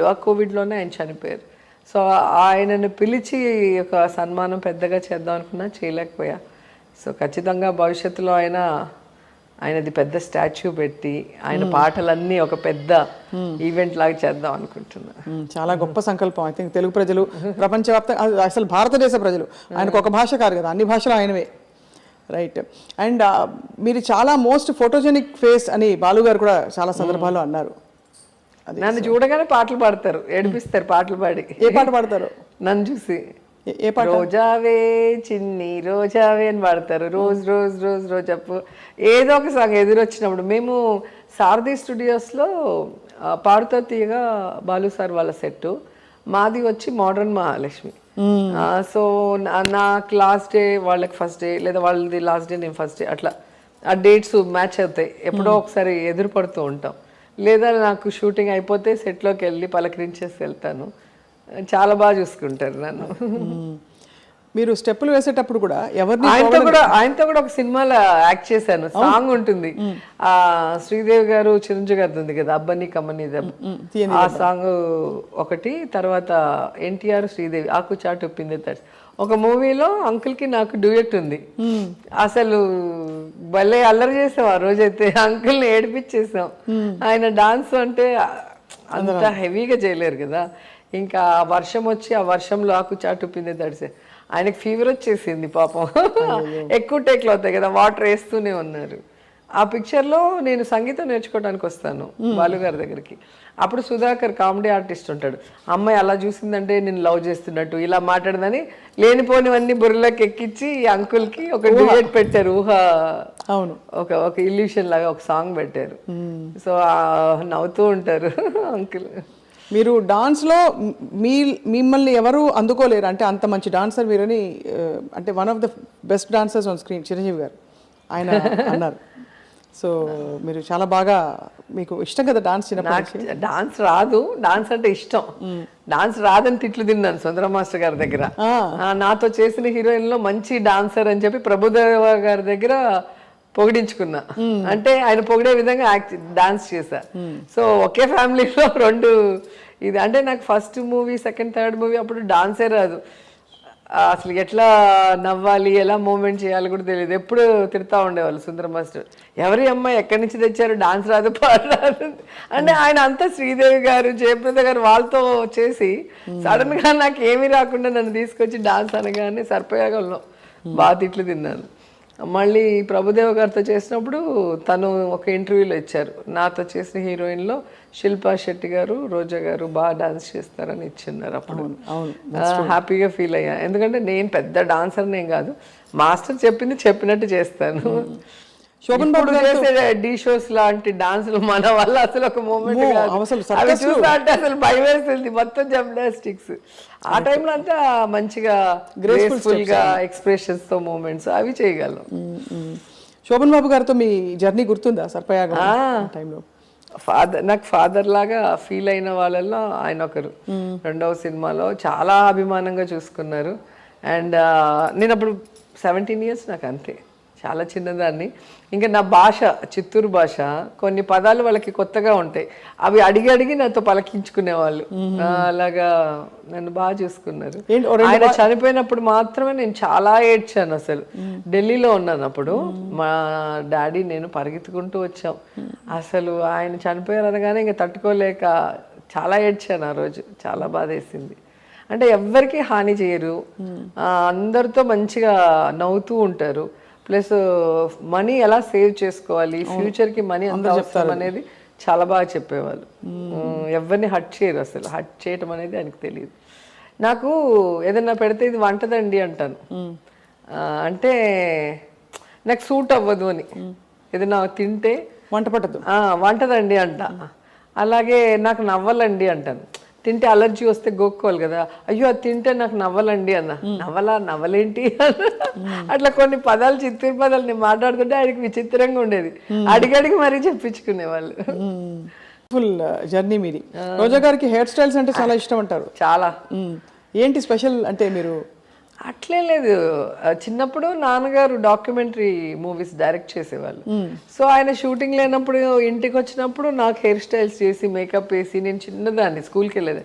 ఆ కోవిడ్లోనే ఆయన చనిపోయారు. సో ఆయనను పిలిచి ఒక సన్మానం పెద్దగా చేద్దాం అనుకున్నా, చేయలేకపోయా. సో ఖచ్చితంగా భవిష్యత్తులో ఆయనది పెద్ద స్టాచ్యూ పెట్టి ఆయన పాటలన్నీ ఒక పెద్ద ఈవెంట్ లాగా చేద్దాం అనుకుంటున్నా. చాలా గొప్ప సంకల్పం. ఐ థింక్ తెలుగు ప్రజలు, ప్రపంచవ్యాప్తంగా, అసలు భారతదేశ ప్రజలు, ఆయనకు ఒక భాష కాదు కదా, అన్ని భాషలు ఆయనవే. రైట్. అండ్ మీరు చాలా మోస్ట్ ఫోటోజెనిక్ ఫేస్ అని బాలు గారు కూడా చాలా సందర్భాల్లో అన్నారు. నన్ను చూడగానే పాటలు పాడతారు, ఏడిపిస్తారు పాటలు పాడి. ఏ పాట పాడతారు నన్ను చూసి? ఏ పాట? రోజావే చిన్ని రోజావే అని పాడతారు. రోజ్ రోజ్ రోజ్ రోజప్పు ఏదో ఒక సాంగ్ ఎదురొచ్చినప్పుడు. మేము సారథి స్టూడియోస్లో పాడుతో తీయగా బాలు సార్ వాళ్ళ సెట్, మాది వచ్చి మోడర్న్ మహాలక్ష్మి. సో నాకు లాస్ట్ డే వాళ్ళకి ఫస్ట్ డే, లేదా వాళ్ళది లాస్ట్ డే నేను ఫస్ట్ డే, అట్లా ఆ డేట్స్ మ్యాచ్ అవుతాయి. ఎప్పుడో ఒకసారి ఎదురు పడుతూ ఉంటాం. లేదా నాకు షూటింగ్ అయిపోతే సెట్లోకి వెళ్ళి పలకరించేసి వెళ్తాను. చాలా బాగా చూసుకుంటారు నన్ను. మీరు స్టెప్పులు వేసేటప్పుడు కూడా ఎవరిని? ఆయనతో కూడా ఒక సినిమాలో యాక్ట్ చేశాను. సాంగ్ ఉంటుంది, ఆ శ్రీదేవి గారు చిరంజీవి గారిది ఉంది కదా, అబ్బని కమ్మని ఆ సాంగ్ ఒకటి. తర్వాత ఎన్టీఆర్ శ్రీదేవి ఆకు చాటు పిండి ఒక మూవీలో అంకుల్ కి నాకు డ్యూయట్ ఉంది. అసలు భలే అల్లరి చేసాం ఆ రోజైతే, అంకుల్ ని ఏడిపించేసాం. ఆయన డాన్స్ అంటే అంత హెవీగా చేయలేరు కదా. ఇంకా వర్షం వచ్చి ఆ వర్షంలో ఆకు చాటు పిండి తడిసే ఆయనకి ఫీవర్ వచ్చేసింది పాపం. ఎక్కువ టేక్లు అవుతాయి కదా, వాటర్ వేస్తూనే ఉన్నారు. ఆ పిక్చర్లో నేను సంగీతం నేర్చుకోవడానికి వస్తాను బాలు గారి దగ్గరికి. అప్పుడు సుధాకర్ కామెడీ ఆర్టిస్ట్ ఉంటాడు. అమ్మాయి అలా చూసిందంటే నేను లవ్ చేస్తున్నట్టు ఇలా మాట్లాడదని లేనిపోనివన్నీ బుర్రలోకి ఎక్కించి అంకుల్కి ఒక డ్యూయట్ పెట్టారు. అవును, ఒక ఇల్యూషన్ లాగా ఒక సాంగ్ పెట్టారు. సో నవ్వుతూ ఉంటారు అంకుల్. మీరు డాన్స్లో మిమ్మల్ని ఎవరు అందుకోలేరు అంటే అంత మంచి డాన్సర్ మీరని, అంటే one of the best dancers on screen Chiranjeevi గారు ఆయన అన్నారు. సో మీరు చాలా బాగా, మీకు ఇష్టం కదా డాన్స్? చిన్నప్పటి డాన్స్ రాదు, డాన్స్ అంటే ఇష్టం. డాన్స్ రాదని తిట్లు తిన్నాను సుందర మాస్టర్ గారి దగ్గర. నాతో చేసిన హీరోయిన్లో మంచి డాన్సర్ అని చెప్పి ప్రభుదేవ గారి దగ్గర పొగిడించుకున్నా. అంటే ఆయన పొగిడే విధంగా డాన్స్ చేశా. సో ఒకే ఫ్యామిలీలో రెండు ఇది. అంటే నాకు first movie, second, third movie అప్పుడు డాన్సే రాదు. అసలు ఎట్లా నవ్వాలి, ఎలా మూమెంట్ చేయాలి కూడా తెలియదు. ఎప్పుడు తిడతా ఉండేవాళ్ళు సుందర మాస్టర్, ఎవరి అమ్మాయి ఎక్కడి నుంచి తెచ్చారు, డాన్స్ రాదు, పాట రాదు. అంటే ఆయన అంతా శ్రీదేవి గారు, జయప్రద గారు వాళ్ళతో చేసి సడన్ గా నాకు ఏమీ రాకుండా నన్ను తీసుకొచ్చి డాన్స్ అనగానే సర్పయాగంలో బాగా తిట్లు తిన్నాను. మళ్ళీ ప్రభుదేవ గారితో చేసినప్పుడు తను ఒక ఇంటర్వ్యూలో ఇచ్చారు, నాతో చేసిన హీరోయిన్లో శిల్పా శెట్టి గారు, రోజా గారు బాగా డాన్స్ చేస్తారని ఇచ్చిన్నారు. అప్పుడు హ్యాపీగా ఫీల్ అయ్యా. ఎందుకంటే నేను పెద్ద డాన్సర్ని ఏం కాదు, మాస్టర్ చెప్పింది చెప్పినట్టు చేస్తాను. శోభన్ బాబు చేసే డీ షోస్ లాంటి డాన్సులు మన వల్ల అసలు ఒక మూమెంట్ కాదు. అవి చూస్తా అంటే అసలు భయం వేస్తుంది. మొత్తం జిమ్నాస్టిక్స్ ఆ టైంలో అంతా మంచిగా గ్రేస్ఫుల్ గా ఎక్స్ప్రెషన్స్ తో మూమెంట్స్ అవి చేయగలం. శోభన్ బాబు గారితో మీ జర్నీ గుర్తుందా సర్పయాగం టైంలో? నాకు ఫాదర్ లాగా ఫీల్ అయిన వాళ్ళల్లో ఆయన ఒకరు. రెండవ సినిమాలో చాలా అభిమానంగా చూసుకున్నారు. అండ్ నేను అప్పుడు 17 years, నాకు అంతే, చాలా చిన్నదాన్ని. ఇంకా నా భాష చిత్తూరు భాష, కొన్ని పదాలు వాళ్ళకి కొత్తగా ఉంటాయి, అవి అడిగి అడిగి నాతో పలకించుకునేవాళ్ళు. అలాగా నన్ను బాగా చూసుకున్నారు. ఆయన చనిపోయినప్పుడు మాత్రమే నేను చాలా ఏడ్చాను. అసలు ఢిల్లీలో ఉన్నాను అప్పుడు, మా డాడీ నేను పరిగెత్తుకుంటూ వచ్చాం. అసలు ఆయన చనిపోయారు అనగానే ఇంకా తట్టుకోలేక చాలా ఏడ్చాను ఆ రోజు. చాలా బాధ వేసింది. అంటే ఎవ్వరికీ హాని చేయరు, అందరితో మంచిగా నవ్వుతూ ఉంటారు. ప్లస్ మనీ ఎలా సేవ్ చేసుకోవాలి, ఫ్యూచర్కి మనీ ఎంత అవసరం అనేది చాలా బాగా చెప్పేవాళ్ళు. ఎవరిని హట్ చేయరు, అసలు హట్ చేయటం అనేది ఆయనకు తెలియదు. నాకు ఏదన్నా పెడితే ఇది వంటదండి అంటాను, అంటే నాకు సూట్ అవ్వదు అని. ఏదైనా తింటే వంట పట్టదు, వంటదండి అంట. అలాగే నాకు నవ్వాలండి అంటాను, తింటే అలర్జీ వస్తే గోక్కోవాలి కదా, అయ్యో అది తింటే నాకు నవ్వాలండి అన్న. నవ్వలేంటి అట్లా కొన్ని పదాలు, చిత్తూరు పదాలు నేను మాట్లాడుతుంటే ఆయనకి విచిత్రంగా ఉండేది. అడిగడిగి మరీ చెప్పించుకునేవాళ్ళు. ఫుల్ జర్నీ మీది. రోజా గారికి హెయిర్ స్టైల్స్ అంటే చాలా ఇష్టం అంటారు. చాలా. ఏంటి స్పెషల్ అంటే? మీరు అట్లే లేదు, చిన్నప్పుడు నాన్నగారు డాక్యుమెంటరీ మూవీస్ డైరెక్ట్ చేసేవాళ్ళు. సో ఆయన షూటింగ్ లేనప్పుడు ఇంటికి వచ్చినప్పుడు నాకు హెయిర్ స్టైల్స్ చేసి మేకప్ వేసి, నేను చిన్నదాన్ని స్కూల్కి వెళ్ళేది,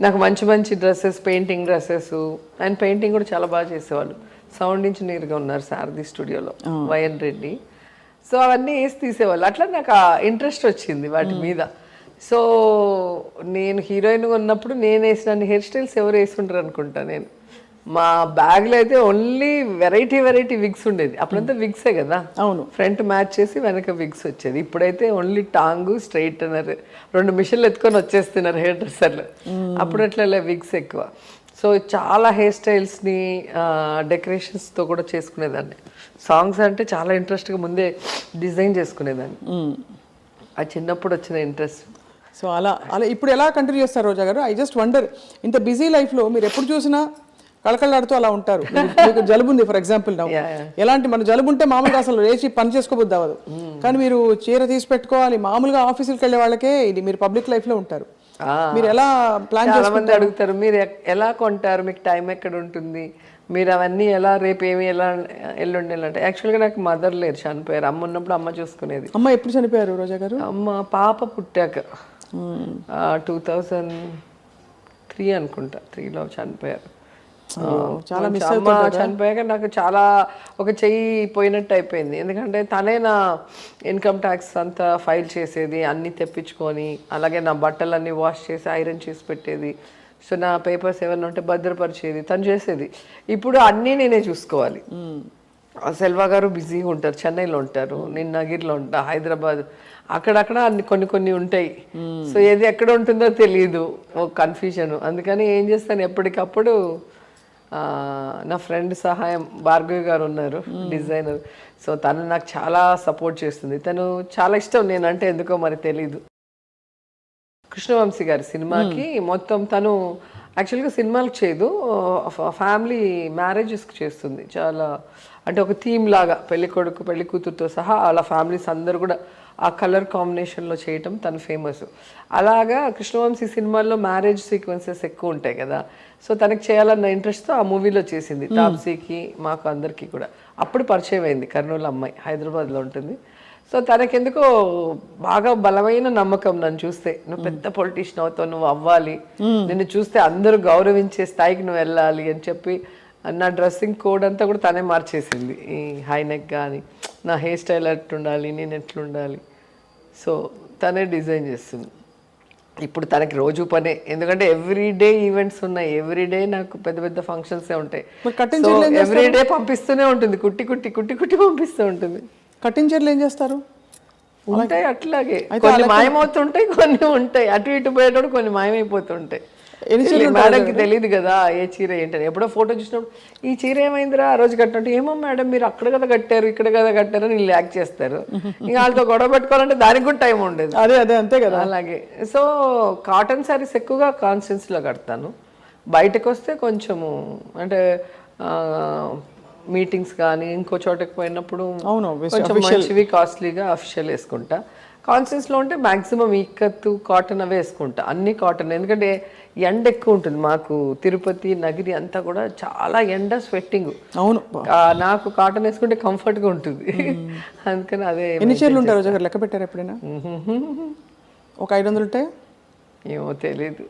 నాకు మంచి మంచి డ్రెస్సెస్, పెయింటింగ్ డ్రెస్సెస్. ఆయన పెయింటింగ్ కూడా చాలా బాగా చేసేవాళ్ళు. సౌండ్ ఇంజనీర్గా ఉన్నారు సారథి స్టూడియోలో, వైఎన్ రెడ్డి. సో అవన్నీ వేసి తీసేవాళ్ళు. అట్లా నాకు ఆ ఇంట్రెస్ట్ వచ్చింది వాటి మీద. సో నేను హీరోయిన్గా ఉన్నప్పుడు నేను వేసిన హెయిర్ స్టైల్స్ ఎవరు వేసుకుంటారు అనుకుంటా. నేను మా బ్యాగ్లో అయితే ఓన్లీ వెరైటీ విగ్స్ ఉండేది. అప్పుడంతా విగ్సే కదా, అవును, ఫ్రంట్ మ్యాచ్ చేసి వెనక విగ్స్ వచ్చేది. ఇప్పుడైతే ఓన్లీ టాంగు, స్ట్రైటనర్, 2 మిషన్లు ఎత్తుకొని వచ్చేస్తున్నారు హెయిర్ డ్రెస్సర్లు. అప్పుడు అట్లా విగ్స్ ఎక్కువ. సో చాలా హెయిర్ స్టైల్స్ని డెకరేషన్స్తో కూడా చేసుకునేదాన్ని. సాంగ్స్ అంటే చాలా ఇంట్రెస్ట్గా ముందే డిజైన్ చేసుకునేదాన్ని. ఆ చిన్నప్పుడు వచ్చిన ఇంట్రెస్ట్. సో అలా ఇప్పుడు ఎలా కంటిన్యూ చేస్తారు రోజా గారు? ఐ జస్ట్ వండర్, ఇంత బిజీ లైఫ్లో మీరు ఎప్పుడు చూసినా కళకళలాడుతూ అలా ఉంటారు. మీకు జలుబు ఉంది ఫర్ ఎగ్జాంపుల్, ఎలాంటి మన జలుబు ఉంటే మామూలుగా అసలు లేచి పని చేసుకోబుద్ది అవ్వదు. కానీ మీరు చీర తీసి పెట్టుకోవాలి. మామూలుగా ఆఫీసులకు వెళ్ళే వాళ్ళకే ఇది, మీరు పబ్లిక్ లైఫ్లో ఉంటారు. మీరు ఎలా ప్లాన్ చాలా మంది అడుగుతారు, మీరు ఎలా కొంటారు, మీకు టైం ఎక్కడ ఉంటుంది, మీరు అవన్నీ ఎలా, రేపు ఏమి, ఎలా ఎల్లుండి అంటే. యాక్చువల్గా నాకు మదర్ లేరు, చనిపోయారు. అమ్మ ఉన్నప్పుడు అమ్మ చూసుకునేది. అమ్మ ఎప్పుడు చనిపోయారు రోజా గారు? అమ్మ పాప పుట్టాక 2003 అనుకుంటా, 3లో చనిపోయారు. చాలా మిస్ అమ్మ చనిపోయాక నాకు చాలా ఒక చెయ్యి పోయినట్టు అయిపోయింది. ఎందుకంటే తనే నా ఇన్కమ్ ట్యాక్స్ అంతా ఫైల్ చేసేది, అన్నీ తెప్పించుకొని, అలాగే నా బట్టలన్నీ వాష్ చేసి ఐరన్ చేసి పెట్టేది. సో నా పేపర్స్ ఏమైనా ఉంటే భద్రపరిచేది, తను చేసేది. ఇప్పుడు అన్నీ నేనే చూసుకోవాలి. సెల్వా గారు బిజీగా ఉంటారు, చెన్నైలో ఉంటారు, నేను నగిరిలో ఉంటా, హైదరాబాద్, అక్కడక్కడ అన్ని కొన్ని ఉంటాయి. సో ఏది ఎక్కడ ఉంటుందో తెలియదు, ఒక కన్ఫ్యూజన్. అందుకని ఏం చేస్తాను, ఎప్పటికప్పుడు నా ఫ్రెండ్ సహాయం, భార్గవి గారు ఉన్నారు, డిజైనర్. సో తను నాకు చాలా సపోర్ట్ చేస్తుంది. తను చాలా ఇష్టం నేనంటే, ఎందుకో మరి తెలీదు. కృష్ణవంశీ గారి సినిమాకి మొత్తం తను యాక్చువల్గా సినిమాలకు చేయదు, ఫ్యామిలీ మ్యారేజెస్కి చేస్తుంది. చాలా అంటే ఒక థీమ్ లాగా పెళ్లి కొడుకు పెళ్లి కూతురుతో సహా అలా ఫ్యామిలీస్ అందరూ కూడా ఆ కలర్ కాంబినేషన్లో చేయటం తను ఫేమస్. అలాగా కృష్ణవంశీ సినిమాల్లో మ్యారేజ్ సీక్వెన్సెస్ ఎక్కువ ఉంటాయి కదా. సో తనకు చేయాలన్న ఇంట్రెస్ట్తో ఆ మూవీలో చేసింది. తాప్సీకి మాకు అందరికీ కూడా అప్పుడు పరిచయం అయింది. కర్నూలు అమ్మాయి, హైదరాబాద్లో ఉంటుంది. సో తనకెందుకో బాగా బలమైన నమ్మకం, నన్ను చూస్తే నువ్వు పెద్ద పొలిటీషియన్ అవుతావు, నువ్వు అవ్వాలి, నిన్ను చూస్తే అందరూ గౌరవించే స్థాయికి నువ్వు వెళ్ళాలి అని చెప్పి నా డ్రెస్సింగ్ కోడ్ అంతా కూడా తనే మార్చేసింది. ఈ హై నెక్ కానీ, నా హెయిర్ స్టైల్ ఎట్లుండాలి, నేను ఎట్లుండాలి, సో తనే డిజైన్ చేస్తుంది. ఇప్పుడు తనకి రోజు పనే, ఎందుకంటే ఎవ్రీడే ఈవెంట్స్ ఉన్నాయి, ఎవ్రీడే నాకు పెద్ద పెద్ద ఫంక్షన్సే ఉంటాయి. ఎవ్రీడే పంపిస్తూనే ఉంటుంది, కుట్టి పంపిస్తూ ఉంటుంది. కటింగ్ చీరలు ఏం చేస్తారు? ఉంటాయి అట్లాగే, కొన్ని మాయమవుతుంటాయి, కొన్ని ఉంటాయి. అటు ఇటు పోయేటప్పుడు కొన్ని మాయమైపోతుంటాయి. మేడంకి తెలియదు కదా ఏ చీర ఏంటని. ఎప్పుడో ఫోటో చూసినప్పుడు ఈ చీర ఏమైందిరా ఆ రోజు కట్టినట్టు, ఏమో మేడం మీరు అక్కడ కదా కట్టారు, ఇక్కడ కదా కట్టారు అని యాక్ట్ చేస్తారు. ఇంకా వాళ్ళతో గొడవ పెట్టుకోవాలంటే దానికి కూడా టైం ఉండదు. అదే అంతే కదా. అలాగే సో కాటన్ శారీస్ ఎక్కువగా కాన్స్టెన్స్లో కడతాను. బయటకు వస్తే కొంచెము అంటే మీటింగ్స్ కానీ ఇంకో చోటకి పోయినప్పుడు కొంచెం మంచివి కాస్ట్లీగా అఫిషియల్ వేసుకుంటా. కాన్స్టెన్స్లో ఉంటే మ్యాక్సిమం ఇక్కత్తు కాటన్ అవే వేసుకుంటా, అన్ని కాటన్. ఎందుకంటే ఎండ ఎక్కువ ఉంటుంది మాకు, తిరుపతి నగిరి అంతా కూడా చాలా ఎండ, స్వెట్టింగ్. అవును, నాకు కాటన్ వేసుకుంటే కంఫర్ట్గా ఉంటుంది. అందుకని అదే. ఎన్ని చీరలు ఉంటారు లెక్క పెట్టారు ఎప్పుడైనా? ఒక 500 ఉంటాయి ఏమో తెలీదు,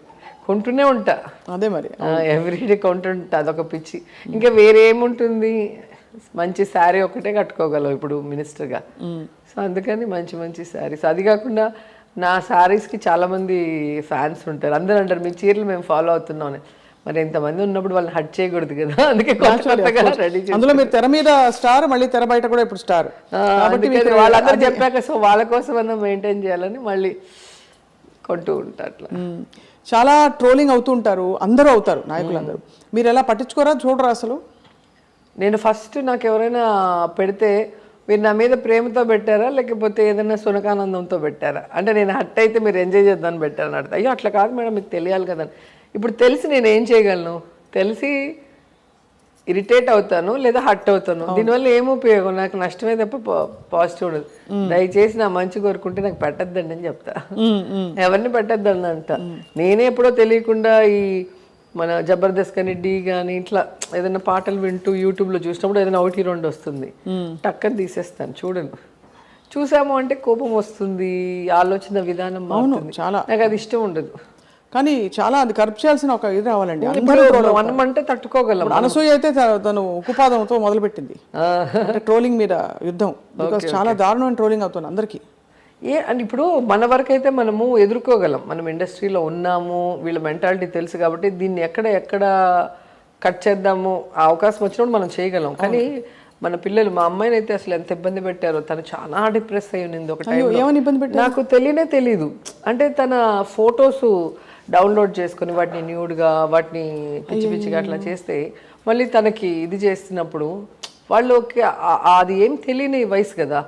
కొంటూనే ఉంటా. అదే మరి ఎవ్రీడే కొంటుంటా, అదొక పిచ్చి. ఇంకా వేరే ఏముంటుంది, మంచి శారీ ఒకటే కట్టుకోగలవు ఇప్పుడు మినిస్టర్గా. సో అందుకని మంచి మంచి శారీస్. అది కాకుండా నా శారీస్కి చాలామంది ఫ్యాన్స్ ఉంటారు. అందరూ అంటారు మీ చీరలు మేము ఫాలో అవుతున్నాం అని. మరి ఎంతమంది ఉన్నప్పుడు వాళ్ళని హట్ చేయకూడదు కదా, అందుకే రెడీ. అందులో మీరు తెర మీద స్టార్, మళ్ళీ తెర బయట కూడా ఇప్పుడు స్టార్. వాళ్ళందరూ చెప్పాక సో వాళ్ళ కోసం అన్నా మెయింటైన్ చేయాలని మళ్ళీ కొంటూ ఉంటా. అట్లా చాలా ట్రోలింగ్ అవుతూ ఉంటారు, అందరూ అవుతారు, నాయకులందరూ. మీరు ఎలా పట్టించుకోరా, చూడరా అసలు? నేను ఫస్ట్ నాకు ఎవరైనా పెడితే మీరు నా మీద ప్రేమతో పెట్టారా లేకపోతే ఏదైనా సునకానందంతో పెట్టారా, అంటే నేను హట్ అయితే మీరు ఎంజాయ్ చేద్దామని పెట్టారని అర్థం. అయ్యో అట్లా కాదు మేడం, మీకు తెలియాలి కదా. ఇప్పుడు తెలిసి నేను ఏం చేయగలను, తెలిసి ఇరిటేట్ అవుతాను లేదా హట్ అవుతాను. దీనివల్ల ఏం ఉపయోగం, నాకు నష్టమే తప్ప పాజిటివ్ ఉండదు. దయచేసి నా మంచి కోరుకుంటే నాకు పెట్టద్దండి అని చెప్తా, ఎవరిని పెట్టద్దండి అంట. నేనే ఎప్పుడో తెలియకుండా ఈ మన జబర్దస్త్ కానీ ఢీ కానీ ఇట్లా ఏదైనా పాటలు వింటూ యూట్యూబ్లో చూసినప్పుడు ఏదైనా 1-2 వస్తుంది, టక్కని తీసేస్తాను, చూడను. చూసాము అంటే కోపం వస్తుంది, ఆలోచన విధానం చాలా, నాకు అది ఇష్టం ఉండదు. కానీ చాలా అది కరప్ట్ చేయాల్సిన ఒక ఇది రావాలండి. మనం అంటే తట్టుకోగలం. అనసూయ అయితే తను ఉక్కుపాదంతో మొదలుపెట్టింది ట్రోలింగ్ మీద యుద్ధం. బికాస్ చాలా దారుణమైన ట్రోలింగ్ అవుతుంది అందరికీ. అంటే ఇప్పుడు మన వరకు అయితే మనము ఎదుర్కోగలం, మనం ఇండస్ట్రీలో ఉన్నాము, వీళ్ళ మెంటాలిటీ తెలుసు కాబట్టి దీన్ని ఎక్కడ కట్ చేద్దాము, ఆ అవకాశం వచ్చినప్పుడు మనం చేయగలం. కానీ మన పిల్లలు, మా అమ్మాయిని అయితే అసలు ఎంత ఇబ్బంది పెట్టారో, తను చాలా డిప్రెస్ అయి ఉన్నింది ఒక టైంలో. నాకు తెలీదు. అంటే తన ఫొటోస్ డౌన్లోడ్ చేసుకుని వాటిని న్యూడ్గా, వాటిని పిచ్చి పిచ్చిగా అట్లా చేస్తే మళ్ళీ తనకి ఇది చేస్తున్నప్పుడు వాళ్ళకి అది ఏం తెలియని వయసు కదా,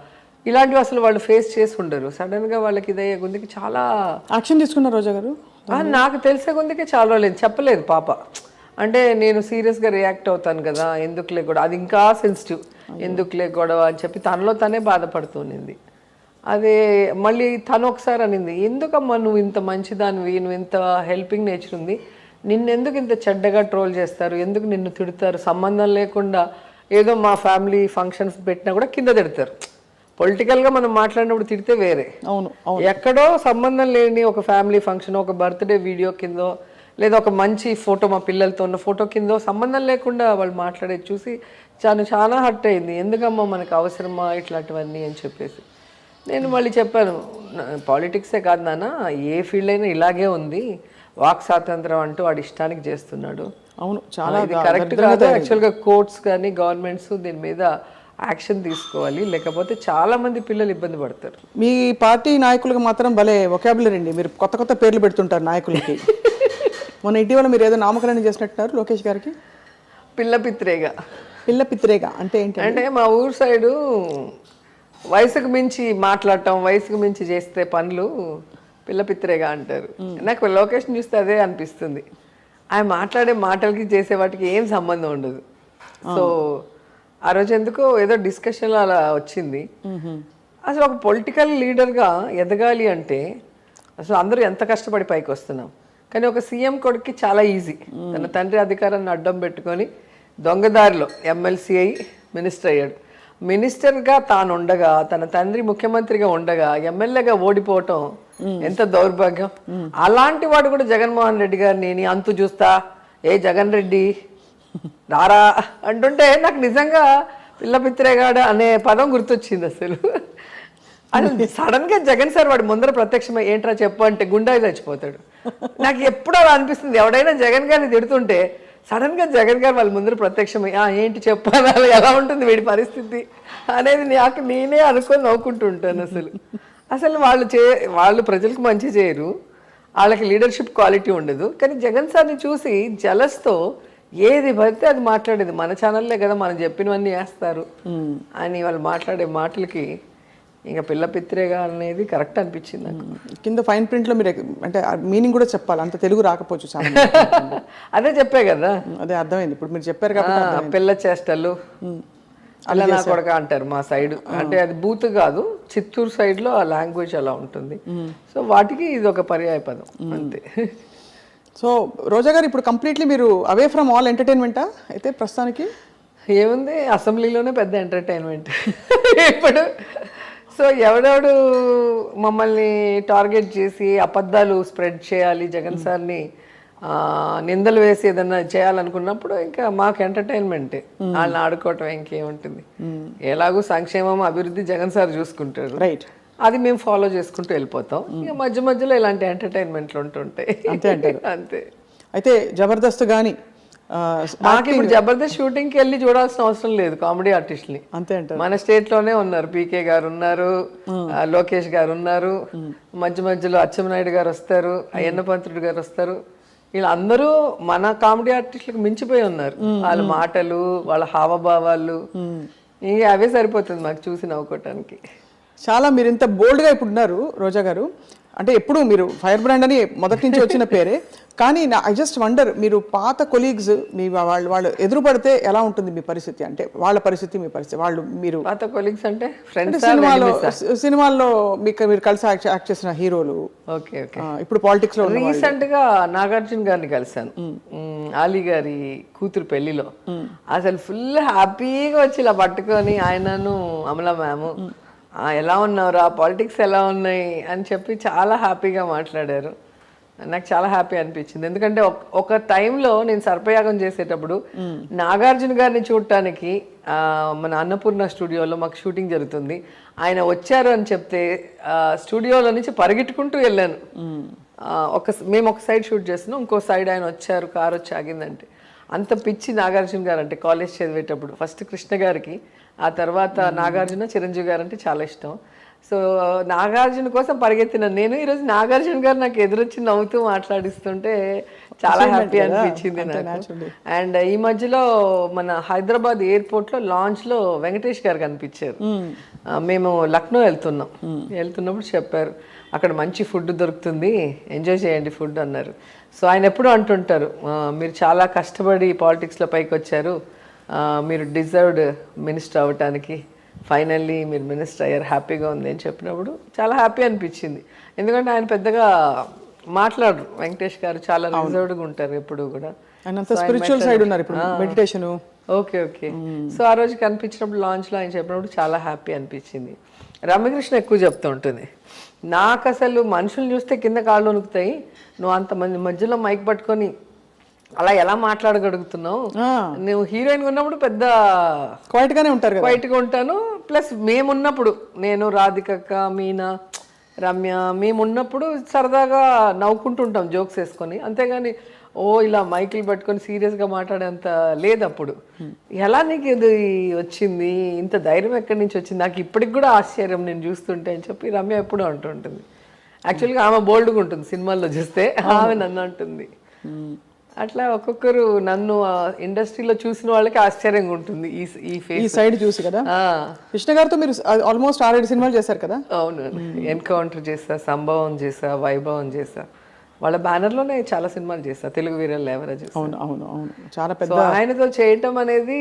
ఇలాంటివి అసలు వాళ్ళు ఫేస్ చేసి ఉండరు. సడన్గా వాళ్ళకి ఇదయ్యే గుందికి చాలా యాక్షన్ తీసుకున్నారు రోజా గారు. నాకు తెలిసే గుందికి చాలా రోజులేదు, చెప్పలేదు పాప. అంటే నేను సీరియస్గా రియాక్ట్ అవుతాను కదా, ఎందుకులే గొడవ, అది ఇంకా సెన్సిటివ్, ఎందుకులే గొడవ అని చెప్పి తనలో తనే బాధపడుతుంది. అదే మళ్ళీ తను ఒకసారి అనింది, ఎందుకమ్మా నువ్వు ఇంత మంచిదానివి, నువ్వు ఇంత హెల్పింగ్ నేచర్ ఉంది, నిన్నెందుకు ఇంత చెడ్డగా ట్రోల్ చేస్తారు, ఎందుకు నిన్ను తిడతారు, సంబంధం లేకుండా ఏదో మా ఫ్యామిలీ ఫంక్షన్స్ పెట్టినా కూడా కింద తిడతారు. పొలిటికల్గా మనం మాట్లాడినప్పుడు తిడితే వేరే, అవును, ఎక్కడో సంబంధం లేని ఒక ఫ్యామిలీ ఫంక్షన్, ఒక బర్త్డే వీడియో కిందో, లేదా ఒక మంచి ఫోటో మా పిల్లలతో ఉన్న ఫోటో కిందో సంబంధం లేకుండా వాళ్ళు మాట్లాడేది చూసి చాలా హర్ట్ అయింది. ఎందుకమ్మా మనకు అవసరమా ఇట్లాంటివన్నీ అని చెప్పేసి నేను మళ్ళీ చెప్పాను, పాలిటిక్సే కాదు నాన్న, ఏ ఫీల్డ్ అయినా ఇలాగే ఉంది, వాక్ స్వాతంత్రం అంటూ వాడి ఇష్టానికి చేస్తున్నాడు. అవును, చాలా ఇది కరెక్ట్ కాదు. యాక్చువల్గా కోర్ట్స్ కానీ గవర్నమెంట్స్ దీని మీద యాక్షన్ తీసుకోవాలి, లేకపోతే చాలా మంది పిల్లలు ఇబ్బంది పడతారు. మీ పార్టీ నాయకులకు మాత్రం భలే వొకాబులరీ అండి, మీరు కొత్త పేర్లు పెడుతుంటారు నాయకులకి. మొన్న ఇటీవల మీరు ఏదో నామకరణం చేసినట్టున్నారు లోకేష్ గారికి. పిల్ల పిత్రేగా అంటే ఏంటి? అంటే మా ఊరు సైడు వయసుకు మించి మాట్లాడటం, వయసుకు మించి చేస్తే పనులు పిల్ల పిత్రేగా అంటారు. నాకు లొకేషన్ చూస్తే అదే అనిపిస్తుంది. ఆయన మాట్లాడే మాటలకి చేసే వాటికి ఏం సంబంధం ఉండదు. సో ఆ రోజు ఎందుకో ఏదో డిస్కషన్లో అలా వచ్చింది. అసలు ఒక పొలిటికల్ లీడర్గా ఎదగాలి అంటే అసలు అందరూ ఎంత కష్టపడి పైకి వస్తున్నాం, కానీ ఒక సీఎం కొడుక్కి చాలా ఈజీ. తన తండ్రి అధికారాన్ని అడ్డం పెట్టుకొని దొంగదారిలో ఎమ్మెల్సీ అయ్యి మినిస్టర్ అయ్యాడు. మినిస్టర్గా తాను ఉండగా, తన తండ్రి ముఖ్యమంత్రిగా ఉండగా ఎమ్మెల్యేగా ఓడిపోవటం ఎంత దౌర్భాగ్యం. అలాంటి వాడు కూడా జగన్మోహన్ రెడ్డి గారిని నీ అంతు చూస్తా, ఏ జగన్ రెడ్డి రారా అంటుంటే నాకు నిజంగా పిల్ల పిత్రేగాడ అనే పదం గుర్తొచ్చింది. అసలు సడన్ గా జగన్ సార్ వాడు ముందర ప్రత్యక్షమై ఏంట్రా చెప్పు అంటే గుండాయి చచ్చిపోతాడు. నాకు ఎప్పుడు అలా అనిపిస్తుంది, ఎవడైనా జగన్ గారిని తిడుతుంటే సడన్ గా జగన్ గారు వాళ్ళ ముందర ప్రత్యక్షమై ఏంటి చెప్పాలి, ఎలా ఉంటుంది వీడి పరిస్థితి అనేది నాకు నేనే అనుకొని నవ్వుకుంటూ ఉంటాను. అసలు వాళ్ళు ప్రజలకు మంచి చేయరు, వాళ్ళకి లీడర్షిప్ క్వాలిటీ ఉండదు. కానీ జగన్ సార్ని చూసి జలస్తో ఏది పడితే అది మాట్లాడేది, మన ఛానల్లే కదా మనం చెప్పినవన్నీ వేస్తారు అని వాళ్ళు మాట్లాడే మాటలకి ఇంకా పిల్ల పిత్రేగా అనేది కరెక్ట్ అనిపించింది నాకు. కింద ఫైన్ ప్రింట్లో మీరు అంటే మీనింగ్ కూడా చెప్పాలి, అంత తెలుగు రాకపోవచ్చు చాలా. అదే చెప్పే కదా, అదే అర్థమైంది ఇప్పుడు మీరు చెప్పారు కాబట్టి. పిల్ల చేష్టలు అలా నా కొడక అంటారు మా సైడ్, అంటే అది బూత్ కాదు, చిత్తూరు సైడ్లో ఆ లాంగ్వేజ్ అలా ఉంటుంది. సో వాటికి ఇది ఒక పర్యాయ పదం అంతే. సో రోజా గారు ఇప్పుడు కంప్లీట్లీ మీరు అవే ఫ్రమ్ ఆల్ ఎంటర్టైన్మెంటా అయితే ప్రస్తుతానికి? ఏముంది, అసెంబ్లీలోనే పెద్ద ఎంటర్టైన్మెంట్ ఇప్పుడు. సో ఎవడెవడు మమ్మల్ని టార్గెట్ చేసి అబద్ధాలు స్ప్రెడ్ చేయాలి, జగన్ సార్ని నిందలు వేసి ఏదన్నా చేయాలనుకున్నప్పుడు ఇంకా మాకు ఎంటర్టైన్మెంటే, వాళ్ళని ఆడుకోవటం ఇంకేముంటుంది. ఎలాగూ సంక్షేమం అభివృద్ధి జగన్ సార్ చూసుకుంటారు, రైట్, అది మేము ఫాలో చేసుకుంటూ వెళ్ళిపోతాం. ఇక మధ్య మధ్యలో ఇలాంటి ఎంటర్టైన్మెంట్లు ఉంటుంటాయి అంతే అంటారు. అంతే. అయితే జబర్దస్త్ కానీ మాకు ఇప్పుడు జబర్దస్త్ షూటింగ్కి వెళ్ళి చూడాల్సిన అవసరం లేదు, కామెడీ ఆర్టిస్ట్ని అంతే అంటారు. మన స్టేట్లోనే ఉన్నారు, పీకే గారు ఉన్నారు, లోకేష్ గారు ఉన్నారు, మధ్య మధ్యలో అచ్చెన్నాయుడు గారు వస్తారు, అయ్యన్న పంతుడు గారు వస్తారు. వీళ్ళందరూ మన కామెడీ ఆర్టిస్టులకు మించిపోయి ఉన్నారు. వాళ్ళ మాటలు, వాళ్ళ హావభావాలు, ఇంక అవే సరిపోతుంది మాకు చూసి నవ్వుకోవటానికి. చాలా మీరు ఇంత బోల్డ్గా ఇప్పుడు ఉన్నారు రోజా గారు, అంటే ఎప్పుడు మీరు ఫైర్ బ్రాండ్ అని మొదటి నుంచి వచ్చిన పేరే, కానీ ఐ జస్ట్ వండర్, మీరు పాత కొలీగ్స్ మీ వాళ్ళు ఎదురు పడితే ఎలా ఉంటుంది మీ పరిస్థితి, అంటే వాళ్ళ పరిస్థితి మీ పరిస్థితి, వాళ్ళు మీరు పాత కొలీగ్స్ అంటే సినిమాల్లో మీరు కలిసి యాక్ట్ చేసిన హీరోలు, ఓకే ఓకే, ఇప్పుడు పాలిటిక్స్ లో రీసెంట్ గా నాగార్జున గారిని కలిసాను, ఆలీ గారి కూతురు పెళ్లిలో. అసలు ఫుల్ హ్యాపీగా వచ్చి ఇలా పట్టుకొని ఆయనను అమలా మ్యామ్ ఎలా ఉన్నావురా, పాలిటిక్స్ ఎలా ఉన్నాయి అని చెప్పి చాలా హ్యాపీగా మాట్లాడారు. నాకు చాలా హ్యాపీ అనిపించింది. ఎందుకంటే ఒక టైంలో నేను సర్పయాగం చేసేటప్పుడు నాగార్జున గారిని చూడటానికి మన అన్నపూర్ణ స్టూడియోలో మాకు షూటింగ్ జరుగుతుంది. ఆయన వచ్చారు అని చెప్తే స్టూడియోలో నుంచి పరిగెట్టుకుంటూ వెళ్ళాను. మేము ఒక సైడ్ షూట్ చేస్తున్నాం, ఇంకో సైడ్ ఆయన వచ్చారు, కారు వచ్చి ఆగిందంటే. అంత పిచ్చి నాగార్జున గారు అంటే కాలేజ్ చదివేటప్పుడు. ఫస్ట్ కృష్ణ గారికి, ఆ తర్వాత నాగార్జున, చిరంజీవి గారు అంటే చాలా ఇష్టం. సో నాగార్జున కోసం పరిగెత్తిన నేను ఈరోజు నాగార్జున గారు నాకు ఎదురొచ్చి నవ్వుతూ మాట్లాడిస్తుంటే చాలా హ్యాపీ అనిపించింది నాకు. అండ్ ఈ మధ్యలో మన హైదరాబాద్ ఎయిర్పోర్ట్లో లాంచ్లో వెంకటేష్ గారు కనిపించారు. మేము లక్నో వెళ్తున్నప్పుడు చెప్పారు, అక్కడ మంచి ఫుడ్ దొరుకుతుంది, ఎంజాయ్ చేయండి ఫుడ్ అన్నారు. సో ఆయన ఎప్పుడూ అంటుంటారు, మీరు చాలా కష్టపడి పాలిటిక్స్లో పైకి వచ్చారు, మీరు డిజర్వ్డ్ మినిస్టర్ అవ్వటానికి, ఫైనల్లీ మీరు మినిస్టర్ అయ్యారు, హ్యాపీగా ఉంది అని చెప్పినప్పుడు చాలా హ్యాపీ అనిపించింది. ఎందుకంటే ఆయన పెద్దగా మాట్లాడరు, వెంకటేష్ గారు చాలా రిజర్వ్డ్గా ఉంటారు ఎప్పుడు కూడా. స్పిరిచువల్ సైడ్ ఉన్నారు ఇప్పుడు, మెడిటేషన్. ఓకే. సో ఆ రోజు కనిపించినప్పుడు లాంచ్లో ఆయన చెప్పినప్పుడు చాలా హ్యాపీ అనిపించింది. రమ్యకృష్ణ ఎక్కువ చెప్తూ ఉంటుంది, నాకు అసలు మనుషులు చూస్తే కింద కాళ్ళు వణుకుతాయి, నువ్వు అంతమంది మధ్యలో మైక్ పట్టుకొని అలా ఎలా మాట్లాడగలుగుతున్నావు, నువ్వు హీరోయిన్ ఉన్నప్పుడు పెద్ద క్వైట్గానే ఉంటారు, క్వైట్గా ఉంటాను. ప్లస్ మేమున్నప్పుడు, నేను, రాధికక్క, మీనా, రమ్య, మేమున్నప్పుడు సరదాగా నవ్వుకుంటుంటాం జోక్స్ వేసుకొని, అంతేగాని ఇలా మైకులు పట్టుకొని సీరియస్గా మాట్లాడేంత లేదు అప్పుడు. ఎలా నీకు ఇది వచ్చింది, ఇంత ధైర్యం ఎక్కడి నుంచి వచ్చింది, నాకు ఇప్పటికి కూడా ఆశ్చర్యం నేను చూస్తుంటే అని చెప్పి రమ్య ఎప్పుడూ అంటుంటుంది. యాక్చువల్గా ఆమె బోల్డ్గా ఉంటుంది సినిమాల్లో చూస్తే, ఆమె నన్ను అంటుంది. అట్లా ఒక్కొక్కరు నన్ను ఇండస్ట్రీలో చూసిన వాళ్ళకి ఆశ్చర్యంగా ఉంటుంది ఈ సైడ్ చూసి కదా. కృష్ణ గారితో మీరు ఆల్మోస్ట్ 6-7 సినిమాలు చేశారు కదా. అవును, ఎన్కౌంటర్ చేసా, సంభవం చేసా, వైభవం చేసా, వాళ్ళ బ్యానర్లోనే చాలా సినిమాలు చేస్తా, తెలుగు వీరల్ ఎవరో చేస్తా. అవును చాలా పెద్ద. ఆయనతో చేయటం అనేది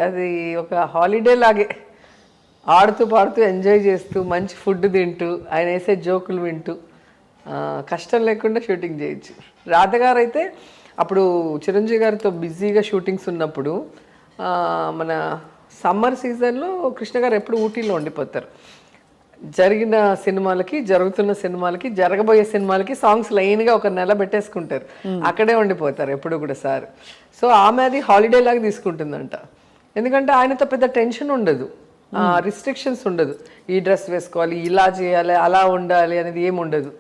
అది ఒక హాలిడే లాగే, ఆడుతూ పాడుతూ ఎంజాయ్ చేస్తూ మంచి ఫుడ్ తింటూ ఆయన వేసే జోకులు వింటూ కష్టం లేకుండా షూటింగ్ చేయొచ్చు. రాధగారు అయితే అప్పుడు చిరంజీవి గారితో బిజీగా షూటింగ్స్ ఉన్నప్పుడు మన సమ్మర్ సీజన్లో కృష్ణ గారు ఎప్పుడు ఊటీలో ఉండిపోతారు. జరిగిన సినిమాలకి, జరుగుతున్న సినిమాలకి, జరగబోయే సినిమాలకి సాంగ్స్ లైన్గా ఒక నెల పెట్టేసుకుంటారు, అక్కడే ఉండిపోతారు ఎప్పుడు కూడా సార్. సో ఆమె అది హాలిడే లాగా తీసుకుంటుందంట. ఎందుకంటే ఆయనతో పెద్ద టెన్షన్ ఉండదు, రిస్ట్రిక్షన్స్ ఉండదు, ఈ డ్రెస్ వేసుకోవాలి, ఇలా చేయాలి, అలా ఉండాలి అనేది ఏమి ఉండదు.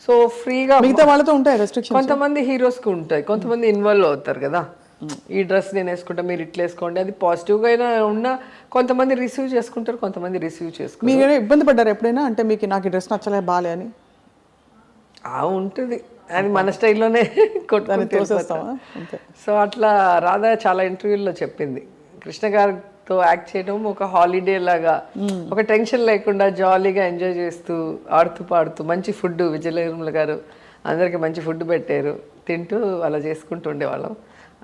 సో ఫ్రీగా. మిగతా వాళ్ళతో ఉంటాయి రెస్ట్రిక్షన్స్, కొంతమంది హీరోస్కి ఉంటాయి, కొంతమంది ఇన్వాల్వ్ అవుతారు కదా, ఈ డ్రెస్ నేను వేసుకుంటా, మీరు ఇట్లా వేసుకోండి, అది పాజిటివ్గా అయినా ఉన్నా కొంతమంది రిసీవ్ చేసుకుంటారు, కొంతమంది రిసీవ్ చేసుకుంటారు. మీరు ఇబ్బంది పడ్డారు ఎప్పుడైనా, అంటే మీకు నాకు ఈ డ్రెస్ నచ్చలే బాలే అని? ఉంటుంది, అది మన స్టైల్లోనే కొట్టుకొని. సో అట్లా రాధా చాలా ఇంటర్వ్యూల్లో చెప్పింది, కృష్ణ గారితో యాక్ట్ చేయడం ఒక హాలిడే లాగా, ఒక టెన్షన్ లేకుండా జాలీగా ఎంజాయ్ చేస్తూ ఆడుతూ పాడుతూ, మంచి ఫుడ్, విజయనిర్మల గారు అందరికి మంచి ఫుడ్ పెట్టారు, తింటూ అలా చేసుకుంటూ ఉండేవాళ్ళం.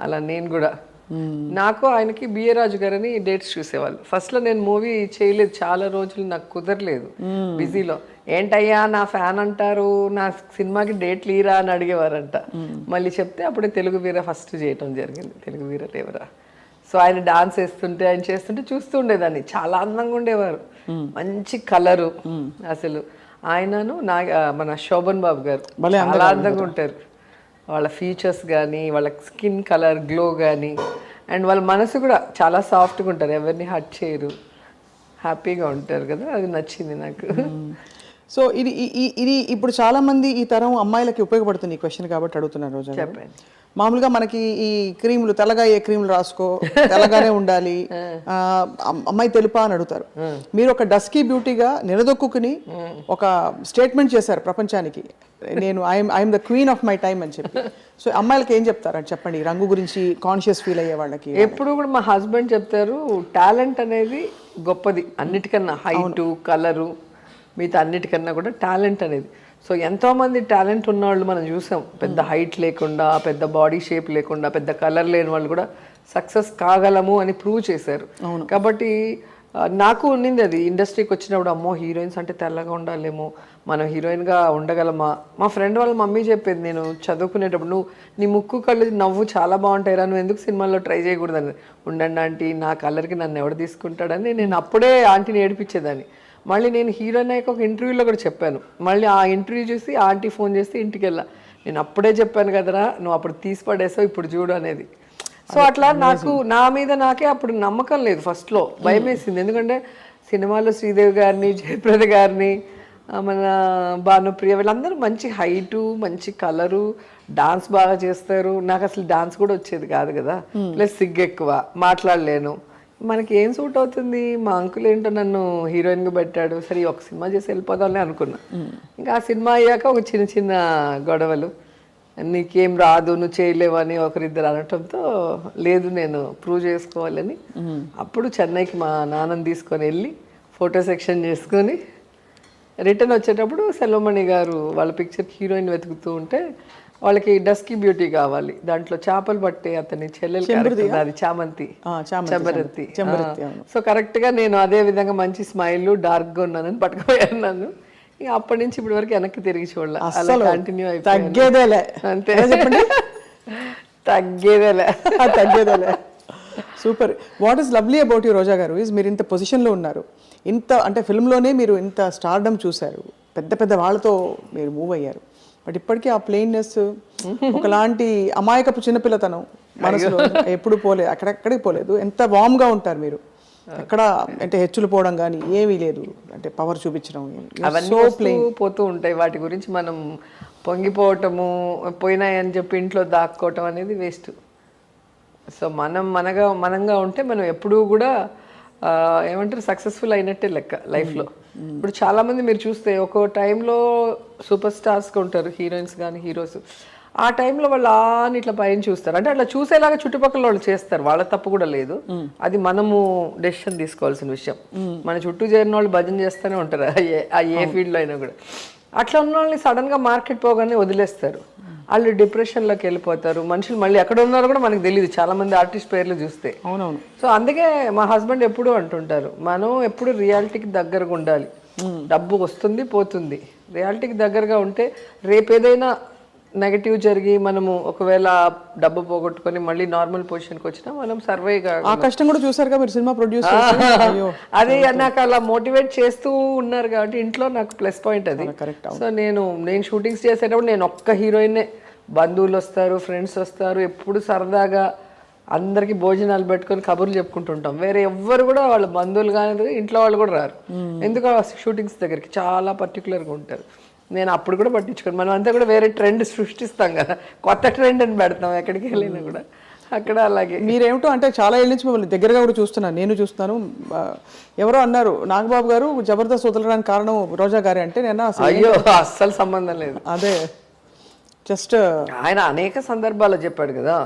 అలా నేను కూడా, నాకు ఆయనకి బిఏ రాజు గారని డేట్స్ చూసేవాళ్ళు. ఫస్ట్లో నేను మూవీ చేయలేదు, చాలా రోజులు నాకు కుదరలేదు బిజీలో. ఏంటయ్యా నా ఫ్యాన్ అంటారు, నా సినిమాకి డేట్లు ఈరా అని అడిగేవారంట. మళ్ళీ చెప్తే అప్పుడే తెలుగు వీర ఫస్ట్ చేయటం జరిగింది, తెలుగు వీర లేవరా. సో ఆయన డాన్స్ వేస్తుంటే, ఆయన చేస్తుంటే చూస్తూ ఉండేదాన్ని, చాలా అందంగా ఉండేవారు, మంచి కలరు అసలు. ఆయనను మన శోభన్ బాబు గారు చాలా అందంగా ఉంటారు, వాళ్ళ ఫీచర్స్ కానీ, వాళ్ళ స్కిన్ కలర్ గ్లో కానీ, అండ్ వాళ్ళ మనసు కూడా చాలా సాఫ్ట్గా ఉంటారు, ఎవరిని హర్ట్ చేయరు, హ్యాపీగా ఉంటారు కదా, అది నచ్చింది నాకు. సో ఇది ఇప్పుడు చాలా మంది ఈ తరం అమ్మాయిలకి ఉపయోగపడుతుంది ఈ క్వశ్చన్ కాబట్టి అడుగుతున్నారు. రోజా, చెప్పండి. మామూలుగా మనకి ఈ క్రీములు, తెల్లగా ఏ క్రీములు రాసుకో, తెల్లగానే ఉండాలి, అమ్మాయి తెలుపా అని అడుగుతారు. మీరు ఒక డస్కీ బ్యూటీగా నిలదొక్కుని ఒక స్టేట్మెంట్ చేశారు ప్రపంచానికి, నేను I'm the queen of my time అని చెప్పి. సో అమ్మాయిలకి ఏం చెప్తారు అని చెప్పండి, రంగు గురించి కాన్షియస్ ఫీల్ అయ్యే వాళ్ళకి? ఎప్పుడు కూడా మా హస్బెండ్ చెప్తారు, టాలెంట్ అనేది గొప్పది అన్నిటికన్నా, హైటు, కలరు, మిగతా అన్నిటికన్నా కూడా టాలెంట్ అనేది. సో ఎంతోమంది టాలెంట్ ఉన్నవాళ్ళు మనం చూసాం, పెద్ద హైట్ లేకుండా, పెద్ద బాడీ షేప్ లేకుండా, పెద్ద కలర్ లేని వాళ్ళు కూడా సక్సెస్ కాగలము అని ప్రూవ్ చేశారు. కాబట్టి నాకు ఉన్నింది అది, ఇండస్ట్రీకి వచ్చినప్పుడు అమ్మో హీరోయిన్స్ అంటే తెల్లగా ఉండాలేమో, మనం హీరోయిన్గా ఉండగలమా. మా ఫ్రెండ్ వాళ్ళ మమ్మీ చెప్పేది, నేను చదువుకునేటప్పుడు, నువ్వు నీ ముక్కు కళ్ళు నవ్వు చాలా బాగుంటాయిరా, నువ్వు ఎందుకు సినిమాల్లో ట్రై చేయకూడదని. ఉండండి ఆంటీ, నా కలర్కి నన్ను ఎవడు తీసుకుంటాడని నేను అప్పుడే ఆంటీని ఏడిపించేదాన్ని. మళ్ళీ నేను హీరోయిన్ అయ్యాక ఒక ఇంటర్వ్యూలో కూడా చెప్పాను, మళ్ళీ ఆ ఇంటర్వ్యూ చూసి ఆంటీ ఫోన్ చేస్తే ఇంటికి వెళ్ళా, నేను అప్పుడే చెప్పాను కదరా, నువ్వు అప్పుడు తీసి పడేసావు, ఇప్పుడు చూడు అనేది. సో అట్లా నాకు నా మీద నాకే అప్పుడు నమ్మకం లేదు, ఫస్ట్లో భయం వేసింది. ఎందుకంటే సినిమాలో శ్రీదేవి గారిని, జయప్రద గారిని, మన భానుప్రియ వీళ్ళందరూ మంచి హైటు, మంచి కలరు, డాన్స్ బాగా చేస్తారు. నాకు అసలు డాన్స్ కూడా వచ్చేది కాదు కదా, ప్లస్ సిగ్గు ఎక్కువ, మాట్లాడలేను. మనకి ఏం సూట్ అవుతుంది, మా అంకుల్ ఏంటో నన్ను హీరోయిన్గా పెట్టాడు, సరే ఒక సినిమా చేసి వెళ్ళిపోదాంలే అనుకున్నా. ఇంకా ఆ సినిమా అయ్యాక ఒక చిన్న చిన్న గొడవలు, నీకేం రాదు, నువ్వు చేయలేవు అని ఒకరిద్దరు అనటంతో, లేదు నేను ప్రూవ్ చేసుకోవాలని అప్పుడు చెన్నైకి మా నాన్నని తీసుకొని వెళ్ళి ఫోటో సెక్షన్ చేసుకొని రిటర్న్ వచ్చేటప్పుడు సెల్వమణి గారు వాళ్ళ పిక్చర్కి హీరోయిన్ వెతుకుతూ ఉంటే, వాళ్ళకి డస్కీ బ్యూటీ కావాలి, దాంట్లో చేపలు పట్టే అతని చెల్లెలు అది చామంతి, చెంబరత్తి. సో కరెక్ట్గా నేను అదే విధంగా మంచి స్మైల్, డార్క్గా ఉన్నానని పట్టుకుపోయాను నన్ను. ఇక అప్పటి నుంచి ఇప్పటి వరకు వెనక్కి తిరిగి చూడాలి, అలా కంటిన్యూ తగ్గేదేలే అంతే, తగ్గేదేలే తగ్గేదేలే. Super. What is lovely about you Roja గారు ఈజ్ మీరు ఇంత పొజిషన్లో ఉన్నారు, ఇంత అంటే ఫిల్మ్లోనే మీరు ఇంత స్టార్డమ్ చూశారు, పెద్ద పెద్ద వాళ్ళతో మీరు మూవ్ అయ్యారు. బట్ ఇప్పటికీ ఆ ప్లెయిన్నెస్, ఒకలాంటి అమాయకపు చిన్నపిల్లతనం మనసులో ఎప్పుడు పోలేదు, అక్కడెక్కడికి పోలేదు. ఎంత వామ్గా ఉంటారు మీరు, ఎక్కడ అంటే హెచ్చులు పోవడం కానీ ఏమీ లేదు, అంటే పవర్ చూపించడం అవన్నీ పోతూ ఉంటాయి. వాటి గురించి మనం పొంగిపోవటము, పోయినాయని చెప్పి ఇంట్లో దాక్కోవటం అనేది వేస్ట్. సో మనంగా ఉంటే మనం ఎప్పుడూ కూడా ఏమంటారు సక్సెస్ఫుల్ అయినట్టే లెక్క లైఫ్లో. ఇప్పుడు చాలామంది మీరు చూస్తే ఒక టైంలో సూపర్ స్టార్స్గా ఉంటారు, హీరోయిన్స్ కానీ హీరోస్. ఆ టైంలో వాళ్ళు ఇట్లా పైన చూస్తారు, అంటే అట్లా చూసేలాగా చుట్టుపక్కల వాళ్ళు చేస్తారు, వాళ్ళ తప్పు కూడా లేదు. అది మనము డెసిషన్ తీసుకోవాల్సిన విషయం. మన చుట్టూ చేరిన వాళ్ళు భజన చేస్తూనే ఉంటారు, ఏ ఫీల్డ్లో అయినా కూడా. అట్లా ఉన్న వాళ్ళని సడన్గా మార్కెట్ పోగానే వదిలేస్తారు, వాళ్ళు డిప్రెషన్లోకి వెళ్ళిపోతారు. మనుషులు మళ్ళీ ఎక్కడ ఉన్నారో కూడా మనకు తెలియదు, చాలా మంది ఆర్టిస్ట్ పేర్లు చూస్తే. అవునవును. సో అందుకే మా హస్బెండ్ ఎప్పుడూ అంటుంటారు, మనం ఎప్పుడు రియాలిటీకి దగ్గరగా ఉండాలి. డబ్బు వస్తుంది పోతుంది, రియాలిటీకి దగ్గరగా ఉంటే రేపు ఏదైనా నెగటివ్ జరిగి మనము ఒకవేళ డబ్బు పోగొట్టుకొని మళ్ళీ నార్మల్ పొజిషన్కి వచ్చినా మనం సర్వే ఆ కష్టం కూడా చూసారుగా మీరు సినిమా ప్రొడ్యూసర్. అదే నాకు అలా మోటివేట్ చేస్తూ ఉన్నారు కాబట్టి ఇంట్లో నాకు ప్లస్ పాయింట్ అది. సో నేను షూటింగ్స్ చేసేటప్పుడు నేను ఒక్క హీరోయిన్నే, బంధువులు వస్తారు, ఫ్రెండ్స్ వస్తారు, ఎప్పుడు సరదాగా అందరికి భోజనాలు పెట్టుకొని కబుర్లు చెప్పుకుంటుంటాం. వేరే ఎవ్వరు కూడా వాళ్ళ బంధువులు కానీ ఇంట్లో వాళ్ళు కూడా రారు, ఎందుకు షూటింగ్స్ దగ్గరికి చాలా పర్టికులర్గా ఉంటారు. నేను అప్పుడు కూడా పట్టించుకోను, మనం అంతా కూడా వేరే ట్రెండ్ సృష్టిస్తాం కదా, కొత్త ట్రెండ్ అని పెడతాం ఎక్కడికి వెళ్ళినా కూడా. అక్కడ అలాగే మీరేమిటో అంటే చాలా ఏళ్ళ నుంచి మిమ్మల్ని దగ్గరగా కూడా చూస్తున్నాను, నేను చూస్తున్నాను. ఎవరో అన్నారు నాగబాబు గారు జబర్దస్త్ వదలడానికి కారణం రోజా గారే అంటే, నేను అయ్యో అస్సలు సంబంధం లేదు. అదే జస్ట్ ఆయన అనేక సందర్భాల్లో చెప్పాడు కదా,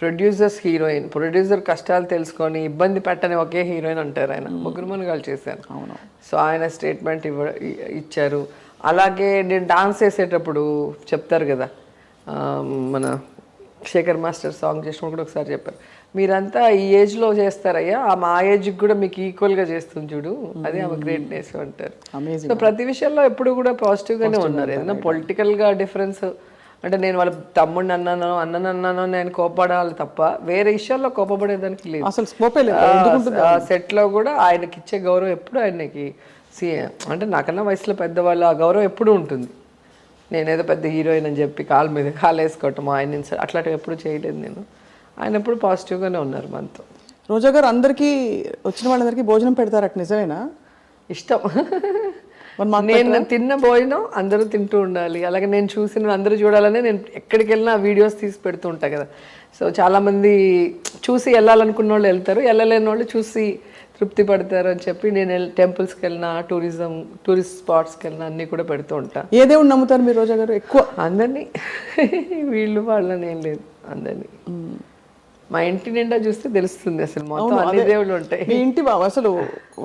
ప్రొడ్యూసర్స్ హీరోయిన్, ప్రొడ్యూసర్ కష్టాలు తెలుసుకొని ఇబ్బంది పెట్టని ఒకే హీరోయిన్ అంటారు ఆయన. ముగ్గురు మనగాళ్ళు చేశాను. అవును. సో ఆయన స్టేట్మెంట్ ఇచ్చారు. అలాగే నేను డాన్స్ చేసేటప్పుడు చెప్తారు కదా, మన శేఖర్ మాస్టర్ సాంగ్ చేసినప్పుడు కూడా ఒకసారి చెప్పారు, మీరంతా ఈ ఏజ్లో చేస్తారయ్యా, మా ఏజ్కి కూడా మీకు ఈక్వల్గా చేస్తుంది చూడు, అదే ఆమె గ్రేట్నెస్ అంటారు. సో ప్రతి విషయంలో ఎప్పుడు కూడా పాజిటివ్గానే ఉన్నారు. ఏదైనా పొలిటికల్గా డిఫరెన్స్ అంటే నేను వాళ్ళ తమ్ముడిని అన్నానో నేను కోపడాలి తప్ప వేరే విషయాల్లో కోపపడేదానికి లేదు అసలు. సెట్లో కూడా ఆయనకి ఇచ్చే గౌరవం ఎప్పుడు ఆయనకి అంటే నాకన్నా వయసులో పెద్దవాళ్ళు ఆ గౌరవం ఎప్పుడూ ఉంటుంది. నేనేదో పెద్ద హీరోయిన్ అని చెప్పి కాలు మీద కాలు వేసుకోవటం ఆయన అట్లాంటివి ఎప్పుడు చేయలేదు నేను. ఆయన ఎప్పుడు పాజిటివ్గానే ఉన్నారు మనతో. రోజా గారు అందరికీ వచ్చిన వాళ్ళందరికీ భోజనం పెడతారట, నిజమేనా? ఇష్టం. నేను తిన్న భోజనం అందరూ తింటూ ఉండాలి, అలాగే నేను చూసిన అందరూ చూడాలని నేను ఎక్కడికి వెళ్ళినా వీడియోస్ తీసి పెడుతూ ఉంటాను కదా. సో చాలామంది చూసి వెళ్ళాలనుకున్న వాళ్ళు వెళ్తారు, వెళ్ళలేని వాళ్ళు చూసి తృప్తి పడతారు అని చెప్పి నేను టెంపుల్స్కి వెళ్ళినా, టూరిస్ట్ స్పాట్స్కి వెళ్ళినా అన్నీ కూడా పెడుతూ ఉంటాను. ఏ దేవుడు నమ్ముతారు మీరు రోజా గారు? ఎక్కువ అందరినీ, వీళ్ళు వాళ్ళని ఏం లేదు, అందరినీ. మా ఇంటి నిండా చూస్తే తెలుస్తుంది అసలు మొత్తం అన్ని దేవుళ్ళు ఉంటాయి. మీ ఇంటి అసలు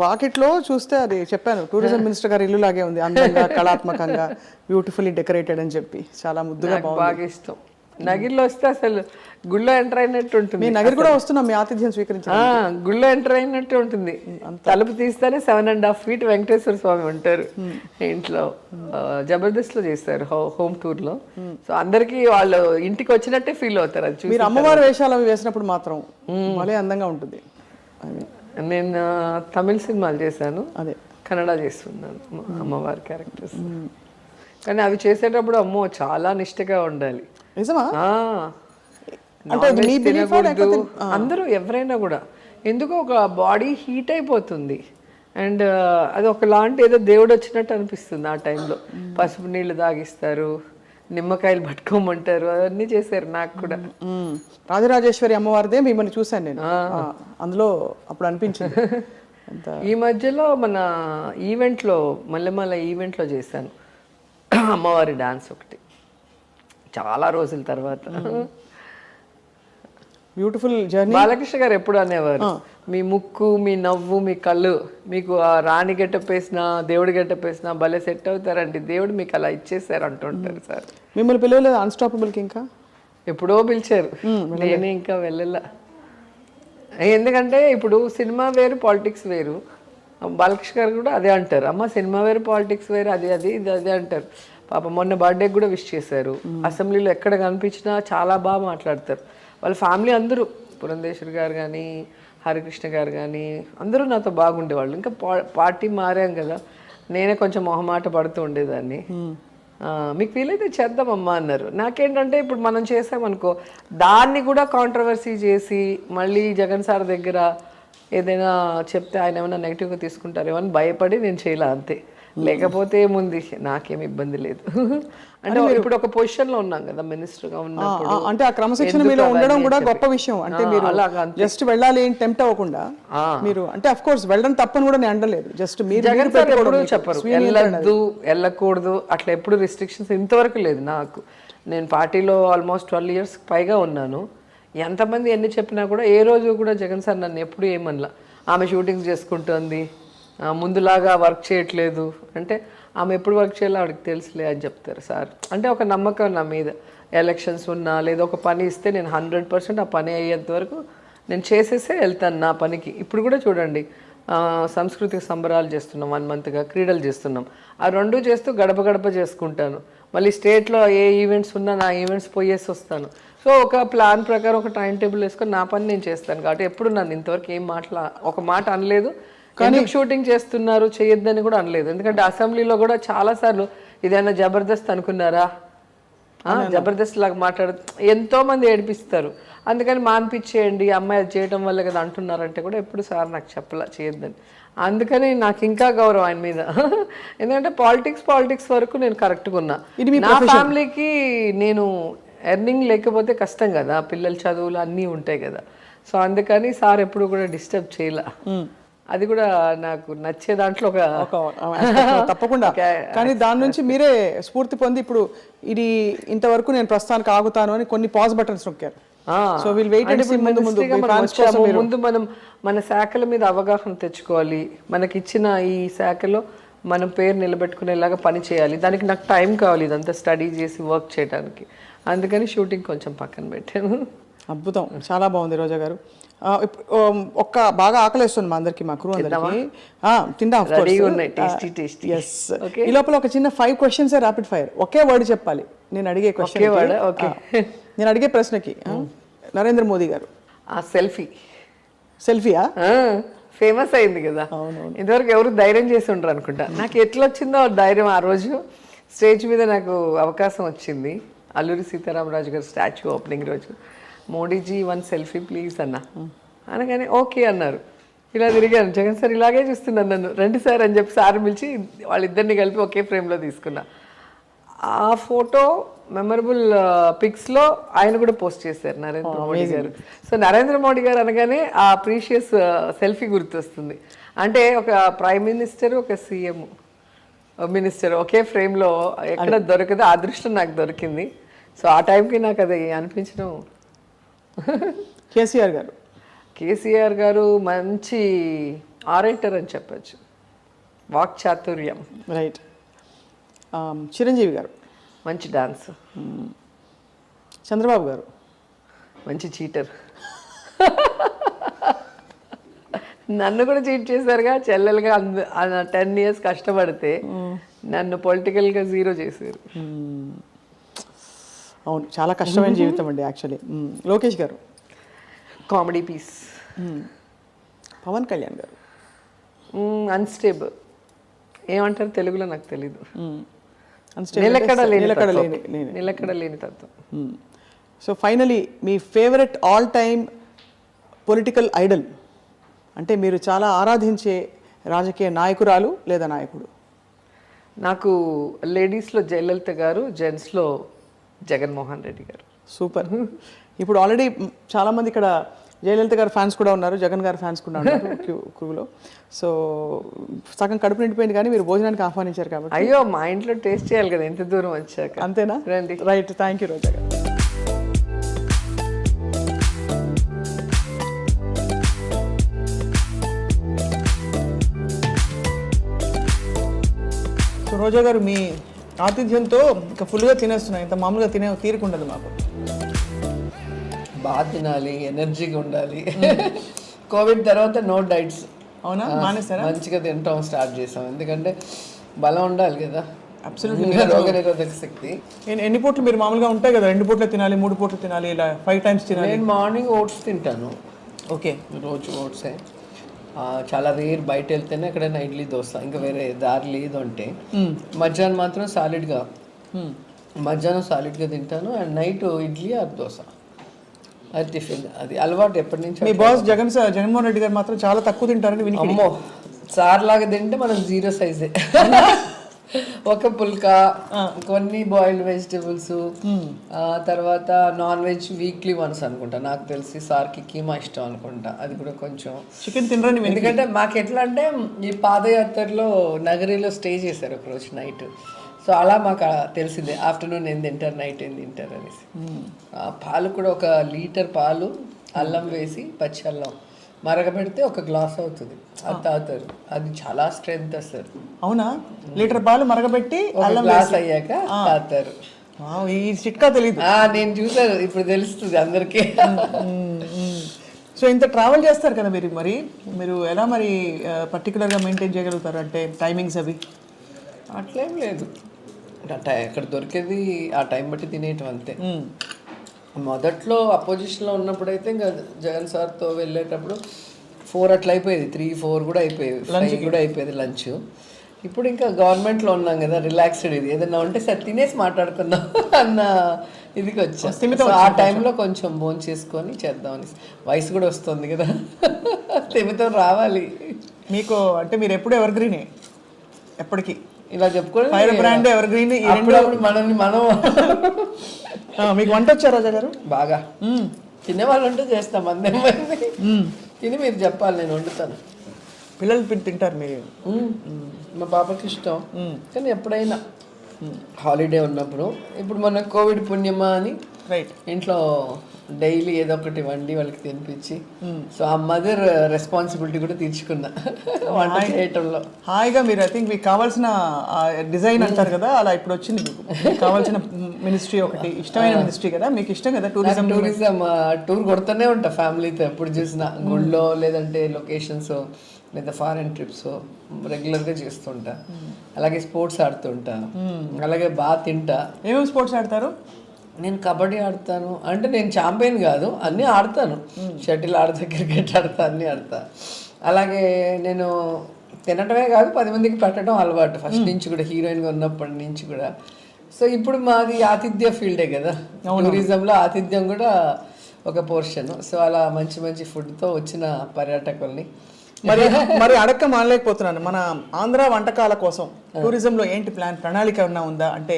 వాకిట్లో చూస్తే అది చెప్పాను, టూరిజం మినిస్టర్ గారి ఇల్లు లాగే ఉంది, అందంగా కళాత్మకంగా బ్యూటిఫుల్లీ డెకరేటెడ్ అని చెప్పి చాలా ముద్దుగా బాగా ఇష్టం. నగిరిలో వస్తే అసలు గుళ్ళో ఎంటర్ అయినట్టు ఉంటుంది. మీ నగిరి కూడా వస్తున్నాం మీ ఆతిథ్యం స్వీకరించాలి. గుళ్ళో ఎంటర్ అయినట్టు ఉంటుంది. తలుపు తీస్తేనే 7.5 feet వెంకటేశ్వర స్వామి ఉంటారు ఇంట్లో. జబర్దస్త్లో చేస్తారు హోమ్ టూర్ లో. సో అందరికి వాళ్ళు ఇంటికి వచ్చినట్టే ఫీల్ అవుతారు అది చూసి. మీరు అమ్మవారి వేషాలు అవి వేసినప్పుడు మాత్రం భలే అందంగా ఉంటుంది. నేను తమిళ సినిమాలు చేశాను, అదే కన్నడ చేస్తున్నాను అమ్మవారి క్యారెక్టర్స్. కానీ అవి చేసేటప్పుడు అమ్మో చాలా నిష్టగా ఉండాలి. నిజమా? అంటే అందరూ ఎవరైనా కూడా ఎందుకో ఒక బాడీ హీట్ అయిపోతుంది అండ్ అది ఒకలాంటి ఏదో దేవుడు వచ్చినట్టు అనిపిస్తుంది ఆ టైంలో. పసుపు నీళ్ళు తాగిస్తారు, నిమ్మకాయలు పట్టుకోమంటారు, అవన్నీ చేశారు నాకు కూడా. రాజరాజేశ్వరి అమ్మవారిదే మిమ్మల్ని చూశాను నేను అందులో, అప్పుడు అనిపించింది. ఈ మధ్యలో మన ఈవెంట్లో మల్లెమల్ల ఈవెంట్లో చేశాను అమ్మవారి డాన్స్ ఒకటి చాలా రోజుల తర్వాత. Beautiful journey. బాలకృష్ణ గారు ఎప్పుడు అనేవారు, మీ ముక్కు, మీ నవ్వు, మీ కళ్ళు, మీకు ఆ రాణి గెటప్ వేసినా దేవుడి గెటప్ వేసినా భలే సెట్ అవుతారండి, దేవుడు మీకు అలా ఇచ్చేసారు అంటుంటారు సార్. మిమ్మల్ని పిలవలేదు అన్స్టాపబుల్కి? ఇంకా ఎప్పుడో పిలిచారు, నేనే ఇంకా వెళ్ళలా. ఎందుకంటే ఇప్పుడు సినిమా వేరు, పాలిటిక్స్ వేరు. బాలకృష్ణ గారు కూడా అదే అంటారు, అమ్మ సినిమా వేరు, పాలిటిక్స్ వేరు, అది ఇది అదే అంటారు. పాప మొన్న బర్త్డేకి కూడా విష్ చేశారు. అసెంబ్లీలో ఎక్కడ కనిపించినా చాలా బాగా మాట్లాడతారు. వాళ్ళ ఫ్యామిలీ అందరూ, పురంధేశ్వరి గారు కానీ, హరికృష్ణ గారు కానీ అందరూ నాతో బాగుండేవాళ్ళు. ఇంకా పార్టీ మారాం కదా, నేనే కొంచెం మొహమాట పడుతూ ఉండేదాన్ని. మీకు వీలైతే చేద్దామమ్మా అన్నారు. నాకేంటంటే ఇప్పుడు మనం చేసామనుకో దాన్ని కూడా కాంట్రవర్సీ చేసి మళ్ళీ జగన్ సార్ దగ్గర ఏదైనా చెప్తే ఆయన ఏమైనా నెగిటివ్గా తీసుకుంటారేమో అని భయపడి నేను చేయలే అంతే. లేకపోతే ఏముంది, నాకేం ఇబ్బంది లేదు. అంటే ఇప్పుడు ఒక పొజిషన్లో ఉన్నాం కదా మినిస్టర్గా ఉన్నప్పుడు, అంటే ఆ క్రమశిక్షణ మీలో ఉండడం కూడా గొప్ప విషయం. అంటే మీరు జస్ట్ వెళ్ళాలి టెంప్ట్ అవ్వకుండా మీరు, అంటే అఫ్ కోర్స్ వెళ్ళడం తప్పని కూడా నేను అనలేదు, జస్ట్ మీరు జగన్ సార్ ఎప్పుడు చెప్పరు వెళ్ళద్దు వెళ్ళకూడదు అట్లా, ఎప్పుడు రిస్ట్రిక్షన్స్ ఇంతవరకు లేదు నాకు. నేను పార్టీలో ఆల్మోస్ట్ 12 years పైగా ఉన్నాను. ఎంతమంది ఎన్ని చెప్పినా కూడా ఏ రోజు కూడా జగన్ సార్ నన్ను ఎప్పుడు ఏమనలా. ఆమె షూటింగ్స్ చేసుకుంటుంది, ముందులాగా వర్క్ చేయట్లేదు అంటే, ఆమె ఎప్పుడు వర్క్ చేయాలో ఆవిడకి తెలుసులే అని చెప్తారు సార్. అంటే ఒక నమ్మకం నా మీద. ఎలక్షన్స్ ఉన్నా లేదా ఒక పని ఇస్తే నేను 100% ఆ పని అయ్యేంత వరకు నేను చేసేసే వెళ్తాను నా పనికి. ఇప్పుడు కూడా చూడండి, సంస్కృతిక సంబరాలు చేస్తున్నాం, 1 monthగా క్రీడలు చేస్తున్నాం. ఆ 2 చేస్తూ గడప గడప చేసుకుంటాను. మళ్ళీ స్టేట్లో ఏ ఈవెంట్స్ ఉన్నా నా ఈవెంట్స్ పోయేసి వస్తాను. సో ఒక ప్లాన్ ప్రకారం ఒక టైం టేబుల్ వేసుకొని నా పని నేను చేస్తాను. కాబట్టి ఎప్పుడు నన్ను ఇంతవరకు ఏం ఒక మాట అనలేదు. కానీ షూటింగ్ చేస్తున్నారు చేయొద్దని కూడా అనలేదు. ఎందుకంటే అసెంబ్లీలో కూడా చాలాసార్లు ఇదైనా జబర్దస్త్ అనుకున్నారా, జబర్దస్త్ లాగా ఎంతో మంది ఏడిపిస్తారు, అందుకని మాన్పించేయండి, అమ్మాయి అది చేయడం వల్ల కదా అంటున్నారంటే కూడా ఎప్పుడు సార్ నాకు చెప్పలా చేయొద్దని. అందుకని నాకు ఇంకా గౌరవం ఆయన మీద. ఎందుకంటే పాలిటిక్స్ వరకు నేను కరెక్ట్గా ఉన్నా. నా ఫ్యామిలీకి నేను ఎర్నింగ్ లేకపోతే కష్టం కదా, పిల్లల చదువులు అన్నీ ఉంటాయి కదా. సో అందుకని సార్ ఎప్పుడు కూడా డిస్టర్బ్ చేయలే. అది కూడా నాకు నచ్చే దాంట్లో తప్పకుండా. కానీ దాని నుంచి మీరే స్ఫూర్తి పొంది ఇప్పుడు ఇది ఇంతవరకు నేను ప్రస్తుతానికి ఆగుతాను అని కొన్ని పాజ్ బటన్స్ నొక్కారు. So we'll wait and see. ముందు మనం మన శాఖల మీద అవగాహన తెచ్చుకోవాలి. మనకి ఇచ్చిన ఈ శాఖలో మనం పేరు నిలబెట్టుకునేలాగా పని చేయాలి. దానికి నాకు టైం కావాలి ఇదంతా స్టడీ చేసి వర్క్ చేయడానికి. అందుకని షూటింగ్ కొంచెం పక్కన పెట్టాను. అద్భుతం, చాలా బాగుంది రోజా గారు. ఒక్క బాగా ఆకలిస్తుంది మా అందరికి, మా క్రూ అందరికి. తిందాం. ఈ లోపల ఒక చిన్న 5 questions ర్యాపిడ్ ఫైర్, ఒకే వర్డ్ చెప్పాలి. నేను అడిగే క్వశ్చన్, నేను అడిగే ప్రశ్నకి నరేంద్ర మోదీ గారు. సెల్ఫీయా? ఫేమస్ అయింది కదా, ఇంతవరకు ఎవరు ధైర్యం చేసి ఉండరు అనుకుంటా. నాకు ఎట్లా వచ్చిందో ధైర్యం, ఆ రోజు స్టేజ్ మీద నాకు అవకాశం వచ్చింది. అల్లూరి సీతారామరాజు గారు స్టాచ్యూ ఓపెనింగ్ రోజు, మోడీజీ 1 selfie ప్లీజ్ అన్న అనగానే ఓకే అన్నారు. ఇలా తిరిగాను, జగన్ సార్ ఇలాగే చూస్తున్నాను నన్ను, రండి సార్ అని చెప్పి సార్ పిలిచి వాళ్ళిద్దరిని కలిపి ఒకే ఫ్రేమ్లో తీసుకున్నా. ఆ ఫోటో మెమరబుల్ పిక్స్లో ఆయన కూడా పోస్ట్ చేశారు నరేంద్ర మోడీ గారు. సో నరేంద్ర మోడీ గారు అనగానే ఆ ప్రీషియస్ సెల్ఫీ గుర్తొస్తుంది. అంటే ఒక ప్రైమ్ మినిస్టర్, ఒక సీఎం మినిస్టర్ ఒకే ఫ్రేమ్లో ఎక్కడ దొరకదో ఆ అదృష్టం నాకు దొరికింది. సో ఆ టైంకి నాకు అది అనిపించడం. కేసీఆర్ గారు మంచి ఆరేటర్ అని చెప్పచ్చు, వాక్ చాతుర్యం. రైట్. చిరంజీవి గారు మంచి డాన్స్. చంద్రబాబు గారు మంచి చీటర్. నన్ను కూడా చీట్ చేశారుగా, చెల్లెలుగా 10 years కష్టపడితే నన్ను పొలిటికల్గా 0 చేశారు. అవును, చాలా కష్టమైన జీవితం అండి యాక్చువల్లీ. లోకేష్ గారు కామెడీ పీస్. పవన్ కళ్యాణ్ గారు అన్స్టేబుల్, ఏమంటారు తెలుగులో నాకు తెలీదు. నిలకడ లేని తత్వం. సో ఫైనలీ మీ favourite all time political idol అంటే మీరు చాలా ఆరాధించే రాజకీయ నాయకురాలు లేదా నాయకుడు? నాకు లేడీస్లో జయలలిత గారు, జెంట్స్లో జగన్మోహన్ రెడ్డి గారు. సూపర్. ఇప్పుడు ఆల్రెడీ చాలామంది ఇక్కడ జయలలిత గారు ఫ్యాన్స్ కూడా ఉన్నారు, జగన్ గారు ఫ్యాన్స్ కూడా ఉన్నారు క్యూలో. సో సగం కడుపు నిండిపోయింది కానీ మీరు భోజనానికి ఆహ్వానించారు కాబట్టి. అయ్యో, మా ఇంట్లో టేస్ట్ చేయాలి కదా ఎంత దూరం వచ్చాక. అంతేనా? రండి. రైట్, థ్యాంక్ యూ రోజా గారు. సో రోజా గారు, మీ ఆతిథ్యంతో ఇంకా ఫుల్గా తినేస్తున్నాయి. ఇంత మామూలుగా తీరుకుండదు మాకు. బాగా తినాలి, ఎనర్జీగా ఉండాలి. కోవిడ్ తర్వాత నో డైట్స్. అవునా? మానేస్తారా? మంచిగా తినటం స్టార్ట్ చేసాం, ఎందుకంటే బలం ఉండాలి కదా. అబ్సల్యూట్లీ. రోగ నిరోధక శక్తి. ఎన్ని పూట్లు మీరు మామూలుగా ఉంటాయి కదా, 2 పూట్లు తినాలి, 3 పూట్లు తినాలి, ఇలా 5 times తినాలి? నేను మార్నింగ్ ఓట్స్ తింటాను. ఓకే. రోజు ఓట్సే. చాలా రేర్ బయట వెళ్తేనే ఎక్కడైనా ఇడ్లీ దోశ, ఇంకా వేరే దారి లేదు అంటే. మధ్యాహ్నం మాత్రం సాలిడ్గా తింటాను. And night idli or dosa, అది టిఫిన్. అది అలవాటు ఎప్పటి నుంచి. మీ బాస్ జగన్మోహన్ రెడ్డి గారు మాత్రం చాలా తక్కువ తింటారని విని. అమ్మో, సార్ లాగా తింటే మనం 0 సైజే. ఒక పుల్కా, కొన్ని బాయిల్డ్ వెజిటేబుల్స్, తర్వాత నాన్ వెజ్ వీక్లీ వన్స్ అనుకుంటా. నాకు తెలిసి సార్కి కీమా ఇష్టం అనుకుంటా, అది కూడా కొంచెం. చికెన్ తినరని. ఎందుకంటే మాకు ఎట్లా అంటే ఈ పాదయాత్రలో నగరిలో స్టే చేశారు ఒకరోజు నైట్. సో అలా మాకు తెలిసిందే ఆఫ్టర్నూన్ ఏం తింటారు, నైట్ ఏం తింటారు అనేసి. పాలు కూడా 1 లీటర్ పాలు, అల్లం వేసి, పచ్చి అల్లం మరగబెడితే 1 గ్లాస్ అవుతుంది, అది తాగుతారు. అది చాలా స్ట్రెంగ్త్ అసలు. అవునా? లీటర్ పాలు మరగబెట్టి అల్లం గ్లాస్ అయ్యాక తాగుతారు. ఈ చిట్కా తెలియదు. నేను చూసాను, ఇప్పుడు తెలుస్తుంది అందరికీ. సో ఇంత ట్రావెల్ చేస్తారు కదా మీరు ఎలా మరి పర్టికులర్గా మెయింటైన్ చేయగలుగుతారు అంటే టైమింగ్స్ అవి? అట్లేం లేదు, ఎక్కడ దొరికేది ఆ టైం బట్టి తినేయటం అంతే. మొదట్లో అపోజిషన్లో ఉన్నప్పుడైతే ఇంకా జగన్ సార్తో వెళ్ళేటప్పుడు 4 అట్లా అయిపోయేది, 3-4 కూడా అయిపోయేది, 5 కూడా అయిపోయేది లంచ్. ఇప్పుడు ఇంకా గవర్నమెంట్లో ఉన్నాం కదా, రిలాక్స్డ్. ఇది ఏదన్నా ఉంటే సరే తినేసి మాట్లాడుకుందాం అన్న ఇదికి వచ్చా. ఆ టైంలో కొంచెం భోజనం చేసుకొని చేద్దామని. వయసు కూడా వస్తుంది కదా, తిమితో రావాలి. మీకు అంటే మీరు ఎప్పుడు ఎవర్ గ్రీనే, ఎప్పటికీ ఇలా చెప్పుకోవాలి. Fire brand ever green. మనల్ని మనం. మీకు వంట వచ్చా రోజా గారు? బాగా. తినేవాళ్ళు ఉంటే చేస్తాం, అందరి తిని మీరు చెప్పాలి, నేను వండుతాను. పిల్లలు తింటారు మీరు? మా పాపకి ఇష్టం, కానీ ఎప్పుడైనా హాలిడే ఉన్నప్పుడు. ఇప్పుడు మన కోవిడ్ పుణ్యమా అని రైట్ ఇంట్లో డైలీ ఏదో ఒకటి వండి వాళ్ళకి తినిపించి, సో ఆ మదర్ రెస్పాన్సిబిలిటీ కూడా తీర్చుకున్నా వంట చేయటంలో. హాయిగా మీరు ఐ థింక్ మీకు కావాల్సిన డిజైన్ అంటారు కదా, అలా ఇప్పుడు వచ్చింది. మీకు కావాల్సిన మినిస్ట్రీ ఒకటి, ఇష్టమైన మినిస్ట్రీ కదా, మీకు ఇష్టం కదా టూరిజం. టూర్ కొడుతూనే ఉంటా ఫ్యామిలీతో, ఎప్పుడు చూసినా గుళ్ళో లేదంటే లొకేషన్స్ లేదా ఫారెన్ ట్రిప్స్ రెగ్యులర్గా చేస్తుంటా. అలాగే స్పోర్ట్స్ ఆడుతుంటా, అలాగే బాగా తింటా. ఏమేమి స్పోర్ట్స్ ఆడతారు? నేను కబడ్డీ ఆడతాను, అంటే నేను ఛాంపియన్ కాదు, అన్నీ ఆడతాను. షటిల్ ఆడతా, క్రికెట్ ఆడతా, అన్నీ ఆడతా. అలాగే నేను తినటమే కాదు 10 మందికి పెట్టడం అలవాటు ఫస్ట్ నుంచి కూడా, హీరోయిన్గా ఉన్నప్పటి నుంచి కూడా. సో ఇప్పుడు మాది ఆతిథ్య ఫీల్డే కదా, టూరిజంలో ఆతిథ్యం కూడా ఒక పోర్షన్. సో అలా మంచి మంచి ఫుడ్తో వచ్చిన పర్యాటకుల్ని మరి అడక్క మానలేకపోతున్నాను. మన ఆంధ్ర వంటకాల కోసం టూరిజంలో ఏంటి ప్రణాళిక ఏమన్నా ఉందా? అంటే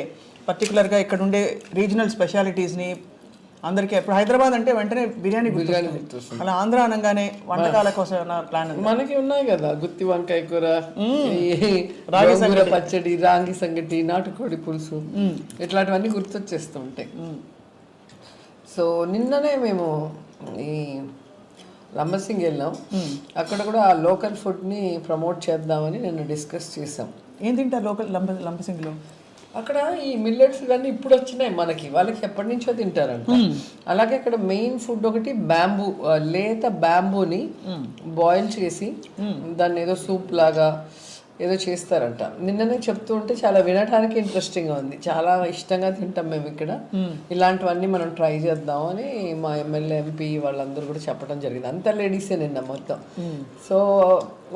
పర్టికులర్గా ఇక్కడ ఉండే రీజనల్ స్పెషాలిటీస్ని అందరికీ, ఇప్పుడు హైదరాబాద్ అంటే వెంటనే బిర్యానీ గుర్తొస్తుంది, అలా ఆంధ్ర అనగానే వంటకాల కోసం ఏమైనా ప్లాన్? మనకి ఉన్నాయి కదా, గుత్తి వంకాయ కూర, రాగి పచ్చడి, రాగి సంగటి, నాటుకోడి పులుసు, ఇట్లాంటివన్నీ గుర్తొచ్చేస్తూ ఉంటాయి. సో నిన్ననే మేము ఈ లంబసింగ్ వెళ్ళాం, అక్కడ కూడా ఆ లోకల్ ఫుడ్ని ప్రమోట్ చేద్దామని నిన్న డిస్కస్ చేసాం. ఏం తింటారు లోకల్ లంబసింగ్లో? అక్కడ ఈ మిల్లెట్స్ ఇవన్నీ ఇప్పుడు వచ్చినాయి మనకి, వాళ్ళకి ఎప్పటి నుంచో తింటారంట. అలాగే అక్కడ మెయిన్ ఫుడ్ ఒకటి బ్యాంబూ, లేత బ్యాంబూని బాయిల్ చేసి దాన్ని ఏదో సూప్ లాగా ఏదో చేస్తారంట. నిన్ననే చెప్తూ ఉంటే చాలా వినడానికి ఇంట్రెస్టింగ్గా ఉంది. చాలా ఇష్టంగా తింటాం మేము ఇక్కడ. ఇలాంటివన్నీ మనం ట్రై చేద్దామని మా ఎమ్మెల్యే ఎంపీ వాళ్ళందరూ కూడా చెప్పడం జరిగింది. అంతా లేడీసే నిన్న మొత్తం. సో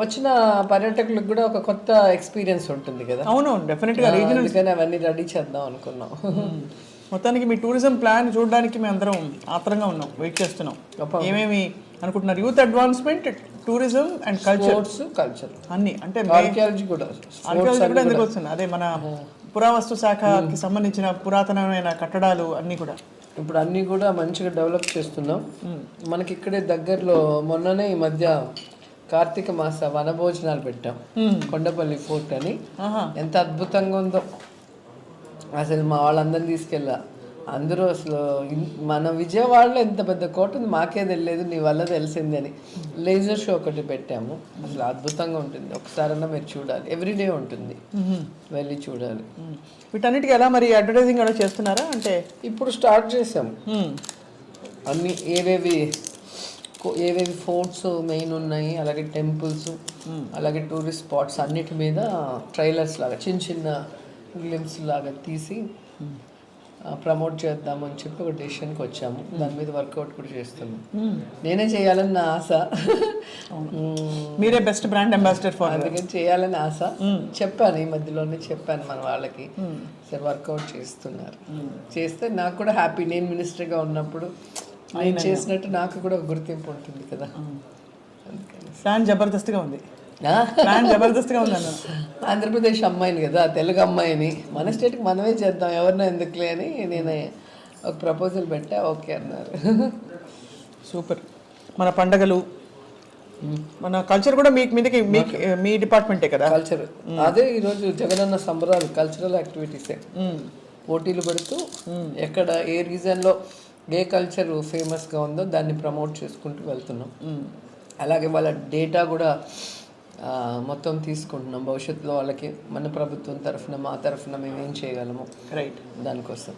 వచ్చిన పర్యాటకులకు కూడా ఒక కొత్త ఎక్స్పీరియన్స్ ఉంటుంది కదా. అవునవును, డెఫినెట్గా. అందుకని అవన్నీ రెడీ చేద్దాం అనుకున్నాం. మొత్తానికి మీ టూరిజం ప్లాన్ చూడడానికి మేము అందరం ఆత్రంగా ఉన్నాం, వెయిట్ చేస్తున్నాం. ఏమేమి అనుకుంటున్నారు? Youth advancement, tourism and culture అన్ని, అంటే ఆర్కియాలజీ కూడా ఎందుకు వస్తుంది? అదే మన పురావస్తు శాఖకి సంబంధించిన పురాతనమైన కట్టడాలు అన్ని కూడా ఇప్పుడు అన్నీ కూడా మంచిగా డెవలప్ చేస్తున్నాం. మనకి ఇక్కడే దగ్గరలో మొన్ననే ఈ మధ్య కార్తీక మాస వనభోజనాలు పెట్టాం కొండపల్లి ఫోర్ట్ అని. ఎంత అద్భుతంగా ఉందో అసలు. మా వాళ్ళందరినీ తీసుకెళ్ళా. అందరూ అసలు మన విజయవాడలో ఎంత పెద్ద కోట ఉంది మాకే తెలియదు, నీ వల్ల తెలిసింది అని. లేజర్ షో ఒకటి పెట్టాము, అసలు అద్భుతంగా ఉంటుంది. ఒకసారన్నా మీరు చూడాలి, ఎవ్రీడే ఉంటుంది, వెళ్ళి చూడాలి. వీటన్నిటికీ ఎలా మరి అడ్వర్టైజింగ్ కూడా చేస్తున్నారా? అంటే ఇప్పుడు స్టార్ట్ చేసాం అన్ని, ఏవేవి ఫోర్ట్స్ మెయిన్ ఉన్నాయి, అలాగే టెంపుల్స్, అలాగే టూరిస్ట్ స్పాట్స్ అన్నిటి మీద ట్రైలర్స్ లాగా చిన్న చిన్న గ్లిమ్స్ లాగా తీసి ప్రమోట్ చేద్దామని చెప్పి ఒక డెసిషన్కి వచ్చాము. దాని మీద వర్కౌట్ కూడా చేస్తున్నాం. నేనే చేయాలని నా ఆశ. మీరే బెస్ట్ బ్రాండ్ అంబాసిడర్ ఫర్, అందుకని చేయాలని ఆశ. చెప్పాను, ఈ మధ్యలోనే చెప్పాను మన వాళ్ళకి. సరే వర్కౌట్ చేస్తున్నారు. చేస్తే నాకు కూడా హ్యాపీ. నేను మినిస్టర్గా ఉన్నప్పుడు నేను చేసినట్టు నాకు కూడా ఒక గుర్తింపు ఉంటుంది కదా. ప్లాన్ జబర్దస్త్గా ఉంది. జబర్దస్త్గా ఉంది అన్న. ఆంధ్రప్రదేశ్ అమ్మాయిని కదా, తెలుగు అమ్మాయిని, మన స్టేట్కి మనమే చేద్దాం, ఎవరినో ఎందుకులే అని నేను ఒక ప్రపోజల్ పెట్టా. ఓకే అన్నారు. సూపర్. మన పండగలు, మన కల్చర్ కూడా మీదకి మీ డిపార్ట్మెంటే కదా. కల్చర్ అదే ఈరోజు జగనన్న సంబరాలు కల్చరల్ యాక్టివిటీసే. పోటీలు పెడుతూ ఎక్కడ ఏ రీజన్లో ఏ కల్చర్ ఫేమస్గా ఉందో దాన్ని ప్రమోట్ చేసుకుంటూ వెళ్తున్నాం. అలాగే వాళ్ళ డేటా కూడా మొత్తం తీసుకుంటున్నాం. భవిష్యత్తులో వాళ్ళకి మన ప్రభుత్వం తరఫున, మా తరఫున మేము ఏం చేయగలము, రైట్, దానికోసం.